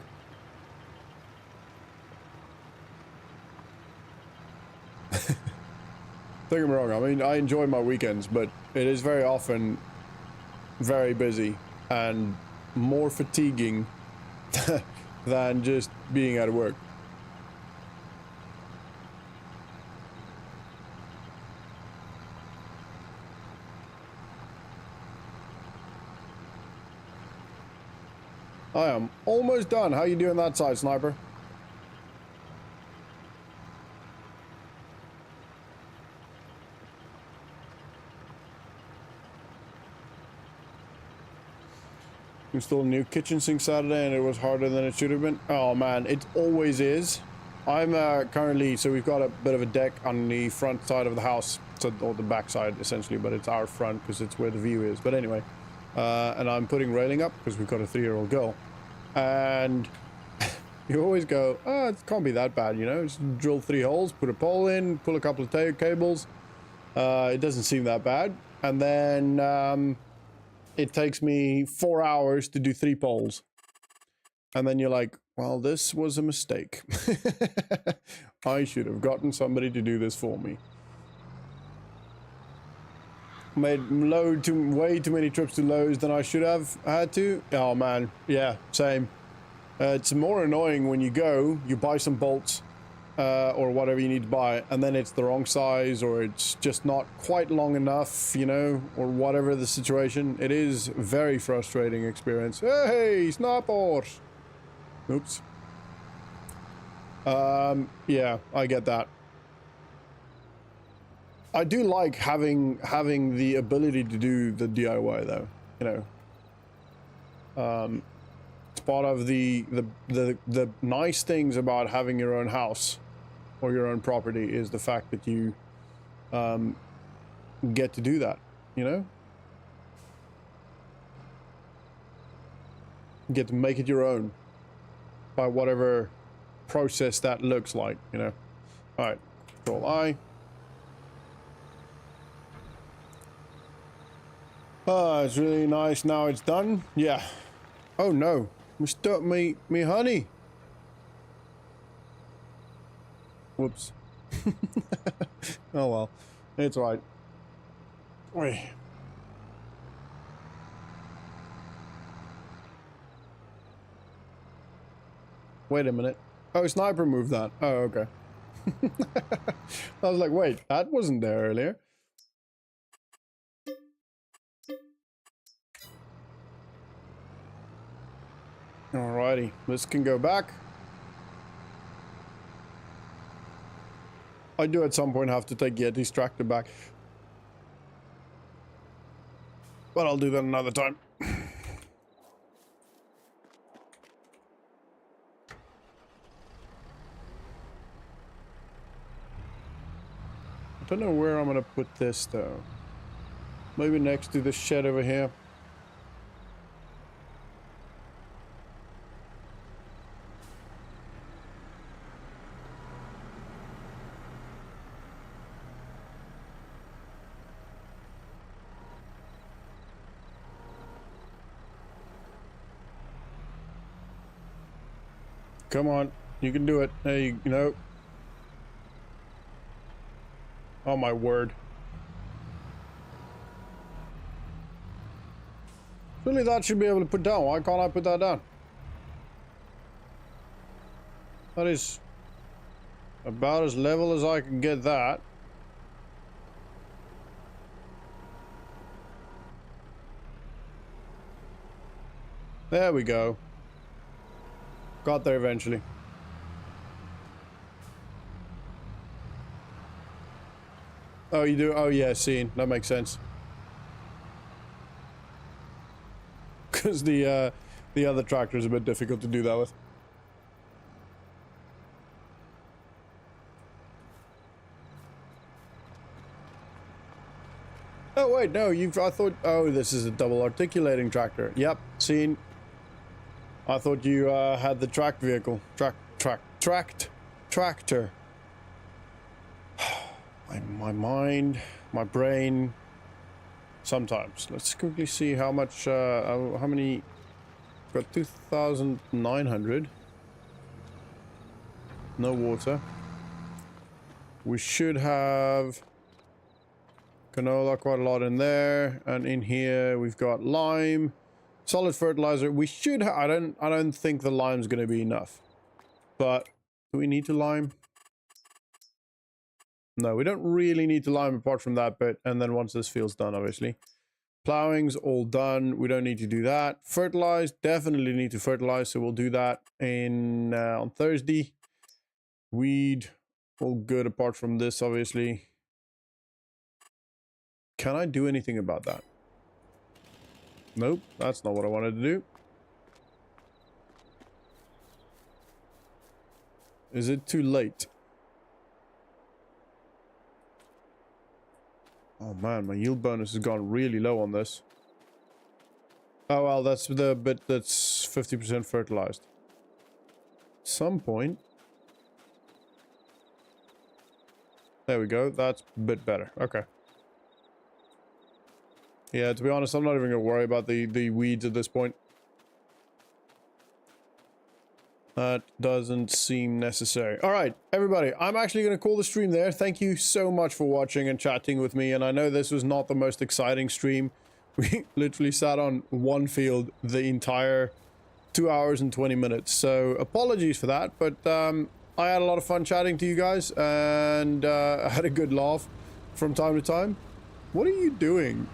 Don't get me wrong, I mean, I enjoy my weekends, but it is very often very busy and more fatiguing than just being at work. I am almost done. How you doing that side, Sniper? Installed a new kitchen sink Saturday and it was harder than it should have been. Oh man, it always is. I'm currently, so we've got a bit of a deck on the front side of the house, so, or the back side essentially, but it's our front because it's where the view is. But anyway, and I'm putting railing up because we've got a 3-year-old girl. And you always go, oh, it can't be that bad, you know, just drill 3 holes, put a pole in, pull a couple of cables. It doesn't seem that bad. And then it takes me 4 hours to do 3 poles. And then you're like, well, this was a mistake. I should have gotten somebody to do this for me. Made way too many trips to Lowe's than I should have had to. Oh man, yeah, same. It's more annoying when you go, you buy some bolts, or whatever you need to buy, and then it's the wrong size, or it's just not quite long enough, you know, or whatever the situation. It is very frustrating experience. Hey, snipers! Oops. Yeah, I get that. I do like having the ability to do the DIY though, you know. It's part of the nice things about having your own house or your own property is the fact that you get to do that, you know? You get to make it your own by whatever process that looks like, you know? Alright, Control I. Oh, it's really nice now it's done. Yeah. Oh no, Mr. Me honey. Whoops. Oh well, it's alright. Wait. Wait a minute. Oh, sniper moved that. Oh, okay. I was like, wait, that wasn't there earlier. Alrighty, this can go back. I do at some point have to take Yeti's tractor back. But I'll do that another time. I don't know where I'm gonna put this though. Maybe next to the shed over here. Come on, you can do it. Hey, you know. Oh my word. Surely that should be able to put down. Why can't I put that down? That is about as level as I can get that. There we go. Got there eventually. Oh, you do? Oh, yeah, scene. That makes sense. Because the other tractor is a bit difficult to do that with. Oh, wait, no, I thought, oh, this is a double articulating tractor. Yep, scene. I thought you had the tracked vehicle. Tracked tractor. My mind, my brain. Sometimes. Let's quickly see how much, how many. Got 2,900. No water. We should have canola, quite a lot in there, and in here we've got lime. Solid fertilizer. We should I don't think the lime's going to be enough. But do we need to lime? No, we don't really need to lime apart from that bit. And then once this field's done, obviously. Plowing's all done. We don't need to do that. Fertilize. Definitely need to fertilize. So we'll do that in on Thursday. Weed. All good apart from this, obviously. Can I do anything about that? Nope, that's not what I wanted to do. Is it too late? Oh man, my yield bonus has gone really low on this. Oh well, that's the bit that's 50% fertilized. At some point. There we go, that's a bit better. Okay. Yeah, to be honest, I'm not even gonna worry about the weeds at this point. That doesn't seem necessary. All right, everybody, I'm actually gonna call the stream there. Thank you so much for watching and chatting with me. And I know this was not the most exciting stream. We literally sat on one field the entire 2 hours and 20 minutes. So apologies for that, but I had a lot of fun chatting to you guys, and I had a good laugh from time to time. What are you doing?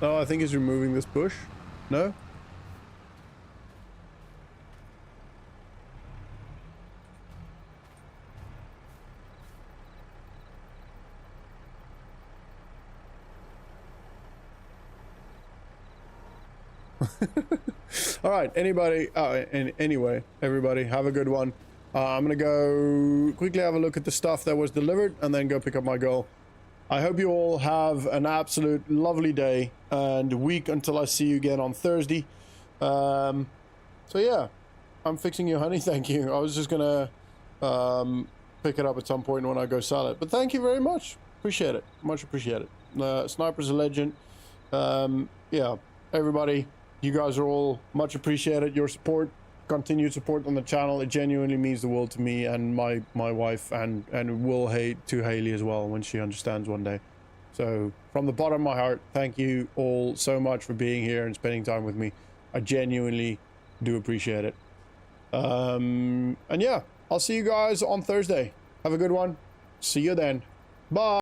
Oh, I think he's removing this bush. No? All right, anybody, anyway, everybody, have a good one. I'm gonna go quickly have a look at the stuff that was delivered and then go pick up my girl. I hope you all have an absolute lovely day and week until I see you again on Thursday. So yeah, I'm fixing you, honey. Thank you. I was just gonna pick it up at some point when I go sell it, but thank you very much. Appreciate it. Much appreciated. Sniper's a legend. Yeah, everybody, you guys are all much appreciated. Your support, continued support on the channel, it genuinely means the world to me and my wife, and will to Haley as well when she understands one day. So from the bottom of my heart, thank you all so much for being here and spending time with me. I genuinely do appreciate it. And yeah, I'll see you guys on Thursday. Have a good one. See you then. Bye.